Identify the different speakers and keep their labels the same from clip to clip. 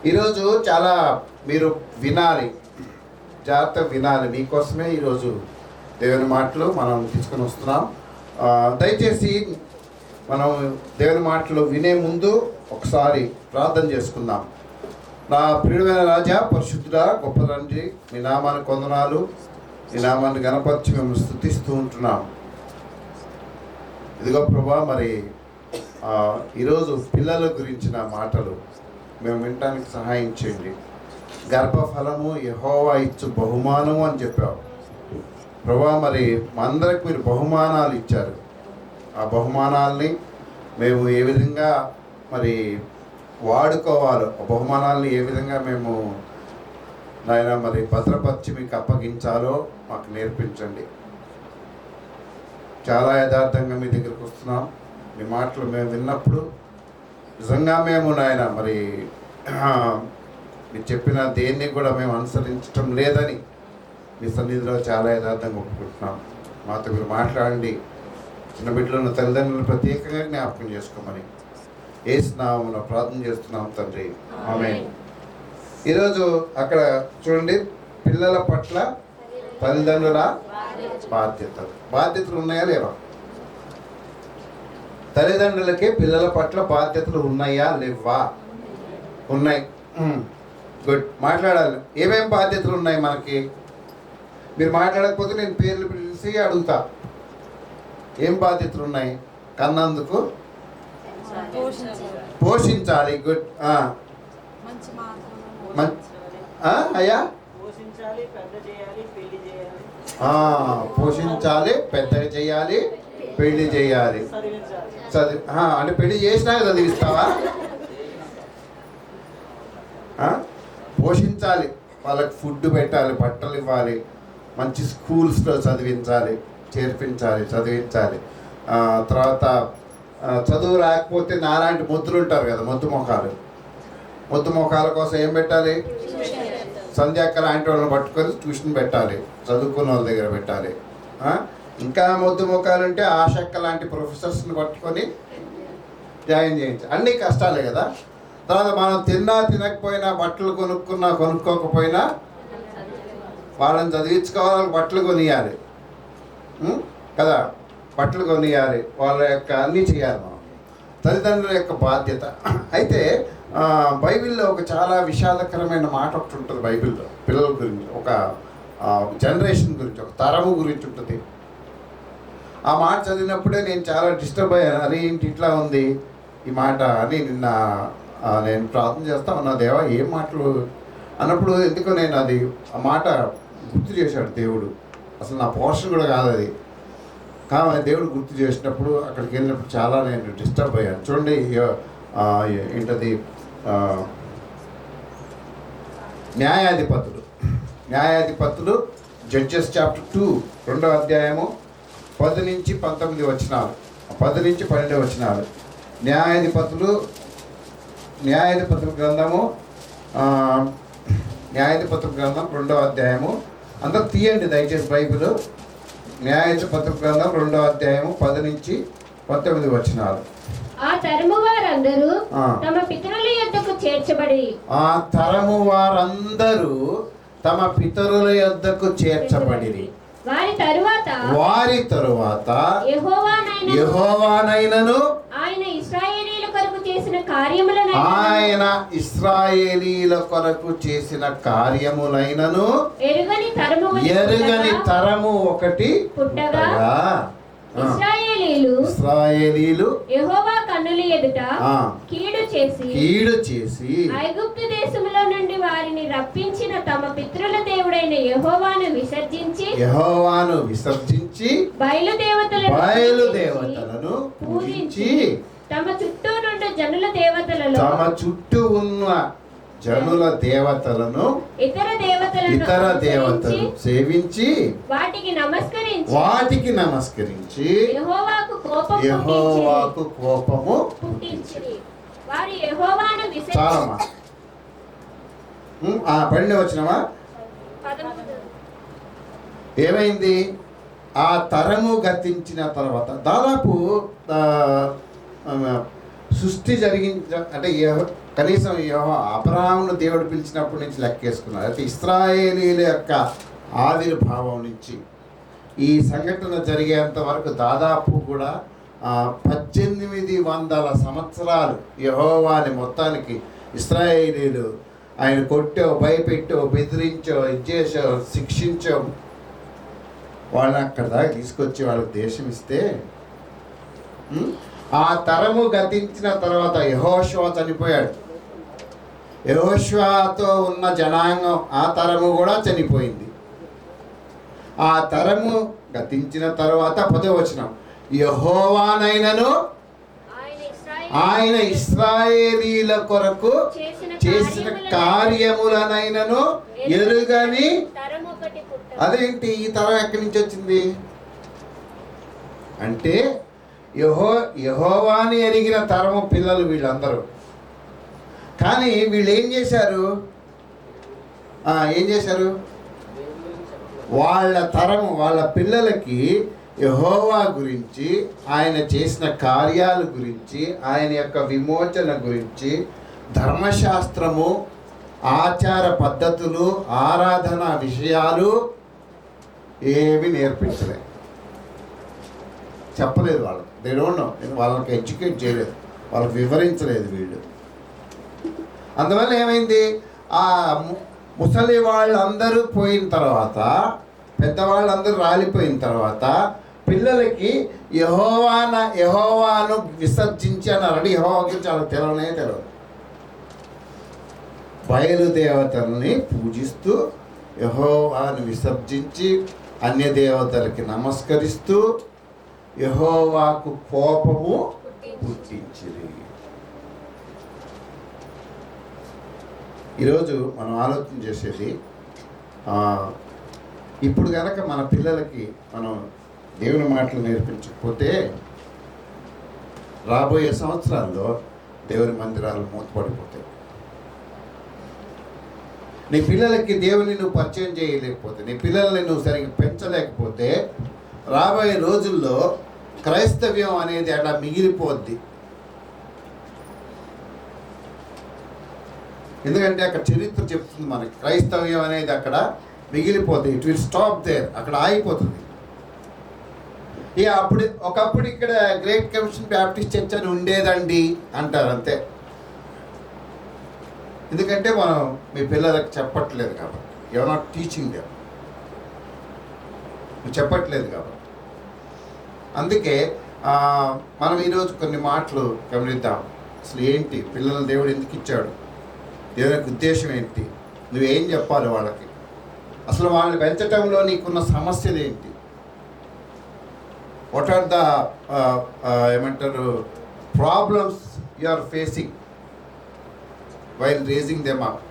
Speaker 1: ఈరోజు చాలా మీరు వినాలి, జాగ్రత్తగా వినాలి. మీకోసమే ఈరోజు దేవుని మాటలు మనం తీసుకొని వస్తున్నాం. దయచేసి మనం దేవుని మాటలు వినే ముందు ఒకసారి ప్రార్థన చేసుకుందాం. నా ప్రియుడైన రాజా, పరిశుద్ధుడా, గొప్ప తండ్రి, మీ నామానికి వందనాలు. మీ నామాన్ని గణపరిచి మేము స్తుతిస్తూ ఉంటున్నాం. ఇదిగో ప్రభా, మరి ఈరోజు పిల్లల గురించిన మాటలు మేము వినటానికి సహాయం చేయండి. గర్భఫలము యెహోవా ఇచ్చు బహుమానము అని చెప్పావు ప్రభా. మరి మా అందరికి మీరు బహుమానాలు ఇచ్చారు. ఆ బహుమానాల్ని మేము ఏ విధంగా మరి వాడుకోవాలో, ఆ బహుమానాల్ని ఏ విధంగా మేము నాయన మరి భద్రపరిచి మీకు అప్పగించాలో మాకు నేర్పించండి. చాలా యథార్థంగా మీ దగ్గరికి వస్తున్నాం. మీ మాటలు మేము విన్నప్పుడు నిజంగా మేము నాయన మరి మీరు చెప్పిన దేన్ని కూడా మేము అనుసరించడం లేదని మీ సన్నిధిలో చాలా యథార్థంగా ఒప్పుకుంటున్నాం. మాతో మీరు మాట్లాడండి. చిన్న బిడ్డలు ఉన్న తల్లిదండ్రులను ప్రత్యేకంగా జ్ఞాపకం చేసుకోమని యేసు నామమున ప్రార్థన చేస్తున్నాం తండ్రి, ఆమేన్. ఈరోజు అక్కడ చూడండి, పిల్లల పట్ల తల్లిదండ్రుల బాధ్యతలు ఉన్నాయా లేవా? తల్లిదండ్రులకి పిల్లల పట్ల బాధ్యతలు ఉన్నాయా లేవా? ఉన్నాయి. గుడ్, మాట్లాడాలి. ఏమేమి బాధ్యతలు ఉన్నాయి మనకి? మీరు మాట్లాడకపోతే నేను పేర్లు పిలిచి అడుగుతా. ఏం బాధ్యతలు ఉన్నాయి? కన్నందుకు పోషించాలి. గుడ్. అయ్యా, పోషించాలి, పెద్దగా చేయాలి, పెళ్లి చేయాలి. అంటే పెళ్లి చేసినాక చదివిస్తావా? పోషించాలి, వాళ్ళకి ఫుడ్ పెట్టాలి, బట్టలు ఇవ్వాలి, మంచి స్కూల్స్లో చేర్పించాలి, చదివించాలి. తర్వాత చదువు రాకపోతే నాలాంటి మొద్దులు ఉంటారు కదా, మొద్దు మొఖాల కోసం ఏం పెట్టాలి? సంధ్యాక్క లాంటి వాళ్ళని పట్టుకొని ట్యూషన్ పెట్టాలి, చదువుకున్న వాళ్ళ దగ్గర పెట్టాలి. ఇంకా మొద్దు ముఖాలుంటే ఆశక్క లాంటి ప్రొఫెసర్స్ని పట్టుకొని జాయిన్ చేయించాలి. అన్నీ కష్టాలే కదా. తర్వాత మనం తినకపోయినా, బట్టలు కొనుక్కోకపోయినా వాళ్ళని చదివించుకోవాలి, బట్టలు కొనియాలి కదా, బట్టలు కొనియాలి, వాళ్ళ యొక్క అన్నీ చేయాలి మనం. తల్లిదండ్రుల యొక్క బాధ్యత. అయితే బైబిల్లో ఒక చాలా విషాదకరమైన మాట ఒకటి ఉంటుంది బైబిల్లో, పిల్లల గురించి, ఒక జనరేషన్ గురించి, ఒక తరము గురించి ఉంటుంది. ఆ మాట చదివినప్పుడే నేను చాలా డిస్టర్బ్ అయ్యాను. అరే ఏంటి ఇట్లా ఉంది ఈ మాట అని నిన్న నేను ప్రార్థన చేస్తా ఉన్నా, దేవా ఏం మాటలు అన్నప్పుడు ఎందుకో నేను ఆ మాట గుర్తు చేశాడు దేవుడు. అసలు నా పోర్షన్ కూడా కాదు అది, కానీ దేవుడు గుర్తు చేసినప్పుడు అక్కడికి వెళ్ళినప్పుడు చాలా నేను డిస్టర్బ్ అయ్యాను. చూడండి, ఏంటది, న్యాయాధిపతులు జడ్జెస్ చాప్టర్ 2 2వ అధ్యాయము 10 నుంచి 19 వచనాలు, 10 నుంచి 12 వచనాలు. న్యాయాధిపతుల గ్రంథం 2వ అధ్యాయము. అందరూ తీయండి దయచేసి బైబిల్. న్యాయాధిపతుల గ్రంథం 2వ అధ్యాయము 10 నుంచి 19 వచనాలు.
Speaker 2: ఆ తరము వారందరూ తమ పితరుల యొద్దకు చేర్చబడిరి. వారి తరువాత యెహోవానైనను ఆయన ఇశ్రాయేలీయుల కొరకు చేసిన కార్యములైనను ఎరుగని తరము ఒకటి పుట్టగా ఇశ్రాయేలీయులు యెహోవా కన్నుల ఎదుట కీడు చేసి ఐగుప్తు దేశములో నుండి వారిని రప్పించిన తమ పితరుల దేవుడైన యెహోవాను విసర్జించి బయలుదేవతలను పూజించి తమ చుట్టూ ఉన్న జనుల దేవతలను ఇతర దేవతలను సేవించి వాటికి నమస్కరించి యెహోవాకు కోపము పుట్టించిరి. వారు యెహోవాను
Speaker 1: చాలమ్మా, పడిన వచ్చినవా? ఏమైంది? ఆ తరము గతించిన తర్వాత దాదాపు సృష్టి జరిగించ అంటే కనీసం అబ్రహామును దేవుడు పిలిచినప్పటి నుంచి లెక్కేసుకున్నారు. అయితే ఇశ్రాయేలీల యొక్క ఆవిర్భావం నుంచి ఈ సంఘటన జరిగేంత వరకు దాదాపు కూడా 1800 సంవత్సరాలు యెహోవాని మొత్తానికి ఇశ్రాయేలీలు ఆయన కొట్టో, భయపెట్టో, బెదిరించో, ఇచ్చేసో, శిక్షించో వాళ్ళని అక్కడ దాకా తీసుకొచ్చి వాళ్ళకి దేశం ఇస్తే, ఆ తరము గతించిన తర్వాత యెహోషువ చనిపోయాడు. యెహోషువతో ఉన్న జనాంగం ఆ తరము కూడా చనిపోయింది. ఆ తరము గతించిన తర్వాత 10వ వచనం, యెహోవానైనను ఆయన ఇశ్రాయేలీల కొరకు చేసిన కార్యములనైనను ఎరుగని. అదేంటి ఈ తరం ఎక్కడి నుంచి వచ్చింది అంటే యెహోవాని ఎరిగిన తరము పిల్లలు వీళ్ళందరూ. కానీ వీళ్ళు ఏం చేశారు? వాళ్ళ తరము, వాళ్ళ పిల్లలకి యెహోవా గురించి, ఆయన చేసిన కార్యాల గురించి, ఆయన యొక్క విమోచన గురించి, ధర్మశాస్త్రము, ఆచార పద్ధతులు, ఆరాధన విషయాలు ఏమి నేర్పించలేదు, చెప్పలేదు. వాళ్ళకి దే డోంట్ నో, వాళ్ళకి ఎడ్యుకేట్ చేయలేదు, వాళ్ళకి వివరించలేదు వీళ్ళు. అందువల్ల ఏమైంది, ఆ ముసలి వాళ్ళందరూ పోయిన తర్వాత, పెద్దవాళ్ళందరూ రాలిపోయిన తర్వాత పిల్లలకి యెహోవాను విసర్జించి అన్నారండి. యెహోవా గురించి వాళ్ళకి తెలియదు. బయలుదేవతల్ని పూజిస్తూ యెహోవాను విసర్జించి అన్య దేవతలకి నమస్కరిస్తూ యెహోవాకు కోపము పుట్టించిరి. ఈరోజు మనం ఆలోచన చేసేది, ఇప్పుడు కనుక మన పిల్లలకి మనం దేవుని మాటలు నేర్పించకపోతే రాబోయే సంవత్సరాల్లో దేవుని మందిరాలు మూతపడిపోతాయి. నీ పిల్లలకి దేవుని నువ్వు పరిచయం చేయలేకపోతే, నీ పిల్లల్ని నువ్వు సరిగ్గా పెంచలేకపోతే రాబోయే రోజుల్లో క్రైస్తవ్యం అనేది అలా మిగిలిపోద్ది. ఎందుకంటే అక్కడ చరిత్ర చెప్తుంది మనకి, క్రైస్తవ్యం అనేది అక్కడ మిగిలిపోతుంది. ఇట్ విల్ స్టాప్ దేర్, అక్కడ ఆగిపోతుంది. ఇక ఒకప్పుడు ఇక్కడ గ్రేట్ కమిషన్ బ్యాప్టిస్ట్ చర్చ్ అని ఉండేదండి అంటారు, అంతే. ఎందుకంటే మనం మీ పిల్లలకు చెప్పట్లేదు కాబట్టి, యూఆర్ నాట్ టీచింగ్ దెమ్, చెప్పట్లేదు కాబట్టి. అందుకే మనం ఈరోజు కొన్ని మాటలు గమనిద్దాం. అసలు ఏంటి పిల్లలు దేవుడు ఎందుకు ఇచ్చాడు, దేవునికి ఉద్దేశం ఏంటి, నువ్వేం చెప్పాలి వాళ్ళకి, అసలు వాళ్ళని పెంచటంలో నీకున్న సమస్యలు ఏంటి, వాట్ ఆర్ ద ఏమంటారు problems you are facing while raising them up.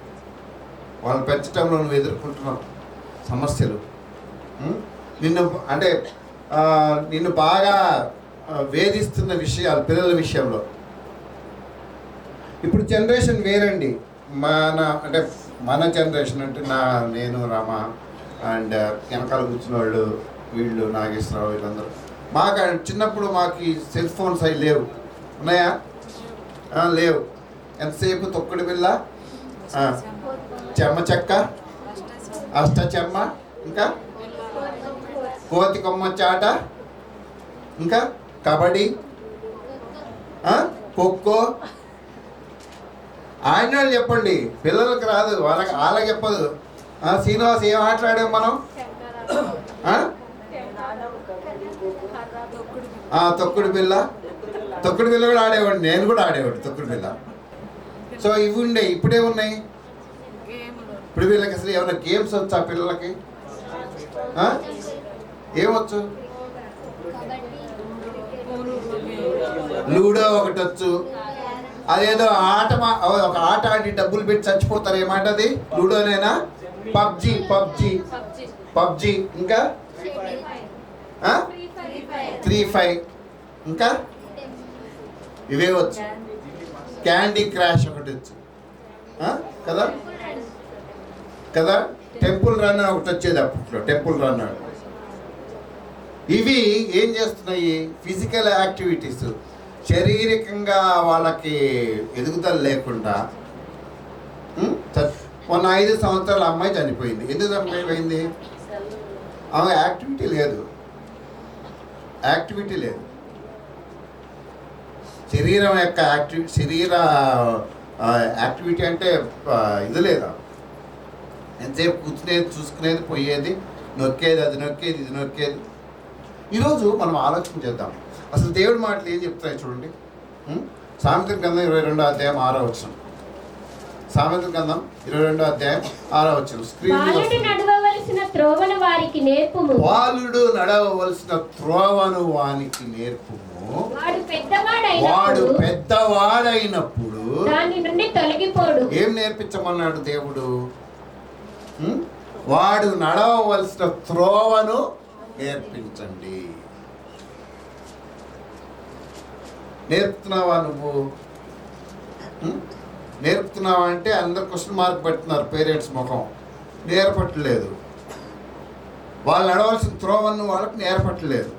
Speaker 1: వాళ్ళని పెంచటంలో నువ్వు ఎదుర్కొంటున్న సమస్యలు, నిన్ను బాగా వేధిస్తున్న విషయాలు పిల్లల విషయంలో. ఇప్పుడు జనరేషన్ వేరండి. మన జనరేషన్ అంటే నేను రమ అండ్ వెనకాల కూర్చున్న వాళ్ళు, వీళ్ళు నాగేశ్వరరావు, వీళ్ళందరూ. మాకు చిన్నప్పుడు మాకు సెల్ ఫోన్స్ అవి లేవు. ఉన్నాయా? లేవు. ఎంతసేపు తొక్కుడు బిళ్ళ, చెమ్మ చెక్క, అష్టచెమ్మ, ఇంకా కోతి కొమ్మ చాట, ఇంకా కబడ్డీ, ఖోఖో. ఆయన వాళ్ళు చెప్పండి, పిల్లలకు రాదు, వాళ్ళకి చెప్పదు. శ్రీనివాస్ ఏం ఆటలాడాం మనం? తొక్కుడు బిళ్ళ కూడా ఆడేవాడిని, నేను కూడా ఆడేవాడిని తొక్కుడు బిళ్ళ. సో ఇవి ఉండే, ఇప్పుడే ఉన్నాయి. ఇప్పుడు వీళ్ళకి అసలు ఏమైనా గేమ్స్ వచ్చా పిల్లలకి? ఏమొచ్చు? లూడో ఒకటి వచ్చు. అదేదో ఒక ఆట ఆడి డబ్బులు పెట్టి చచ్చిపోతారు, ఏమాట అది? లూడోనేనా? పబ్జి, ఇంకా ఫ్రీ ఫైర్, ఇంకా ఇవే వచ్చు. క్యాండీ క్రాష్ ఒకటి వచ్చు కదా. టెంపుల్ రన్ ఒకటి వచ్చేది అప్పట్లో, టెంపుల్ రన్. ఇవి ఏం చేస్తున్నాయి? Physical activities. శారీరకంగా వాళ్ళకి ఎదుగుదల లేకుండా మొన్న 5 సంవత్సరాల అమ్మాయి చనిపోయింది. ఎందుకు చనిపోయింది? ఆమె యాక్టివిటీ లేదు. శరీరం యొక్క యాక్టివిటీ అంటే ఇది లేదా? ఎంతసేపు కూర్చునేది, చూసుకునేది, పోయేది, నొక్కేది, అది నొక్కేది, ఇది నొక్కేది. ఈరోజు మనం ఆలోచన చేద్దాం. అసలు దేవుడి మాటలు ఏం చెప్తాయి చూడండి. సామెతల గ్రంథం 22వ అధ్యాయం 6వ వచనం. సామెతల గ్రంథం 22వ అధ్యాయం 6వ వచనం.
Speaker 2: బాలుడు నడవవలసిన త్రోవను వారికి నేర్పుము.
Speaker 1: బాలుడు నడవవలసిన త్రోవను వానికి నేర్పుము.
Speaker 2: వాడు
Speaker 1: పెద్దవాడైనప్పుడు
Speaker 2: దాని నుండి తొలగిపోడు.
Speaker 1: ఏం నేర్పించమన్నాడు దేవుడు? వాడు నడవవలసిన త్రోవను నేర్పించండి. నేర్పుతున్నావా నువ్వు? నేర్పుతున్నావా అంటే అందరు క్వశ్చన్ మార్క్ పెడుతున్నారు పేరెంట్స్ ముఖం. నేర్పట్లేదు. వాళ్ళు నడవలసిన త్రోవను వాళ్ళకి నేర్పట్లేదు.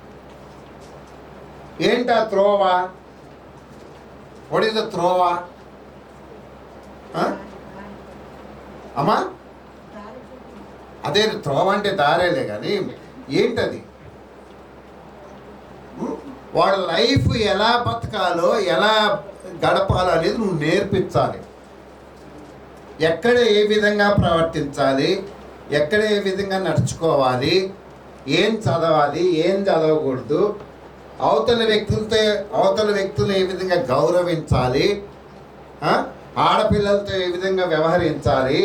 Speaker 1: ఏంటి ఆ త్రోవ? వాట్ ఈస్ ద త్రోవ? అమ్మా, అదే త్రోవ అంటే దారేలే, కానీ ఏంటది? వాడు లైఫ్ ఎలా బతకాలో, ఎలా గడపాలో అనేది నువ్వు నేర్పించాలి. ఎక్కడ ఏ విధంగా ప్రవర్తించాలి, ఎక్కడ ఏ విధంగా నడుచుకోవాలి, ఏం చదవాలి, ఏం చదవకూడదు, అవతల వ్యక్తులను ఏ విధంగా గౌరవించాలి, ఆడపిల్లలతో ఏ విధంగా వ్యవహరించాలి,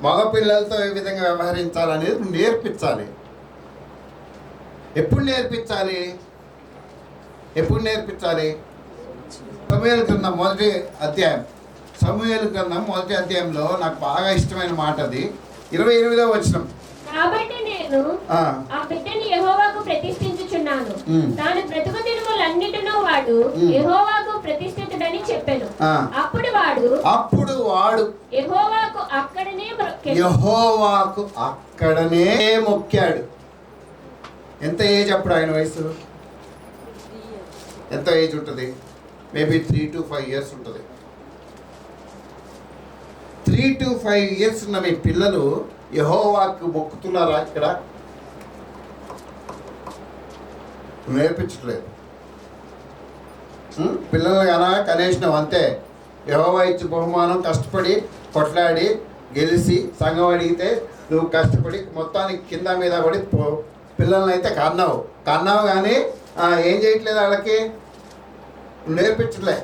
Speaker 1: మగపిల్లలతో ఏ విధంగా వ్యవహరించాలి అనేది నువ్వు నేర్పించాలి. ఎప్పుడు నేర్పించాలి? సమూయేలు గ్రంథం మొదటి అధ్యాయంలో నాకు బాగా ఇష్టమైన మాట అది 28వ వచనం.
Speaker 2: కాబట్టి నేను ఆ బిడ్డని యెహోవాకు ప్రతిష్ఠించుచున్నాను. తాను బ్రతుకు దినములన్నిటిలో వాడు యెహోవాకు ప్రతిష్ఠితుడని చెప్పాను. అప్పుడు వాడు యెహోవాకు అక్కడనే మొక్కాడు. ఎంత ఏజ్ అప్పుడు ఆయన వయసు? ఎంత ఏజ్ ఉంటుంది? మేబీ 3 to 5 years ఉంటుంది. 3 to 5 years ఉన్న మీ పిల్లలు యెహోవాకు మొక్కుతున్నారా? ఇక్కడ నేర్పించట్లేదు. పిల్లలు కనేసినాం అంతే. యెహోవా ఇచ్చి బహుమానం కష్టపడి కొట్లాడి గెలిచి సంఘం అడిగితే నువ్వు కష్టపడి మొత్తానికి కింద మీద పడి పిల్లల్ని అయితే కన్నావు కానీ ఏం చేయట్లేదు. వాళ్ళకి నేర్పించట్లే.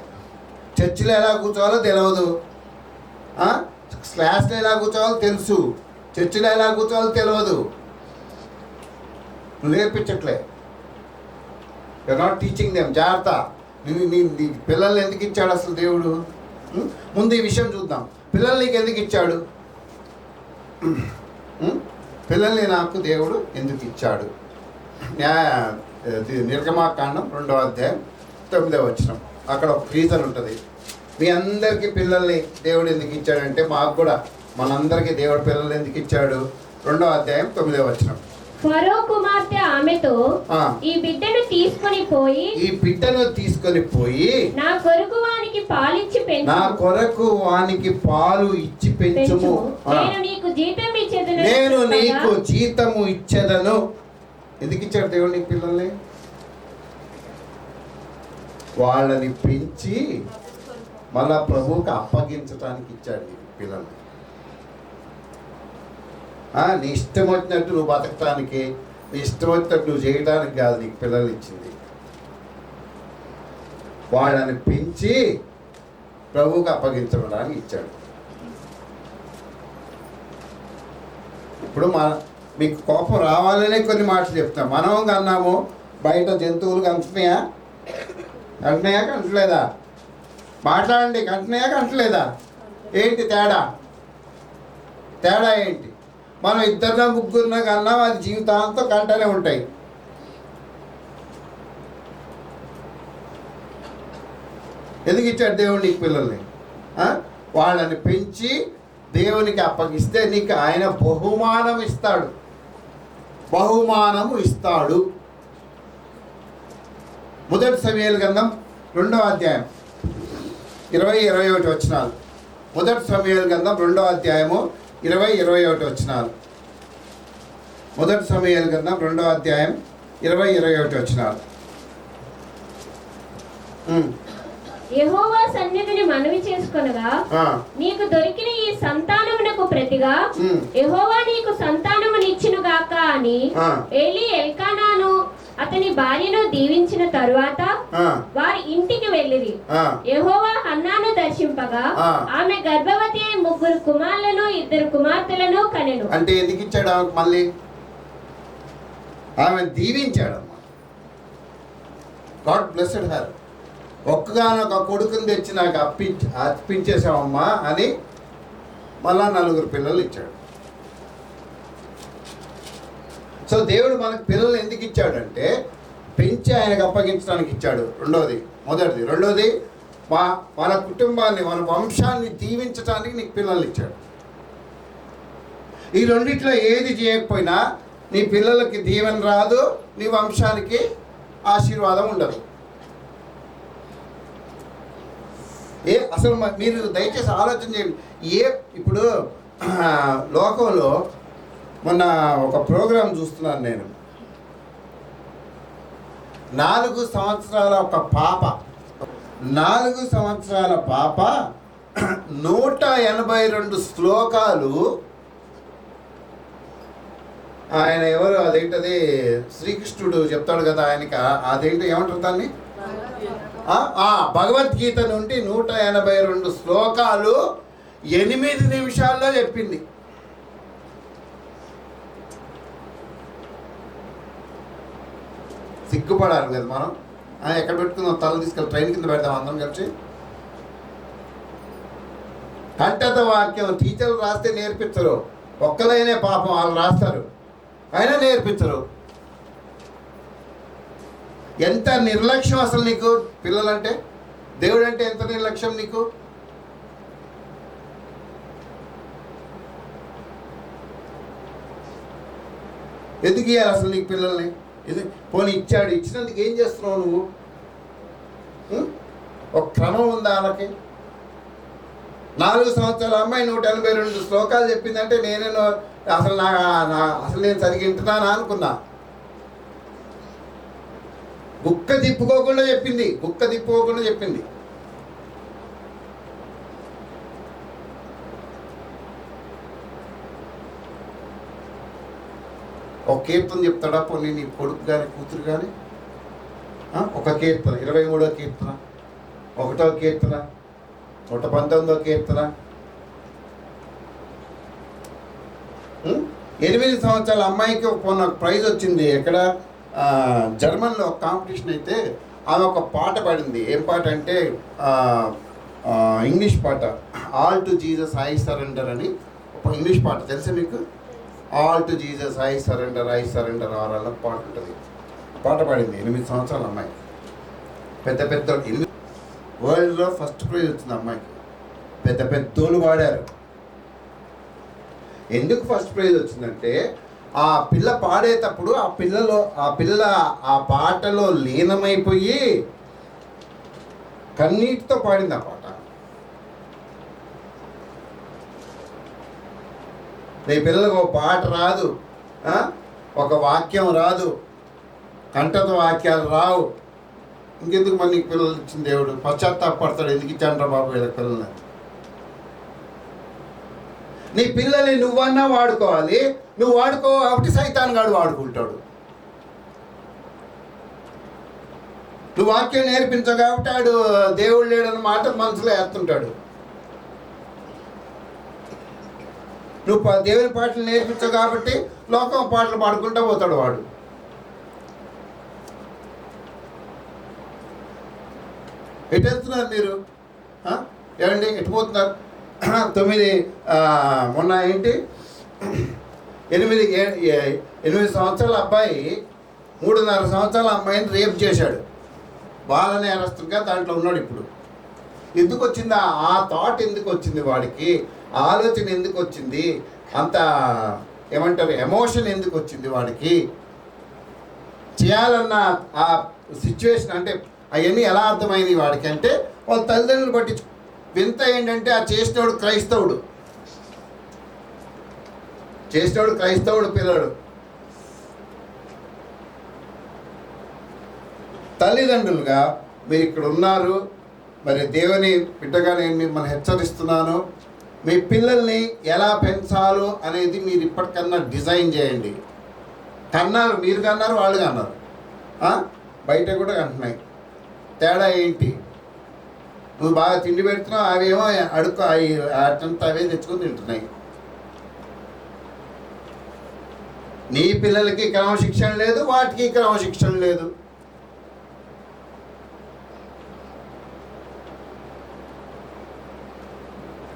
Speaker 2: చర్చిలో ఎలా కూర్చోవాలో తెలియదు, క్లాస్లో ఎలా కూర్చోవాలో తెలుసు, చర్చిలో ఎలా కూర్చోవాలో తెలియదు. నువ్వు నేర్పించట్లే. You are not teaching them. జాగ్రత్త. నీ పిల్లల్ని ఎందుకు ఇచ్చాడు అసలు దేవుడు? ముందు ఈ విషయం చూద్దాం. పిల్లల్ని నీకు ఎందుకు ఇచ్చాడు? పిల్లల్ని నాకు దేవుడు ఎందుకు ఇచ్చాడు? నిర్గమాకాండం 2వ అధ్యాయం 9వ వచనం. అక్కడ ఒక రీజన్ ఉంటుంది. మీ అందరికీ పిల్లల్ని దేవుడు ఎందుకు ఇచ్చాడంటే మాకు కూడా మనందరికీ దేవుడు పిల్లల్ని ఎందుకు ఇచ్చాడు? 2వ అధ్యాయం 9వ వచనం. ఫరో కుమార్తె ఆమెతో ఈ బిడ్డను తీసుకొని పోయి నా కొరకు వానికి పాలు ఇచ్చి పెంచుము. నేను నీకు జీతము ఇచ్చేదను. ఎందుకు ఇచ్చాడు దేవుడు నీకు పిల్లల్ని? వాళ్ళని పెంచి మళ్ళా ప్రభువుకి అప్పగించడానికి ఇచ్చాడు నీకు పిల్లల్ని. నీ ఇష్టం వచ్చినట్టు నువ్వు బతకటానికి, నీ ఇష్టం వచ్చినట్టు నువ్వు చేయడానికి కాదు నీకు పిల్లలు ఇచ్చింది. వాళ్ళని పెంచి ప్రభువుకి అప్పగించడానికి ఇచ్చాడు. ఇప్పుడు మీకు కోపం రావాలనే కొన్ని మాటలు చెప్తాం. మనం కన్నాము, బయట జంతువులు కంటున్నాయా? కంటలేదా? మాట్లాడండి. కంటున్నాయా? కంటలేదా? ఏంటి తేడా ఏంటి? మనం 2 3 కన్నా అది జీవితాంతం కంటనే ఉంటాయి. ఎందుకు ఇచ్చాడు దేవుడు నీకు పిల్లల్ని? వాళ్ళని పెంచి దేవునికి అప్పగిస్తే నీకు ఆయన బహుమానము ఇస్తాడు. మొదటి సమూయేలు గ్రంథం 2వ అధ్యాయం 20-21 వచనాలు. మొదటి సమూయేలు గ్రంథం 2వ అధ్యాయము 20-21 వచనాలు. మొదటి సమూయేలు గ్రంథం 2వ అధ్యాయం 20-21 వచనాలు.
Speaker 3: యెహోవా సన్నిధిని మనవి చేసుకొనగా నీకు దొరికిన ఈ సంతానమునకు ప్రతిగా యెహోవా నీకు సంతానమునిచ్చును గాక అని ఏలీ ఎల్కానాను అతని భార్యను దీవించిన తరువాత వారి ఇంటికి వెళ్ళిరి. యెహోవా హన్నాను దర్శింపగా ఆమె గర్భవతి అయి 3 కుమారులను 2 కుమార్తెలను కనెను.
Speaker 2: అంటే ఎందుకు ఇచ్చాడు ఆమెకు? మళ్ళీ ఆమె దీవించాడు. God blessed her. ఒక్కగానొక కొడుకుని తెచ్చి నాకు అర్పించేసావమ్మా అని మళ్ళా 4 పిల్లలు ఇచ్చాడు. సో దేవుడు మనకు పిల్లలు ఎందుకు ఇచ్చాడంటే పెంచి ఆయనకు అప్పగించడానికి ఇచ్చాడు. రెండోది మన కుటుంబాన్ని, మన వంశాన్ని దీవించడానికి నీకు పిల్లలు ఇచ్చాడు. ఈ రెండిట్లో ఏది చేయకపోయినా నీ పిల్లలకి దీవెన రాదు, నీ వంశానికి ఆశీర్వాదం ఉండదు. అసలు మీరు దయచేసి ఆలోచన చేయండి. ఇప్పుడు లోకంలో మొన్న ఒక ప్రోగ్రాం చూస్తున్నాను నేను. 4 సంవత్సరాల ఒక పాప, 4 సంవత్సరాల పాప 182 శ్లోకాలు ఆయన ఎవరు అదేంటది శ్రీకృష్ణుడు చెప్తాడు కదా ఆయనకి, అదేంటి ఏమంటారు దాన్ని, భగవద్గీత నుండి 182 శ్లోకాలు 8 నిమిషాల్లో చెప్పింది. సిగ్గుపడాలి కదా మనం. ఎక్కడ పెట్టుకుందాం? తల తీసుకెళ్ళి ట్రైన్ కింద పెడదాం అందరం కలిసి. కంఠత వాక్యం టీచర్లు రాస్తే నేర్పించరు, ఒక్కలైనే పాపం వాళ్ళు రాస్తారు, అయినా నేర్పించరు. ఎంత నిర్లక్ష్యం అసలు నీకు పిల్లలంటే. దేవుడు అంటే ఎంత నిర్లక్ష్యం నీకు. ఎందుకు ఇవ్వాలి అసలు నీకు పిల్లల్ని? పోనీ ఇచ్చాడు, ఇచ్చినందుకు ఏం చేస్తున్నావు నువ్వు? ఒక క్రమం ఉందా వాళ్ళకి? 4 సంవత్సరాల అమ్మాయి 182 శ్లోకాలు చెప్పిందంటే నేనేనో అసలు నేను సరిగ్గా వింటున్నానా అనుకున్నా. గుక్క తిప్పుకోకుండా చెప్పింది. ఒక కీర్తన చెప్తాడా పోనీ నీ కొడుకు కానీ కూతురు కానీ? ఒక కీర్తన, 23వ కీర్తన, 1వ కీర్తన, 119వ కీర్తన. 8 సంవత్సరాల అమ్మాయికి ఒక ప్రైజ్ వచ్చింది. ఎక్కడ? జర్మన్లో ఒక కాంపిటీషన్ అయితే ఆమె ఒక పాట పాడింది. ఏం పాట అంటే ఇంగ్లీష్ పాట. All to Jesus I surrender అని ఒక ఇంగ్లీష్ పాట తెలుసా మీకు? All to Jesus I surrender ఆరాల పాట ఉంటుంది. పాట పాడింది 8 సంవత్సరాల అమ్మాయి. పెద్ద వరల్డ్లో ఫస్ట్ ప్రైజ్ వచ్చింది అమ్మాయికి. పెద్దోళ్ళు పాడారు. ఎందుకు ఫస్ట్ ప్రైజ్ వచ్చిందంటే ఆ పిల్ల పాడేటప్పుడు ఆ పిల్ల ఆ పాటలో లీనమైపోయి కన్నీటితో పాడింది ఆ పాట. నీ పిల్లలకు ఒక పాట రాదు, ఒక వాక్యం రాదు, కంఠత వాక్యాలు రావు, ఇంకెందుకు మరి నీకు పిల్లలు ఇచ్చింది దేవుడు? పశ్చాత్తాపడతాడు, ఎందుకు ఇచ్చాను రా బాబు వీళ్ళకి పిల్లల్ని. నీ పిల్లల్ని నువ్వన్నా వాడుకోవాలి, నువ్వు వాడుకో కాబట్టి సైతాన్ గాడు వాడుకుంటాడు. నువ్వు వాక్యం నేర్పించవు కాబట్టి ఆడు దేవుడు లేడన్న మాట మనసులో వేస్తుంటాడు. నువ్వు దేవుని పాటలు నేర్పించవు కాబట్టి లోకం పాటలు పాడుకుంటూ పోతాడు వాడు. ఎటు వెళ్తున్నారు మీరు? ఏమండి ఎటు పోతున్నారు? 9 మొన్న ఏంటి 8 సంవత్సరాల అబ్బాయి 3.5 సంవత్సరాల అమ్మాయిని రేప్ చేశాడు. బాల నేరస్తుగా దాంట్లో ఉన్నాడు. ఇప్పుడు ఎందుకు వచ్చింది ఆ థాట్? ఎందుకు వచ్చింది వాడికి? ఆలోచన ఎందుకు వచ్చింది? అంత ఏమంటారు ఎమోషన్ ఎందుకు వచ్చింది వాడికి? చేయాలన్న ఆ సిచ్యువేషన్ అంటే అవన్నీ ఎలా అర్థమైంది వాడికి అంటే వాళ్ళ తల్లిదండ్రులు పట్టించు. వింత ఏంటంటే ఆ చేసినోడు క్రైస్తవుడు పిల్లడు. తల్లిదండ్రులుగా మీరు ఇక్కడ ఉన్నారు, మరి దేవుని బిడ్డగా నేను మిమ్మల్ని హెచ్చరిస్తున్నాను. మీ పిల్లల్ని ఎలా పెంచాలో అనేది మీరు ఇప్పటికన్నా డిజైన్ చేయండి. కన్నారు, మీరు కన్నారు, వాళ్ళు కన్నారు, బయట కూడా కంటున్నాయి. తేడా ఏంటి? నువ్వు బాగా తిండి పెడుతున్నావు, అవేమో అడుక్కు అటంతా అవే తెచ్చుకొని తింటున్నాయి. నీ పిల్లలకి క్రమశిక్షణ లేదు, వాటికి క్రమశిక్షణ లేదు.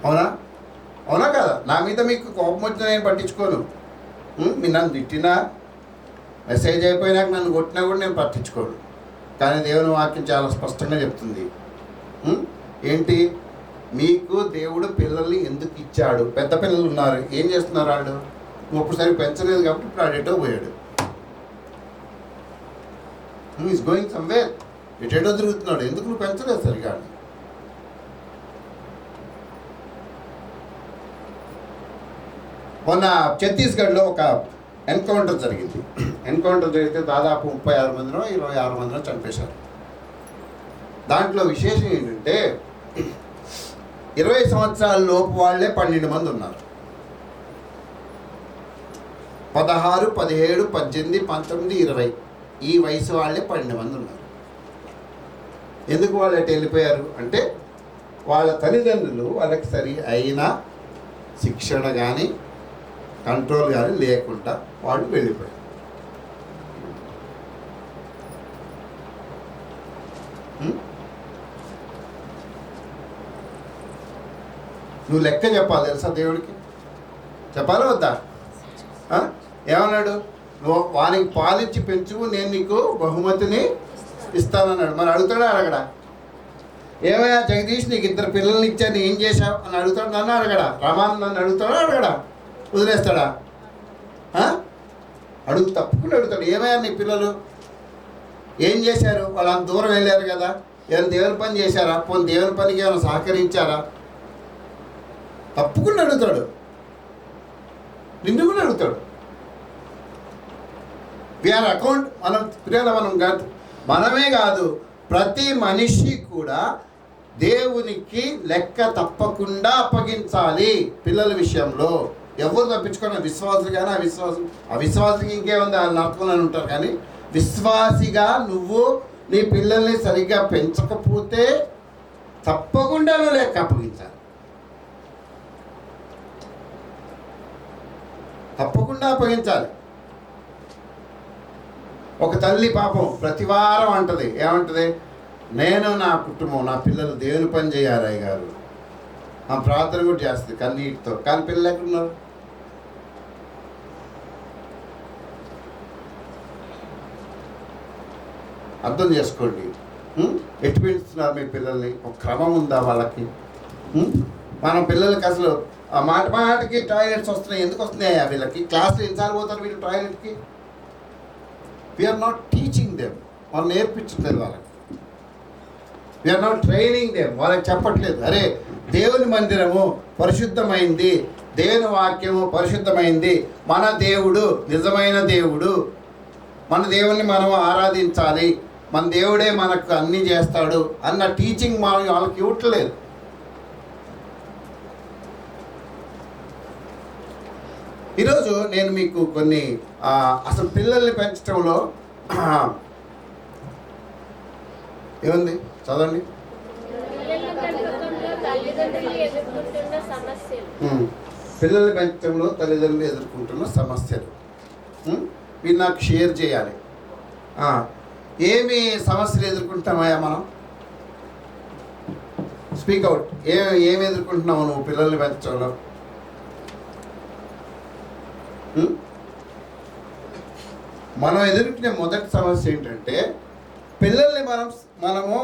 Speaker 2: అవునా కదా? నా మీద మీకు కోపం వచ్చినా నేను పట్టించుకోను. మీరు నన్ను తిట్టినా, మెసేజ్ అయిపోయినాక నన్ను కొట్టినా కూడా నేను పట్టించుకోను. కానీ దేవుని వాక్యం చాలా స్పష్టంగా చెప్తుంది. ఏంటి? మీకు దేవుడు పిల్లల్ని ఎందుకు ఇచ్చాడు? పెద్ద పిల్లలు ఉన్నారు, ఏం చేస్తున్నారు వాళ్ళు? నువ్వు ఒక్కసారి పెంచలేదు కాబట్టి ఇప్పుడు ఆడేటో పోయాడు. ఈజ్ గోయింగ్ సమ్వేర్, ఎటేటో తిరుగుతున్నాడు. ఎందుకు నువ్వు పెంచలేదు సరిగా? మొన్న ఛత్తీస్గఢ్లో ఒక ఎన్కౌంటర్ జరిగింది. ఎన్కౌంటర్ జరిగితే దాదాపు 36 మందినో 26 మందినో చంపేశారు. దాంట్లో విశేషం ఏంటంటే 20 సంవత్సరాల లోపు వాళ్ళే 12 మంది ఉన్నారు. 16, 17, 18, 19, 20 ఈ వయసు వాళ్ళే 12 మంది ఉన్నారు. ఎందుకు వాళ్ళు అటు వెళ్ళిపోయారు అంటే వాళ్ళ తల్లిదండ్రులు వాళ్ళకి సరి అయిన శిక్షణ కానీ కంట్రోల్ కానీ లేకుండా వాళ్ళు వెళ్ళిపోయారు. నువ్వు లెక్క చెప్పాలి తెలుసా? దేవుడికి చెప్పాలి వద్దా? ఏమన్నాడు? నువ్వు వానికి పాలిచ్చి పెంచుకు, నేను నీకు బహుమతిని ఇస్తానన్నాడు. మరి అడుగుతాడా అడగడా? ఏమయ్యా జగదీష్, నీకు 2 పిల్లల్ని ఇచ్చాను, ఏం చేశావు అని అడుగుతాడు. నన్ను అడగడా? రమాన్ నన్ను అడుగుతాడా అడగడా? వదిలేస్తాడా? తప్పకుండా అడుగుతాడు. ఏమయ్యా నీ పిల్లలు ఏం చేశారు? వాళ్ళు అంత దూరం వెళ్ళారు కదా, ఏమైనా దేవుని పని చేశారా? పోనీ దేవుని పనికి ఏమైనా సహకరించారా? తప్పకుండా అడుగుతాడు. నిన్ను కూడా అడుగుతాడు. We are account. మనమే కాదు, ప్రతి మనిషి కూడా దేవునికి లెక్క తప్పకుండా అప్పగించాలి పిల్లల విషయంలో. ఎవరు తప్పించుకున్న విశ్వాసులు కానీ అవిశ్వాసులకి ఇంకేముంది, వాళ్ళు నడుపుకొని ఉంటారు. కానీ విశ్వాసిగా నువ్వు నీ పిల్లల్ని సరిగ్గా పెంచకపోతే తప్పకుండా నువ్వు లెక్క అప్పగించాలి. తప్పకుండా అప్పగించాలి. ఒక తల్లి పాపం ప్రతివారం అంటది, ఏమంటది? నేను నా కుటుంబం, నా పిల్లలు దేవుని పని చేయాలి అయ్యగారు. ఆ ప్రార్థన కూడా చేస్తుంది కన్నీటితో. కానీ పిల్లలు ఎక్కడున్నారు? అర్థం చేసుకోండి. ఎటు పెంచుతున్నారు మీ పిల్లల్ని? ఒక క్రమం ఉందా వాళ్ళకి? మనం పిల్లలకి అసలు మాటికి టాయిలెట్స్ వస్తున్నాయి. ఎందుకు వస్తున్నాయా వీళ్ళకి? క్లాస్లో ఎన్నిసార్లు పోతారు వీళ్ళు టాయిలెట్కి? We are not teaching them. వాళ్ళు నేర్పించట్లేదు వాళ్ళకి. We are not training them. వాళ్ళకి చెప్పట్లేదు, అరే దేవుని మందిరము పరిశుద్ధమైంది, దేవుని వాక్యము పరిశుద్ధమైంది, మన దేవుడు నిజమైన దేవుడు, మన దేవుణ్ణి మనం ఆరాధించాలి, మన దేవుడే మనకు అన్నీ చేస్తాడు అన్న టీచింగ్ మనం వాళ్ళకి ఇవ్వట్లేదు. ఈరోజు నేను మీకు కొన్ని అసలు పిల్లల్ని పెంచడంలో ఏముంది చదవండి. పిల్లల్ని పెంచడంలో తల్లిదండ్రులు ఎదుర్కొంటున్న సమస్యలు మీరు నాకు షేర్ చేయాలి. ఏమి సమస్యలు ఎదుర్కొంటున్నామయ్యా మనం? స్పీక్అవుట్. ఏమి ఎదుర్కొంటున్నావు నువ్వు పిల్లల్ని పెంచడంలో? మనం ఎదుర్కొనే మొదటి సమస్య ఏంటంటే పిల్లల్ని మనము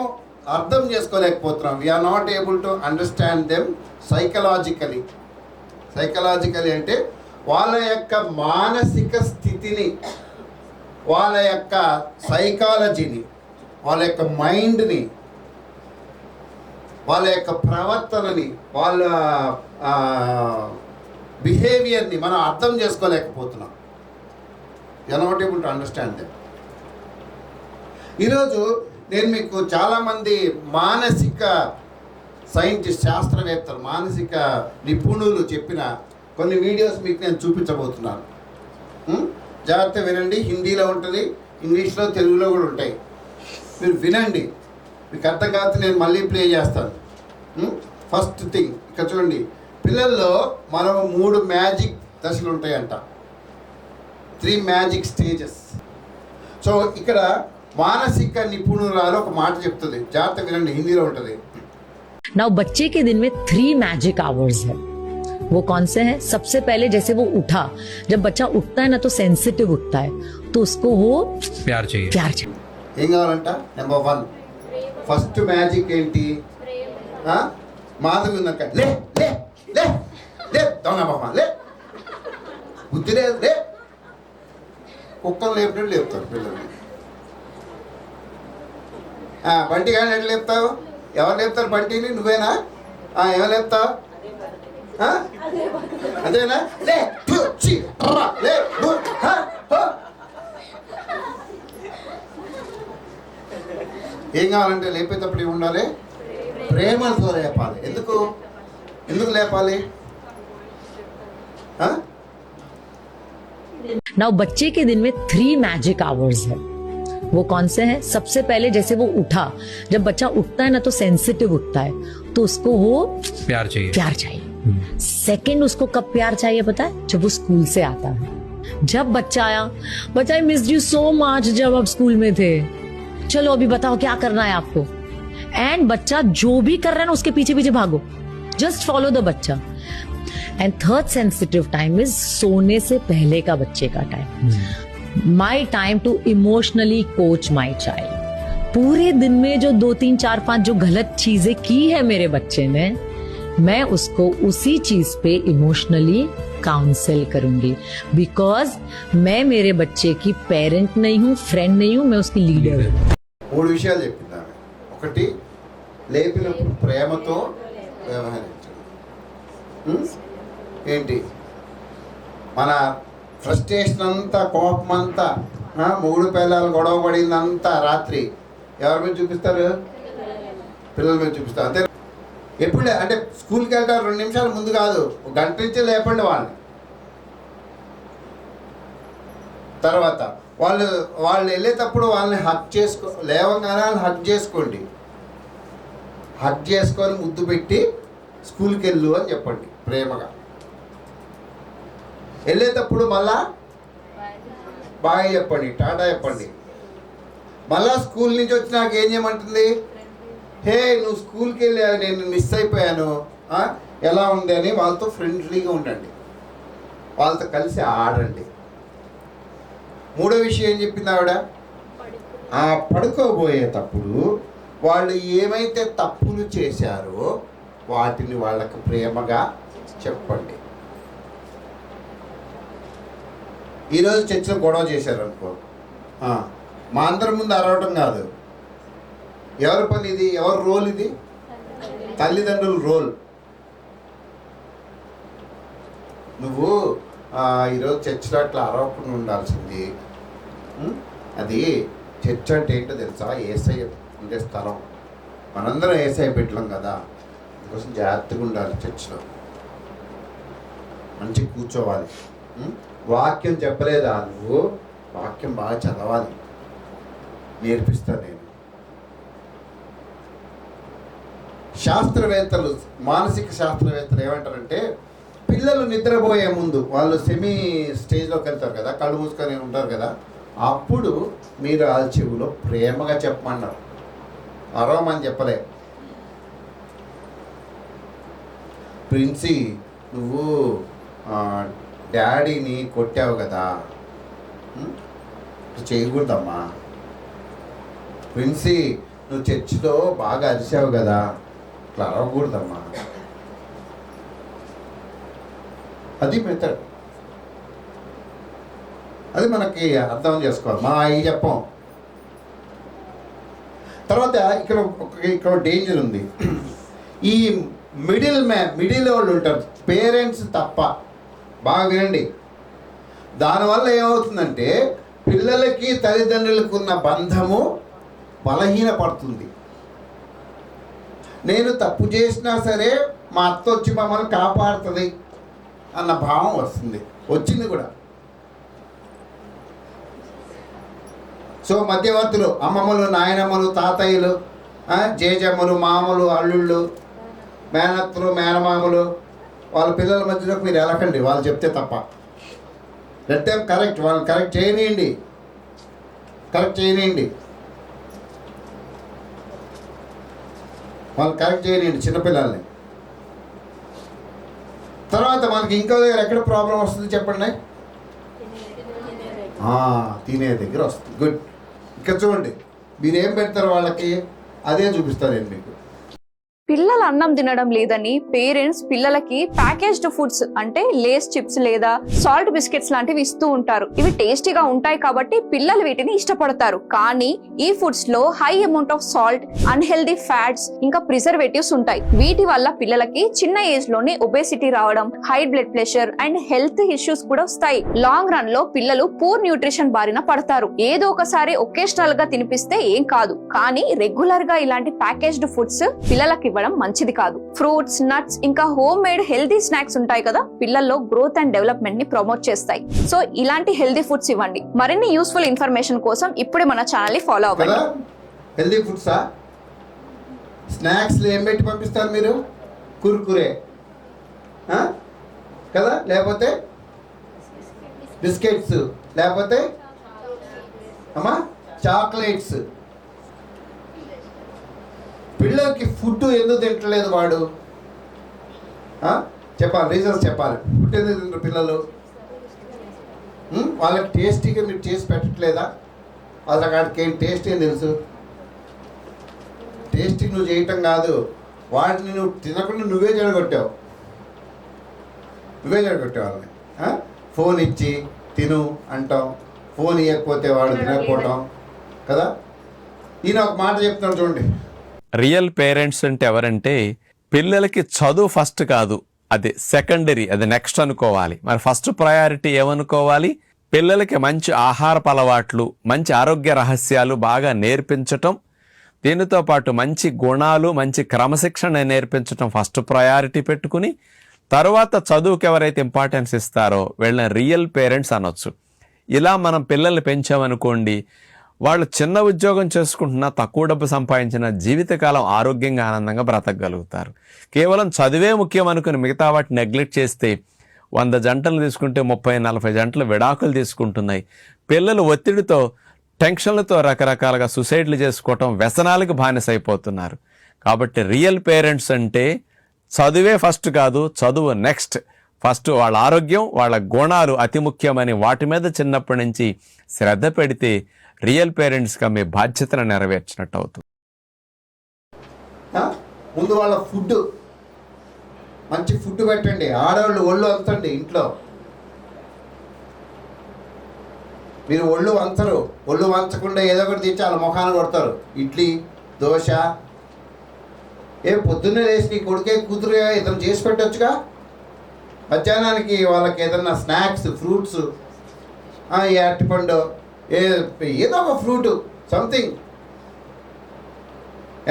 Speaker 2: అర్థం చేసుకోలేకపోతున్నాం. We are not able to understand them psychologically అంటే వాళ్ళ యొక్క మానసిక స్థితిని, వాళ్ళ యొక్క సైకాలజీని వాళ్ళ యొక్క మైండ్ని, వాళ్ళ యొక్క ప్రవర్తనని, వాళ్ళ బిహేవియర్ని మనం అర్థం చేసుకోలేకపోతున్నాం. Not able to understand them. ఈరోజు నేను మీకు చాలామంది మానసిక సైంటిస్ట్, శాస్త్రవేత్తలు, మానసిక నిపుణులు చెప్పిన కొన్ని వీడియోస్ మీకు నేను చూపించబోతున్నాను. జాగ్రత్త వినండి. హిందీలో ఉంటుంది, ఇంగ్లీష్లో, తెలుగులో కూడా ఉంటాయి. మీరు వినండి. మీకు అర్థం కాకపోతే నేను మళ్ళీ ప్లే చేస్తాను. ఫస్ట్ థింగ్ ఇక్కడ చూడండి. పిల్లల్లో మనం 3 మ్యాజిక్ దశలు ఉంటాయంట. 3 మ్యాజిక్ స్టేజెస్. సో ఇక్కడ మానసిక నిపుణురాలు ఒక మాట చెప్తుంది. జాగ్రత్త వినండి, హిందీలో ఉంటుంది.
Speaker 4: नाउ बच्चे के दिन में 3 मैजिक आवर्स है. वो कौन से हैं? सबसे पहले जैसे वो उठा, जब बच्चा उठता है ना तो सेंसिटिव उठता है, तो उसको वो
Speaker 5: प्यार चाहिए.
Speaker 2: ఏం కావాలంట? నెంబర్ 1 ఫస్ట్ మ్యాజిక్ ఏంటి? మాధవి ఉన్నాక లే లే లే లే దొంగ బాబా లే, బుద్ధి లేదు లే. కుక్కలు లేపినట్టు లేపుతారు పిల్లల్ని. బంటి కానీ ఎట్లా లేపుతావు? ఎవరు లేపుతారు బంటిని? నువ్వేనా? ఎవరు లేపుతావు? అదేనా? లే లే. ఏం కావాలంటే లేపేటప్పుడు ఏమి ఉండాలి? ప్రేమతో లేపాలి. ఎందుకు లేపాలి?
Speaker 4: नाउ बच्चे के दिन में 3 मैजिक आवर्स है. वो कौन से हैं? सबसे पहले जैसे वो उठा, जब बच्चा उठता है ना तो सेंसिटिव उठता है, तो उसको वो
Speaker 5: प्यार चाहिए.
Speaker 4: सेकंड उसको कब प्यार चाहिए पता है? जब वो स्कूल से आता है. जब बच्चा आया, बच्चा I missed you so much, जब आप स्कूल में थे, चलो अभी बताओ क्या करना है आपको. एंड बच्चा जो भी कर रहा है ना उसके पीछे पीछे भागो, जस्ट फॉलो द बच्चा. And third sensitive time is सोने से पहले का बच्चे का टाइम. My time to emotionally coach my child. पूरे दिन में जो 2 3 4 5 जो गलत चीजें की है मेरे बच्चे ने, मैं उसको उसी चीज पे इमोशनली काउंसिल करूंगी. बिकॉज मैं मेरे बच्चे की पेरेंट नहीं हूँ, फ्रेंड नहीं हूँ, मैं उसकी लीडर हूँ.
Speaker 2: 3 విషయాలు చెప్పింది ఆమె. ఒకటి, లేపినప్పుడు ప్రేమతో వ్యవహరించడం. ఏంటి? మన ఫ్రస్ట్రేషన్ అంతా, కోపం అంతా, 3 పిల్లలు గొడవ పడిందంతా రాత్రి ఎవరి మీద చూపిస్తారు? పిల్లల మీద చూపిస్తారు. అంతే. ఎప్పుడు అంటే స్కూల్కి వెళ్తారు 2 నిమిషాల ముందు కాదు, 1 గంట నుంచి లేపండి వాళ్ళని. తర్వాత వాళ్ళు వెళ్ళేటప్పుడు వాళ్ళని లేవగానే వాళ్ళని హగ్ చేసుకోండి. హగ్ చేసుకొని ముద్దు పెట్టి స్కూల్కి వెళ్ళు అని చెప్పండి ప్రేమగా. వెళ్ళేటప్పుడు మళ్ళా బాయ్ చెప్పండి, టాటా చెప్పండి. మళ్ళా స్కూల్ నుంచి వచ్చి నాకు ఏం చేయమంటుంది? హే, నువ్వు స్కూల్కి వెళ్ళావు, నేను మిస్ అయిపోయాను, ఎలా ఉంది అని వాళ్ళతో ఫ్రెండ్లీగా ఉండండి, వాళ్ళతో కలిసి ఆడండి. 3వ విషయం ఏం చెప్పింది ఆవిడ? పడుకోబోయేటప్పుడు వాళ్ళు ఏమైతే తప్పులు చేశారో వాటిని వాళ్ళకు ప్రేమగా చెప్పండి. ఈరోజు చర్చిలో గొడవ చేశారు అనుకో, మా అందరి ముందు అరవటం కాదు. ఎవరి పని ఇది? ఎవరి రోల్ ఇది? తల్లిదండ్రుల రోల్. నువ్వు ఈరోజు చర్చిలో అట్లా అరవకుండా ఉండాల్సింది. అది చర్చ్ అంటే ఏంటో తెలుసా? యేసయ్య ఉండే స్థలం. మనందరం యేసయ్య పెట్టలేం కదా, అందుకోసం జాగ్రత్తగా ఉండాలి. చర్చిలో మంచిగా కూర్చోవాలి. వాక్యం చెప్పలేదా నువ్వు? వాక్యం బాగా చదవాలి, నేర్పిస్తా నేను. శాస్త్రవేత్తలు, మానసిక శాస్త్రవేత్తలు ఏమంటారంటే, పిల్లలు నిద్రపోయే ముందు, వాళ్ళు సెమీ స్టేజ్లోకి వెళ్తారు కదా, కళ్ళు మూసుకొని ఉంటారు కదా, అప్పుడు మీరు వాళ్ళ చెవిలో ప్రేమగా చెప్పమన్నారు, అరవమని చెప్పలే. ప్రిన్సీ, నువ్వు డాడీని కొట్టావు కదా, చేయకూడదమ్మా. ప్రిన్సీ, నువ్వు చర్చిలో బాగా అరిచావు కదా, ఇట్లా అరవకూడదమ్మా. అది మెథడ్. అది మనకి అర్థం చేసుకోవాలి. మా అయ్యి చెప్పం. తర్వాత ఇక్కడ డేంజర్ ఉంది. ఈ మిడిల్ వాళ్ళు ఉంటారు, పేరెంట్స్ తప్ప. బాగా వినండి. దానివల్ల ఏమవుతుందంటే పిల్లలకి తల్లిదండ్రులకు ఉన్న బంధము బలహీనపడుతుంది. నేను తప్పు చేసినా సరే మా అత్త వచ్చి మమ్మల్ని కాపాడుతుంది అన్న భావం వస్తుంది, వచ్చింది కూడా. సో మధ్యవర్తులు, అమ్మమ్మలు, నాయనమ్మలు, తాతయ్యలు, జేజమ్మలు, మామలు, అల్లుళ్ళు, మేనత్తలు, మేనమామలు, వాళ్ళ పిల్లల మధ్యలోకి మీరు వెళ్ళకండి, వాళ్ళు చెప్తే తప్ప. లెట్ దెమ్ కరెక్ట్, వాళ్ళని కరెక్ట్ చేయనియండి, వాళ్ళు కరెక్ట్ చేయనియండి చిన్నపిల్లల్ని. తర్వాత మనకి ఇంకో దగ్గర ఎక్కడ ప్రాబ్లం వస్తుంది చెప్పండి? తినే దగ్గర వస్తుంది. గుడ్. ఇక్కడ చూడండి, మీరేం పెడతారు వాళ్ళకి అదే చూపిస్తారు నేను మీకు.
Speaker 6: పిల్లలు అన్నం తినడం లేదని పేరెంట్స్ పిల్లలకి ప్యాకేజ్డ్ ఫుడ్స్ అంటే లేస్ చిప్స్ లేదా సాల్ట్ బిస్కెట్స్ లాంటివి ఇస్తూ ఉంటారు. ఇవి టేస్టీగా ఉంటాయి కాబట్టి పిల్లలు వీటిని ఇష్టపడతారు. కానీ ఈ ఫుడ్స్ లో high amount of salt, unhealthy fats, ఇంకా ప్రిజర్వేటివ్స్ ఉంటాయి. వీటి వల్ల పిల్లలకి చిన్న ఏజ్ లోనే ఒబేసిటీ రావడం, high blood pressure and health issues కూడా వస్తాయి. లాంగ్ రన్ లో పిల్లలు పూర్ న్యూట్రిషన్ బారిన పడతారు. ఏదో ఒకసారి ఒకేషనల్ గా తినిపిస్తే ఏం కాదు, కానీ రెగ్యులర్ గా ఇలాంటి ప్యాకేజ్డ్ ఫుడ్స్ పిల్లలకి ఇవ్వడం మంచిది కాదు. ఫ్రూట్స్, నట్స్, ఇంకా హోమ్ మేడ్ హెల్దీ స్నాక్స్ ఉంటాయి కదా, పిల్లల్లో గ్రోత్ అండ్ డెవలప్మెంట్ ని ప్రమోట్ చేస్తాయి. సో ఇలాంటి హెల్దీ ఫుడ్స్ ఇవ్వండి. మరిన్ని యూస్ఫుల్ ఇన్ఫర్మేషన్ కోసం ఇప్పుడే మన ఛానల్ ని ఫాలో అవ్వండి.
Speaker 2: హెల్దీ ఫుడ్సా? స్నాక్స్ ఏం పెట్టి పంపిస్తారు మీరు? కుర్కురే కదా, లేకపోతే బిస్కెట్స్, లేకపోతే అమ్మా చాక్లెట్స్. పిల్లలకి ఫుడ్ ఎందుకు తింటలేదు వాడు? చెప్పాలి, రీజన్స్ చెప్పాలి. ఫుడ్ ఎందుకు తింటారు పిల్లలు? వాళ్ళకి టేస్టీగా మీరు చేసి పెట్టట్లేదా? వాళ్ళకి ఏం టేస్ట్ ఏం తెలుసు? టేస్టీ నువ్వు చేయటం కాదు, వాటిని నువ్వు తినకుండా నువ్వే చెడగొట్టావు వాళ్ళని. ఫోన్ ఇచ్చి తిను అంటాం, ఫోన్ ఇవ్వకపోతే వాడు తినకపోవటం కదా. ఈయన ఒక మాట చెప్తున్నాడు చూడండి.
Speaker 7: రియల్ పేరెంట్స్ అంటే ఎవరంటే పిల్లలకి చదువు ఫస్ట్ కాదు, అది సెకండరీ, అది నెక్స్ట్ అనుకోవాలి. మరి ఫస్ట్ ప్రయారిటీ ఏమనుకోవాలి? పిల్లలకి మంచి ఆహారపు అలవాట్లు, మంచి ఆరోగ్య రహస్యాలు బాగా నేర్పించటం, దీనితో పాటు మంచి గుణాలు, మంచి క్రమశిక్షణ నేర్పించటం ఫస్ట్ ప్రయారిటీ పెట్టుకుని, తర్వాత చదువుకి ఎవరైతే ఇంపార్టెన్స్ ఇస్తారో వీళ్ళని రియల్ పేరెంట్స్ అనొచ్చు. ఇలా మనం పిల్లల్ని పెంచామనుకోండి, వాళ్ళు చిన్న ఉద్యోగం చేసుకుంటున్నా, తక్కువ డబ్బు సంపాదించిన జీవితకాలం ఆరోగ్యంగా ఆనందంగా బ్రతకగలుగుతారు. కేవలం చదివే ముఖ్యం అనుకుని మిగతా వాటిని నెగ్లెక్ట్ చేస్తే 100 జంటలు తీసుకుంటే 30-40 జంటలు విడాకులు తీసుకుంటున్నాయి. పిల్లలు ఒత్తిడితో, టెన్షన్లతో రకరకాలుగా సూసైడ్లు చేసుకోవటం, వ్యసనాలకు బానిసైపోతున్నారు. కాబట్టి రియల్ పేరెంట్స్ అంటే చదువే ఫస్ట్ కాదు, చదువు నెక్స్ట్. ఫస్ట్ వాళ్ళ ఆరోగ్యం, వాళ్ళ గుణాలు అతి ముఖ్యమని వాటి మీద చిన్నప్పటి నుంచి శ్రద్ధ పెడితే రియల్ పేరెంట్స్గా మీ బాధ్యతను నెరవేర్చినట్టు అవుతుంది.
Speaker 2: ముందు వాళ్ళ ఫుడ్, మంచి ఫుడ్ పెట్టండి. ఆడవాళ్ళు ఒళ్ళు వంచండి ఇంట్లో. మీరు ఒళ్ళు వంచరు, ఒళ్ళు వంచకుండా ఏదో ఒకటి తెచ్చి వాళ్ళ ముఖాన్ని కొడతారు. ఇడ్లీ, దోశ. పొద్దున్నే లేచి నీ కొడుకే కూతురు ఇతను చేసి పెట్టొచ్చుగా. మధ్యాహ్నానికి వాళ్ళకి ఏదన్నా స్నాక్స్, ఫ్రూట్స్, ఈ అరటిపండు, ఏదో ఒక ఫ్రూట్, సంథింగ్.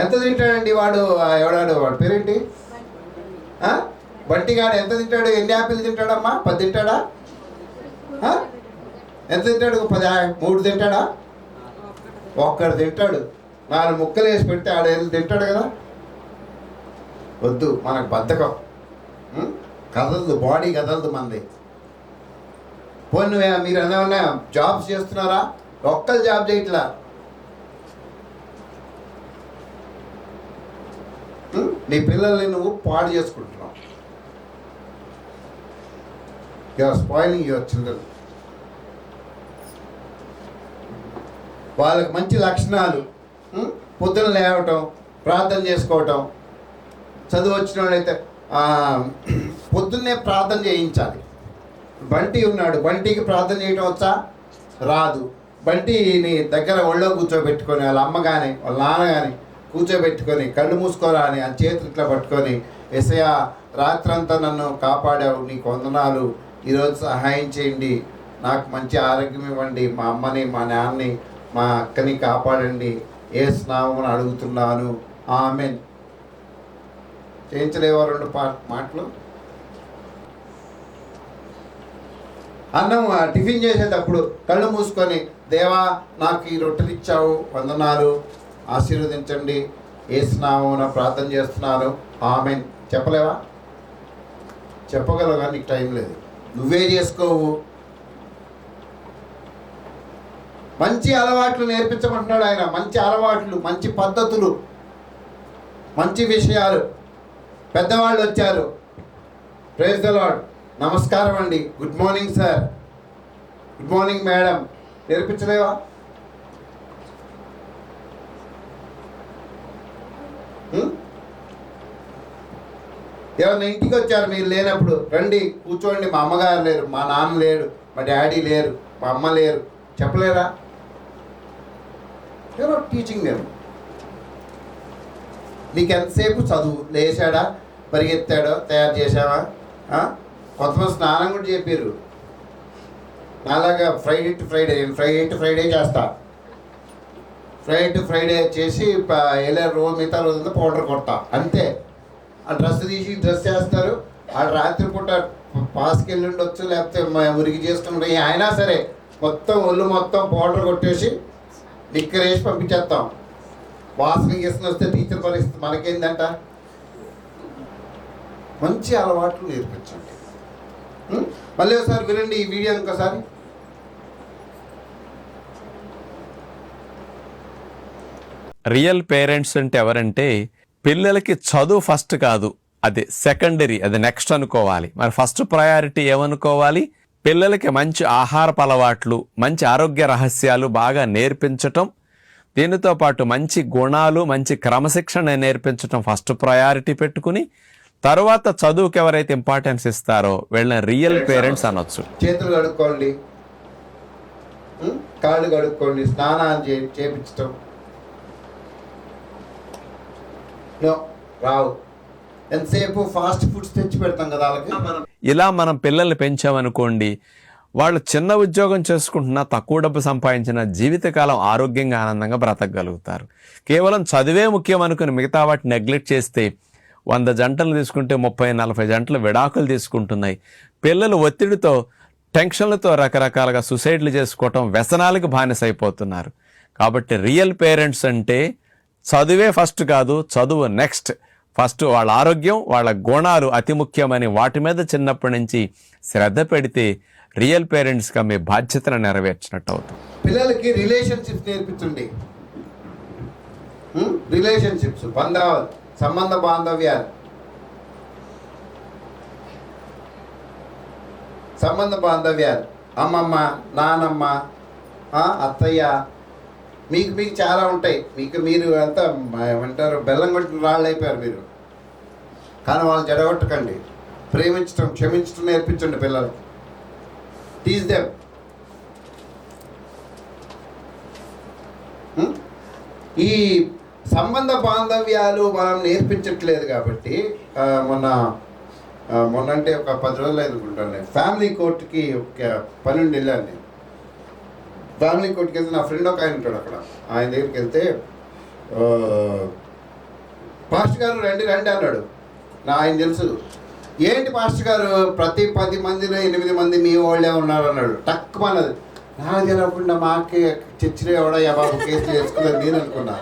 Speaker 2: ఎంత తింటాడండి వాడు? ఎవడాడు వాడు పేరేంటి? బంటిగాడు ఎంత తింటాడు? ఎన్ని యాపిల్ తింటాడమ్మా? 10 తింటాడా? ఎంత తింటాడు? 3 తింటాడా? ఒక్కడు తింటాడు. 4 ముక్కలు వేసి పెడితే ఆడేళ్ళు తింటాడు కదా. వద్దు, మనకు బద్ధకం, కదలదు, బాడీ కదలదు మనది. పోనీ మీరు ఏమైనా జాబ్స్ చేస్తున్నారా? ఒక్కరు జాబ్ చేయట్లా. నీ పిల్లల్ని నువ్వు పాడు చేసుకుంటున్నావు. You are spoiling your children. వాళ్ళకి మంచి లక్షణాలు, పొద్దున లేవటం, ప్రార్థన చేసుకోవటం. చదువు వచ్చిన వాళ్ళైతే పొద్దున్నే ప్రార్థన చేయించాలి. బంటి ఉన్నాడు, బంటికి ప్రార్థన చేయటం వచ్చా? రాదు.
Speaker 1: బంటిని దగ్గర ఒళ్ళో కూర్చోబెట్టుకొని వాళ్ళ అమ్మ కానీ వాళ్ళ నాన్న కానీ కూర్చోబెట్టుకొని కళ్ళు మూసుకోరా అని ఆ చేతులు ఇట్లా పట్టుకొని యేసయ్యా రాత్రంతా నన్ను కాపాడావు, నీకు వందనాలు, ఈరోజు సహాయం చేయండి, నాకు మంచి ఆరోగ్యం ఇవ్వండి, మా అమ్మని మా నాన్నని మా అక్కని కాపాడండి, యేసు నామమున అడుగుతున్నాను, ఆమేన్. చేయించలేవా 2 మాటలు? అన్నం టిఫిన్ చేసేటప్పుడు కళ్ళు మూసుకొని దేవా నాకు ఈ రొట్టెలు ఇచ్చావు, వందనాలు, ఆశీర్వదించండి, యేసు నామమున ప్రార్థన చేస్తున్నాను, ఆమేన్. చెప్పలేవా? చెప్పగలవు కానీ నీకు టైం లేదు, నువ్వే చేసుకోవు. మంచి అలవాట్లు నేర్పించమంటున్నాడు ఆయన. మంచి అలవాట్లు, మంచి పద్ధతులు, మంచి విషయాలు. పెద్దవాళ్ళు వచ్చారు, ప్రైజ్ ద లార్డ్, నమస్కారం అండి, good morning sir, good morning madam, నేర్పించలేవా? ఎవరైనా ఇంటికి వచ్చారు మీరు లేనప్పుడు, రండి కూర్చోండి, మా అమ్మగారు లేరు, మా నాన్న లేరు, మా డాడీ లేరు, మా అమ్మ లేరు, చెప్పలేరా? ఎవరో టీచింగ్ నేను. నీకు ఎంతసేపు చదువు, లేచాడా, పరిగెత్తాడో, తయారు చేసావా? కొంతమంది స్నానం కూడా చెప్పారు. నాలాగా ఫ్రైడే టు ఫ్రైడే, నేను ఫ్రైడే టు ఫ్రైడే చేస్తా. ఫ్రైడే టు ఫ్రైడే చేసి వెళ్ళే రోజు మిగతా రోజంతా పౌడర్ కొడతా, అంతే. ఆ డ్రెస్ తీసి డ్రెస్ చేస్తారు. ఆ రాత్రిపూట పాస్కి వెళ్ళి ఉండొచ్చు, లేకపోతే ఉరికి చేసుకుంటే అయినా సరే మొత్తం ఒళ్ళు మొత్తం పౌడర్ కొట్టేసి నిక్కర్ వేసి పంపించేస్తాం. వాసన గీసన వస్తే టీచర్ పరిస్థితి మనకేందంట. మంచి అలవాట్లు నేర్పించండి. మళ్ళీ ఒకసారి వినండి ఈ వీడియో ఇంకోసారి.
Speaker 7: రియల్ పేరెంట్స్ అంటే ఎవరంటే పిల్లలకి చదువు ఫస్ట్ కాదు, అది సెకండరీ, అది నెక్స్ట్ అనుకోవాలి. మరి ఫస్ట్ ప్రయారిటీ ఏమనుకోవాలి? పిల్లలకి మంచి ఆహారపు అలవాట్లు, మంచి ఆరోగ్య రహస్యాలు బాగా నేర్పించటం, దీనితో పాటు మంచి గుణాలు, మంచి క్రమశిక్షణ నేర్పించటం ఫస్ట్ ప్రయారిటీ పెట్టుకుని తర్వాత చదువుకి ఎవరైతే ఇంపార్టెన్స్ ఇస్తారో వీళ్ళని రియల్ పేరెంట్స్ అనొచ్చు.
Speaker 1: చేతులు కడుక్కోండి, కాళ్ళు కడుక్కోండి, స్నానాలు చేపించటం రావు. ఎంతసేపు ఫాస్ట్ ఫుడ్స్ తెచ్చి పెడతాం కదా వాళ్ళకి.
Speaker 7: ఇలా మనం పిల్లల్ని పెంచామనుకోండి, వాళ్ళు చిన్న ఉద్యోగం చేసుకుంటున్నా, తక్కువ డబ్బు సంపాదించిన జీవితకాలం ఆరోగ్యంగా ఆనందంగా బ్రతకగలుగుతారు. కేవలం చదివే ముఖ్యం అనుకుని మిగతా వాటిని నెగ్లెక్ట్ చేస్తే 100 జంటలు తీసుకుంటే 30-40 జంటలు విడాకులు తీసుకుంటున్నాయి. పిల్లలు ఒత్తిడితో, టెన్షన్లతో రకరకాలుగా సూసైడ్లు చేసుకోవటం, వ్యసనాలకు బానిసైపోతున్నారు. కాబట్టి రియల్ పేరెంట్స్ అంటే చదువే ఫస్ట్ కాదు, చదువు నెక్స్ట్. ఫస్ట్ వాళ్ళ ఆరోగ్యం, వాళ్ళ గుణాలు అతి ముఖ్యమని వాటి మీద చిన్నప్పటి నుంచి శ్రద్ధ పెడితే రియల్ పేరెంట్స్గా మీ బాధ్యతను నెరవేర్చినట్టు అవుతుంది.
Speaker 1: పిల్లలకి రిలేషన్షిప్స్ నేర్పించండి. రిలేషన్షిప్స్, బంధాలు, సంబంధ బాంధవ్యాలు, అమ్మమ్మ, నానమ్మ, అత్తయ్య, మీకు చాలా ఉంటాయి. మీరు అంతా ఏమంటారు, బెల్లం కొట్టిన రాళ్ళు అయిపోయారు మీరు. కానీ వాళ్ళని జడగొట్టకండి. ప్రేమించడం, క్షమించడం నేర్పించండి పిల్లలు. Teach them. ఈ సంబంధ బాంధవ్యాలు మనం నేర్పించట్లేదు కాబట్టి మొన్న అంటే ఒక 10 రోజులు అనుకుంటాను, నేను ఫ్యామిలీ కోర్టుకి ఒక పని ఉండి వెళ్ళాను. నేను ఫ్యామిలీ కోర్టుకి వెళ్తే నా ఫ్రెండ్ ఒక ఆయన ఉంటాడు అక్కడ. ఆయన దగ్గరికి వెళ్తే పాస్టర్ గారు రండి అన్నాడు. ఆయన తెలుసు. ఏంటి పాస్టర్ గారు, ప్రతి 10 మందిలో 8 మంది మీ వాళ్ళే ఉన్నారు అన్నాడు. తక్కువ అన్నది. నాకు తెలవకుండా మాకే చర్చిలో ఎవడయ్యా బాబు కేసులు వేసుకున్నది నేను అనుకున్నా.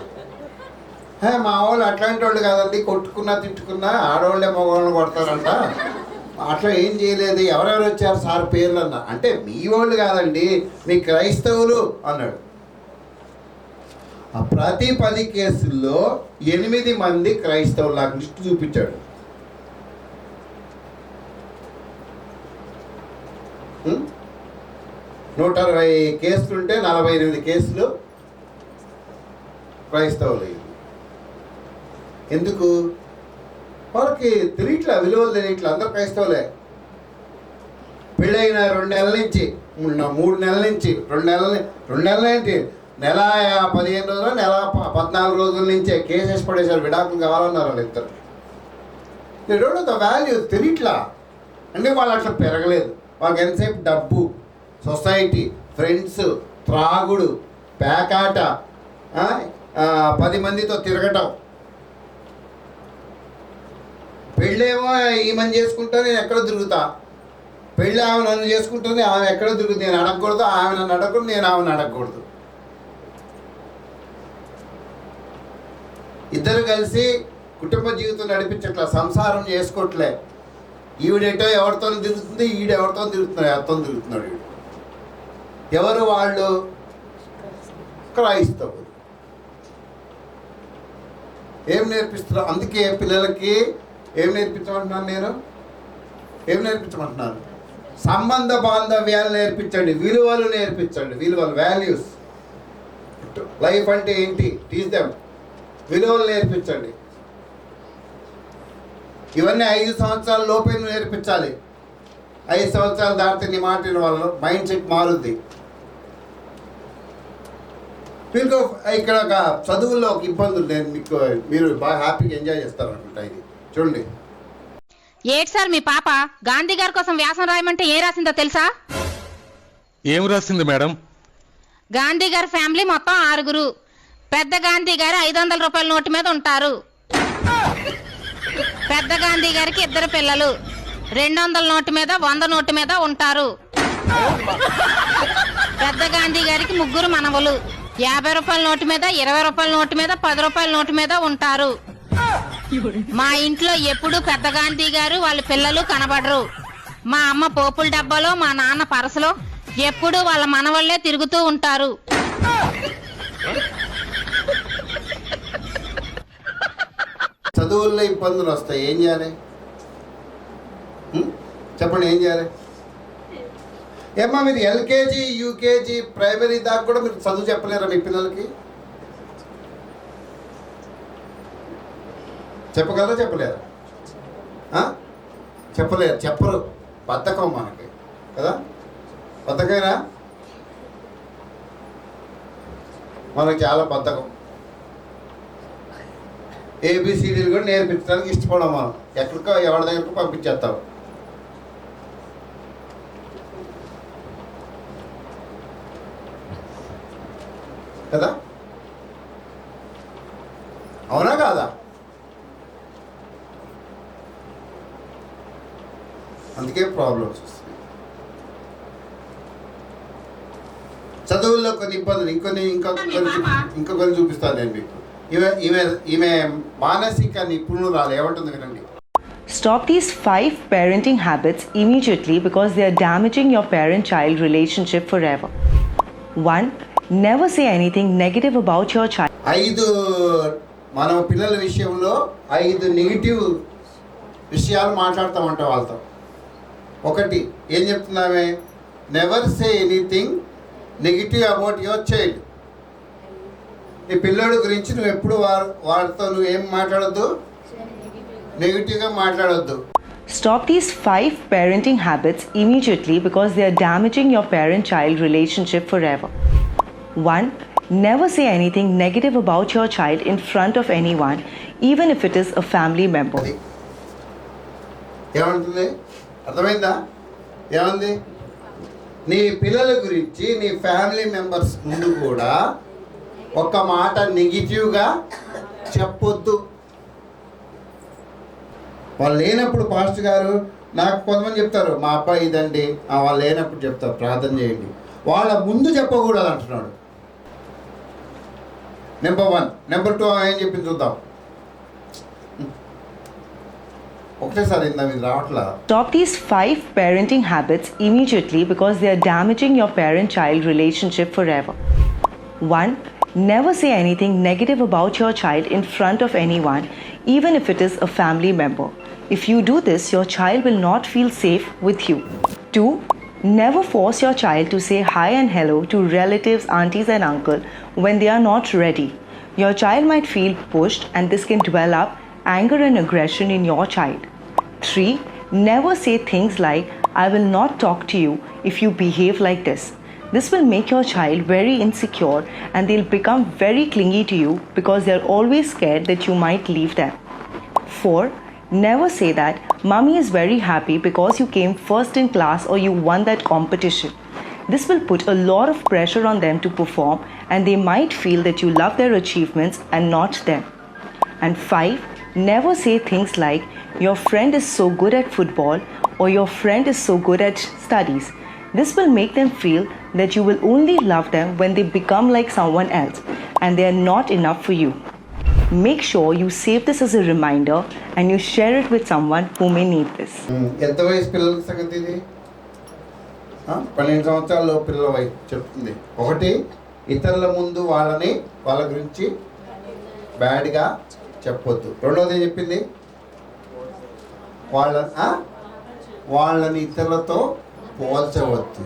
Speaker 1: మా వాళ్ళు అట్లాంటి వాళ్ళు కాదండి, కొట్టుకున్నా తిట్టుకున్నా ఆడవాళ్ళే మగవాళ్ళని కొడతారంట, అట్లా ఏం చేయలేదు, ఎవరెవరు వచ్చారు సార్ పేర్లు అన్నా. అంటే మీ వాళ్ళు కాదండి, మీ క్రైస్తవులు అన్నాడు. ఆ ప్రతి 10 కేసుల్లో 8 మంది క్రైస్తవులు. నాకు లిస్టు చూపించాడు. హ్మ్? 160 కేసులుంటే 48 కేసులు క్రైస్తవులు. ఎందుకు? వాళ్ళకి తెలియట్లా, విలువలు తెలియట్లా. అందరు క్రైస్తవులే.
Speaker 2: పెళ్ళైన 2 నెలల నుంచి 3 నెలల నుంచి 2 నెలలు ఏంటి, నెల 15 రోజులు, నెల 14 రోజుల నుంచే కేసెస్ పడేశారు. విడాకులు కావాలన్నారు వాళ్ళు ఇద్దరు. They don't know the values. తెలియట్లా అంటే వాళ్ళు అట్లా పెరగలేదు. వాళ్ళకి ఎంతసేపు డబ్బు, సొసైటీ, ఫ్రెండ్స్, త్రాగుడు, పేకాట, 10 మందితో తిరగటం. పెళ్ళేమో ఈమెను చేసుకుంటా, నేను ఎక్కడో తిరుగుతా. పెళ్ళి ఆమె నన్ను చేసుకుంటుంది, ఆమె ఎక్కడో తిరుగుతుంది. నేను అడగకూడదు, ఆమె నన్ను అడగకూడదు, నేను ఆమెను అడగకూడదు. ఇద్దరు కలిసి కుటుంబ జీవితం నడిపించట్లే, సంసారం చేసుకోవట్లే. ఈవిడేటో ఎవరితో తిరుగుతుంది, ఈడెవరితో తిరుగుతున్నాడు, ఎవరితో తిరుగుతున్నాడు. ఈడు ఎవరు వాళ్ళు? క్రైస్తవులు. ఏం నేర్పిస్తున్నారు? అందుకే పిల్లలకి ఏం నేర్పించమంటున్నాను నేను? ఏం నేర్పించమంటున్నాను? సంబంధ బాంధవ్యాలు నేర్పించండి, విలువలు నేర్పించండి. విలువలు, వాల్యూస్. లైఫ్ అంటే ఏంటి, టీచ్ దెమ్. విలువలు నేర్పించండి. ఇవన్నీ 5 సంవత్సరాల లోపే నేర్పించాలి. 5 సంవత్సరాలు దాటితే నీ మాట వాళ్ళ మైండ్ సెట్ మారుద్ది. మీకు ఇక్కడ ఒక చదువుల్లో ఒక ఇబ్బందులు నేను మీరు బాగా హ్యాపీగా ఎంజాయ్ చేస్తారు అనుకుంటా. ఇది చూడండి.
Speaker 8: ఏటి సార్ మీ పాప గాంధీ గారి కోసం వ్యాసం రాయమంటే ఏం రాసిందో తెలుసా?
Speaker 9: ఏం రాసింది మేడం?
Speaker 8: గాంధీ గారి ఫ్యామిలీ మొత్తం 6. పెద్ద గాంధీ గారు 500 రూపాయల నోటు మీద ఉంటారు. పెద్ద గాంధీ గారికి 2 పిల్లలు 200 నోటు మీద 100 నోటు మీద ఉంటారు. పెద్ద గాంధీ గారికి 3 మనవలు 50 రూపాయల నోటు మీద 20 రూపాయల నోటు మీద 10 రూపాయల నోటు మీద ఉంటారు. మా ఇంట్లో ఎప్పుడు పెద్ద గాంధీ గారు వాళ్ళ పిల్లలు కనబడరు. మా అమ్మ పోపుల డబ్బాలో, మా నాన్న పరసలో ఎప్పుడు వాళ్ళ మనవళ్లే తిరుగుతూ ఉంటారు.
Speaker 2: చదువుల్లో ఇబ్బందులు వస్తాయి, ఏం చేయాలి చెప్పండి? ఏం చేయాలి? ఏమ్మా మీరు ఎల్కేజీ, యూకేజీ, ప్రైమరీ దాకా కూడా మీరు చదువు చెప్పలేరా మీ పిల్లలకి? చెప్పగలరా చెప్పలేరా? చెప్పలేరు, చెప్పరు. బద్ధకం మనకి కదా, బద్ధకైనా మనకి చాలా బద్ధకం. ABCDలు కూడా నేర్పించడానికి ఇష్టపడం మనం. ఎక్కడికో ఎవరి దగ్గరకు పంపించేస్తాం. కదా, అవునా కాదా? అందుకే ప్రాబ్లమ్స్ వస్తాయి. చదువుల్లో కొన్ని ఇబ్బందులు, ఇంకొన్ని చూపిస్తాను నేను మీకు. ఈమె మానసిక నిపుణురాలు ఏమంటుంది వినండి.
Speaker 10: Stop these 5 parenting habits immediately because they are damaging your parent-child relationship forever. 1. Never say anything negative about your child.
Speaker 2: 5 మనం పిల్లల విషయంలో 5 నెగిటివ్ విషయాలు మాట్లాడతామంట వాళ్ళతో. 1 ఏం చెప్తున్నామే? Never say anything negative about your child. నీ పిల్లోడి గురించి నువ్వు ఎప్పుడు వాడితో నువ్వు ఏం మాట్లాడొద్దు, నెగిటివ్గా మాట్లాడొద్దు.
Speaker 10: Stop these 5 parenting habits immediately because they are damaging your parent-child relationship forever. 1. Never say anything negative about your child in front of anyone, even if it is a family member.
Speaker 2: ఏమంటుంది? అర్థమైందా? ఏమంది? నీ పిల్లల గురించి నీ family members ముందు కూడా ఒక మాట నెగిటివ్గా చెప్పొద్దు. వాళ్ళు లేనప్పుడు పాస్టర్ గారు నాకు కొంతమంది చెప్తారు, మా అబ్బాయి ఇదండి, వాళ్ళు లేనప్పుడు చెప్తారు ప్రార్థన చేయండి. వాళ్ళ ముందు చెప్పకూడదు అంటున్నాడు. నెంబర్ 1. నెంబర్ 2 ఏం చెప్పింది చూద్దాం. ఒకటేసారి ఇందా మీరు రావట్లా.
Speaker 10: Stop these 5 parenting habits immediately because they are damaging your parent-child relationship forever. 1. Never say anything negative about your child in front of anyone, even if it is a family member. If you do this, your child will not feel safe with you. 2. Never force your child to say hi and hello to relatives, aunties and uncle when they are not ready. Your child might feel pushed and this can develop anger and aggression in your child. 3. Never say things like, I will not talk to you if you behave like this. This will make your child very insecure and they'll become very clingy to you because they're always scared that you might leave them. 4. Never say that mommy is very happy because you came first in class or you won that competition. This will put a lot of pressure on them to perform and they might feel that you love their achievements and not them. And 5. Never say things like your friend is so good at football or your friend is so good at studies. This will make them feel that you will only love them when they become like someone else and they are not enough for you. Make sure you save this as a reminder and you share it with someone who may need this.
Speaker 2: ఎంత వయసు పిల్లల సంగతి ఇది? 12 సంవత్సరాల పిల్లల వయసు చెప్తుంది. ఒకటి, ఇతరుల ముందు వాళ్ళ గురించి బ్యాడ్గా చెప్పొద్దు. రెండోది ఏం చెప్పింది? వాళ్ళని ఇతరులతో పోల్చవద్దు.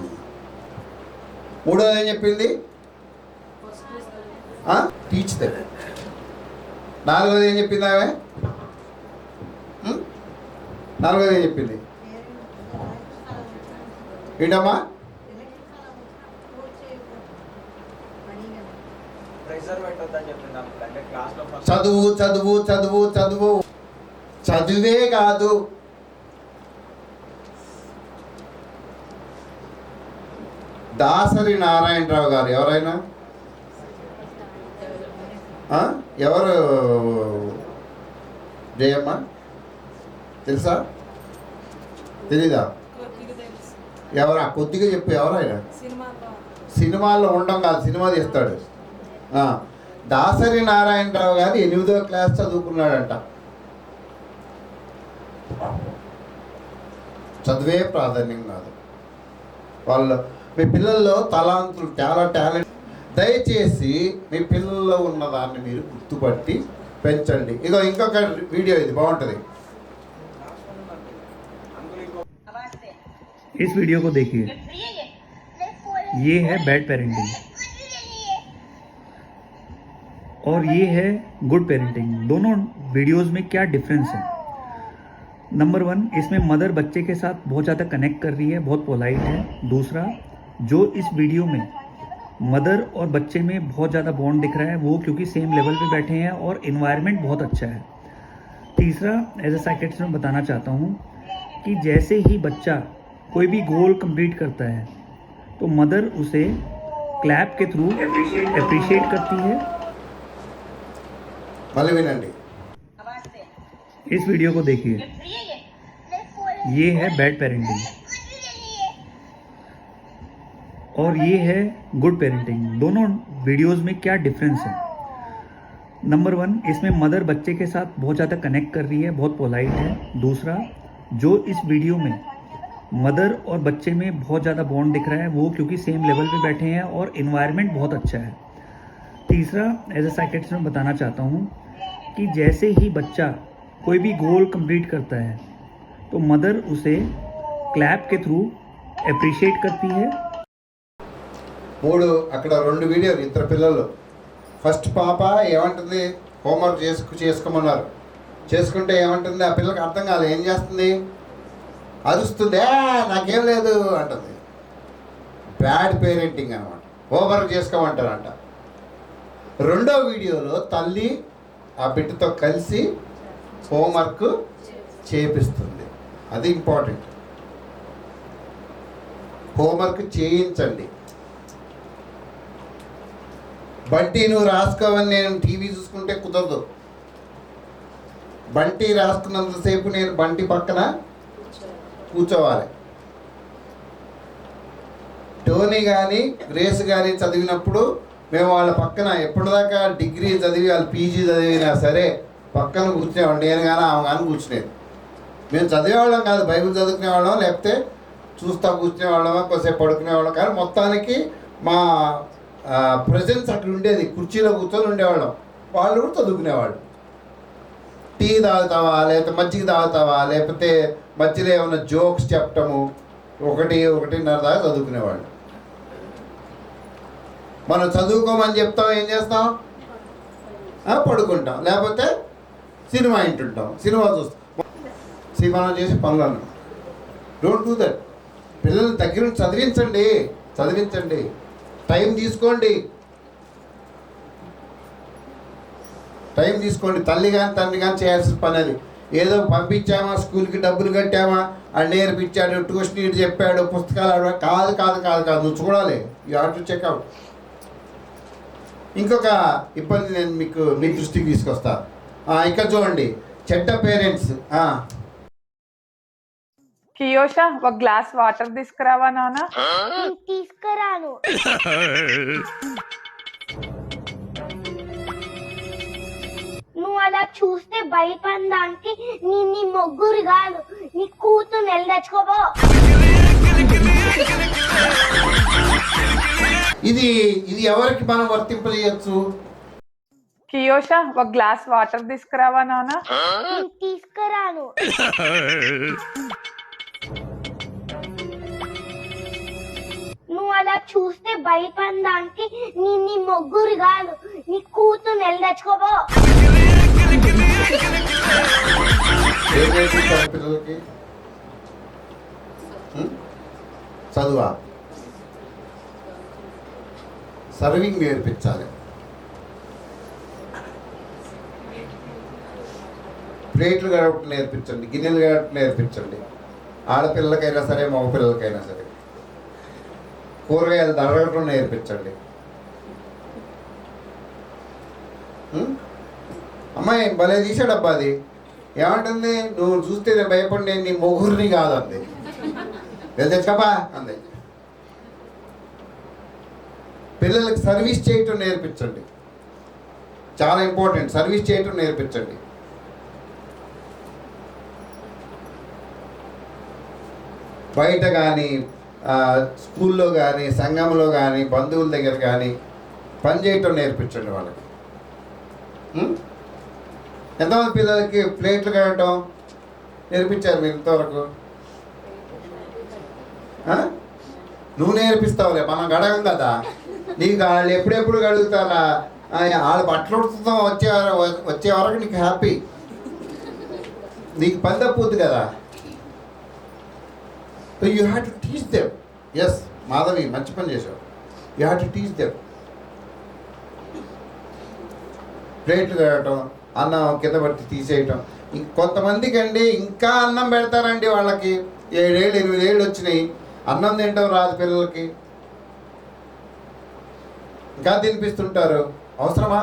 Speaker 2: మూడోది ఏం చెప్పింది? Teach them. నాలుగోది ఏం చెప్పింది ఆమె? నాలుగోది ఏం చెప్పింది? ఏంటమ్మా? చదువు చదువు చదువు చదువు చదువే కాదు, దాసరి నారాయణరావు గారు ఎవరైనా ఎవరు? జయమ్మ తెలుసా? తెలీదా? ఎవరా? కొద్దిగా చెప్పు. ఎవరైనా? సినిమాల్లో ఉండడం కాదు, సినిమా తీస్తాడు. దాసరి నారాయణరావు గారు 8వ క్లాస్ చదువుకున్నాడంట. చదువే ప్రాధాన్యం కాదు. మీ పిల్లల్లో తలాంతులు, చాలా టాలెంట్, దయచేసి మీ పిల్లల్లో ఉన్నదాన్ని మీరు గుర్తుపట్టి పెంచండి. ఇగో ఇంకొక వీడియో, ఇది బాగుంటుంది.
Speaker 11: इस वीडियो को देखिए, ये है बैड पेरेंटिंग और ये है गुड पेरेंटिंग. दोनों वीडियोस में क्या डिफरेंस है? नंबर 1, इसमें मदर बच्चे के साथ बहुत ज़्यादा कनेक्ट कर रही है, बहुत पोलाइट है. दूसरा, जो इस वीडियो में मदर और बच्चे में बहुत ज़्यादा बॉन्ड दिख रहा है वो क्योंकि सेम लेवल पे बैठे हैं और इन्वायरमेंट बहुत अच्छा है. तीसरा, एज ए साइकियाट्रिस्ट मैं बताना चाहता हूँ कि जैसे ही बच्चा कोई भी गोल कंप्लीट करता है तो मदर उसे क्लैप के थ्रू अप्रिशिएट करती है. इस वीडियो को देखिए, ये है बैड पेरेंटिंग और ये है गुड पेरेंटिंग. दोनों वीडियोस में क्या डिफरेंस है? नंबर 1, इसमें मदर बच्चे के साथ बहुत ज़्यादा कनेक्ट कर रही है, बहुत पोलाइट है. दूसरा, जो इस वीडियो में मदर और बच्चे में बहुत ज़्यादा बॉन्ड दिख रहा है वो क्योंकि सेम लेवल पे बैठे हैं और इन्वायरमेंट बहुत अच्छा है. तीसरा, एज ए साइकियाट्रिस्ट मैं बताना चाहता हूँ कि जैसे ही बच्चा कोई भी गोल कंप्लीट करता है तो मदर उसे क्लैप के थ्रू अप्रिशिएट करती है.
Speaker 2: అక్కడ 2 వీడియోలు, ఇద్దరు పిల్లలు. ఫస్ట్ పాప ఏమంటుంది? హోంవర్క్ చేసుకోమన్నారు. చేసుకుంటే ఏమంటుంది? ఆ పిల్లకి అర్థం కాలేదు. ఏం చేస్తుంది? అరుస్తుంది, నాకేం లేదు అంటుంది. బ్యాడ్ పేరెంటింగ్ అనమాట. హోంవర్క్ చేసుకోమంటారంట. రెండో వీడియోలో తల్లి ఆ బిడ్డతో కలిసి హోంవర్క్ చేపిస్తుంది. అది ఇంపార్టెంట్. హోంవర్క్ చేయించండి. బంటి నువ్వు రాసుకోవని నేను టీవీ చూసుకుంటే కుదరదు. బంటి రాసుకున్నంతసేపు నేను బంటి పక్కన కూర్చోవాలి. టోనీ కానీ గ్రేస్ కానీ చదివినప్పుడు మేము వాళ్ళ పక్కన ఎప్పటిదాకా డిగ్రీ చదివి వాళ్ళు పీజీ చదివినా సరే పక్కన కూర్చునేవాళ్ళం. నేను కానీ ఆమె కానీ కూర్చునేది. మేము చదివేవాళ్ళం కాదు, బైబిల్ చదువుకునేవాళ్ళం, లేకపోతే చూస్తూ కూర్చునేవాళ్ళమా, కొద్దిసేపు పడుకునేవాళ్ళం. కానీ మొత్తానికి మా ప్రజెన్స్ అక్కడ ఉండేది. కుర్చీలో కూర్చొని ఉండేవాళ్ళం. వాళ్ళు కూడా చదువుకునేవాళ్ళు. టీ తాగుతావా, లేకపోతే మజ్జిగ తాగుతావా, లేకపోతే మధ్యలో ఏమైనా జోక్స్ చెప్పటము, 1-1:30 దాకా చదువుకునేవాళ్ళు. మనం చదువుకోమని చెప్తాం, ఏం చేస్తాం? పడుకుంటాం, లేకపోతే సినిమా వింటుంటాం, సినిమా చూస్తాం. సినిమా చేసి పనులు. Don't do that.
Speaker 1: పిల్లలు దగ్గర నుంచి చదివించండి. టైం తీసుకోండి. తల్లి కానీ తండ్రి కానీ చేయాల్సిన పని అది. ఏదో పంపించామా, స్కూల్కి డబ్బులు కట్టామా, అది నేర్పించాడు, ట్యూషన్ ఇటు చెప్పాడు, పుస్తకాలు కాదు. నువ్వు చూడాలి. You have to check out. ఇంకొక ఇబ్బంది నేను మీ దృష్టికి తీసుకొస్తా. ఇక్కడ చూడండి, చెడ్డ పేరెంట్స్.
Speaker 12: కియోషా, ఒక గ్లాస్ వాటర్ తీసుకురావా నాన్న.
Speaker 3: తీసుకురాను. నువ్వు అలా చూస్తే భయపడడానికి నీ ముగ్గురు కాదు, నీ కూతురు నెల తెచ్చుకోబో.
Speaker 1: ఇది ఎవరికి మనం వర్తింపజేయచ్చు?
Speaker 12: కియోషా, ఒక గ్లాస్ వాటర్ తీసుకురావా నాన్న.
Speaker 3: తీసుకురాను. నువ్వు అలా చూస్తే భయపడడానికి నీ ముగ్గురు కాదు, నీ కూతురు నెల తెచ్చుకోబో.
Speaker 1: పిల్లలకి చదువా, సర్వింగ్ నేర్పించాలి. ప్లేట్లు కడగటం నేర్పించండి, గిన్నెలు కడగటం నేర్పించండి. ఆడపిల్లలకైనా సరే, మగ పిల్లలకైనా సరే. కూరగాయలు తరగటం నేర్పించండి. అమ్మాయి భలే తీసాడబ్బా, అది ఏమంటుంది, నువ్వు చూస్తే భయపడి నేను నీ మొగురిని కాదండి, తెచ్చుకబా అంది. పిల్లలకి సర్వీస్ చేయటం నేర్పించండి. చాలా ఇంపార్టెంట్, సర్వీస్ చేయటం నేర్పించండి. బయట కానీ, స్కూల్లో కానీ, సంఘంలో కానీ, బంధువుల దగ్గర కానీ పని చేయటం నేర్పించండి వాళ్ళకి. ఎంతమంది పిల్లలకి ప్లేట్లు కడగటం నేర్పించారు మీరు ఇంతవరకు? నువ్వు నేర్పిస్తావులే, మనం గడగం కదా. నీకు వాళ్ళు ఎప్పుడెప్పుడు కడుగుతారా, వాళ్ళ బట్టలు ఉడుతుందో వచ్చే వరకు నీకు హ్యాపీ. నీకు పని తప్పుద్ది కదా. So you have to teach them. Yes Madhavi, మంచి పని చేసావు. You have to teach them. ప్లేట్లు కడగటం, అన్నం కింద పట్టి తీసేయటం. కొంతమందికి అండి ఇంకా అన్నం పెడతారండి, వాళ్ళకి 7 ఏళ్ళు 8 ఏళ్ళు వచ్చినాయి, అన్నం తింటాం రాదు పిల్లలకి, ఇంకా తినిపిస్తుంటారు. అవసరమా?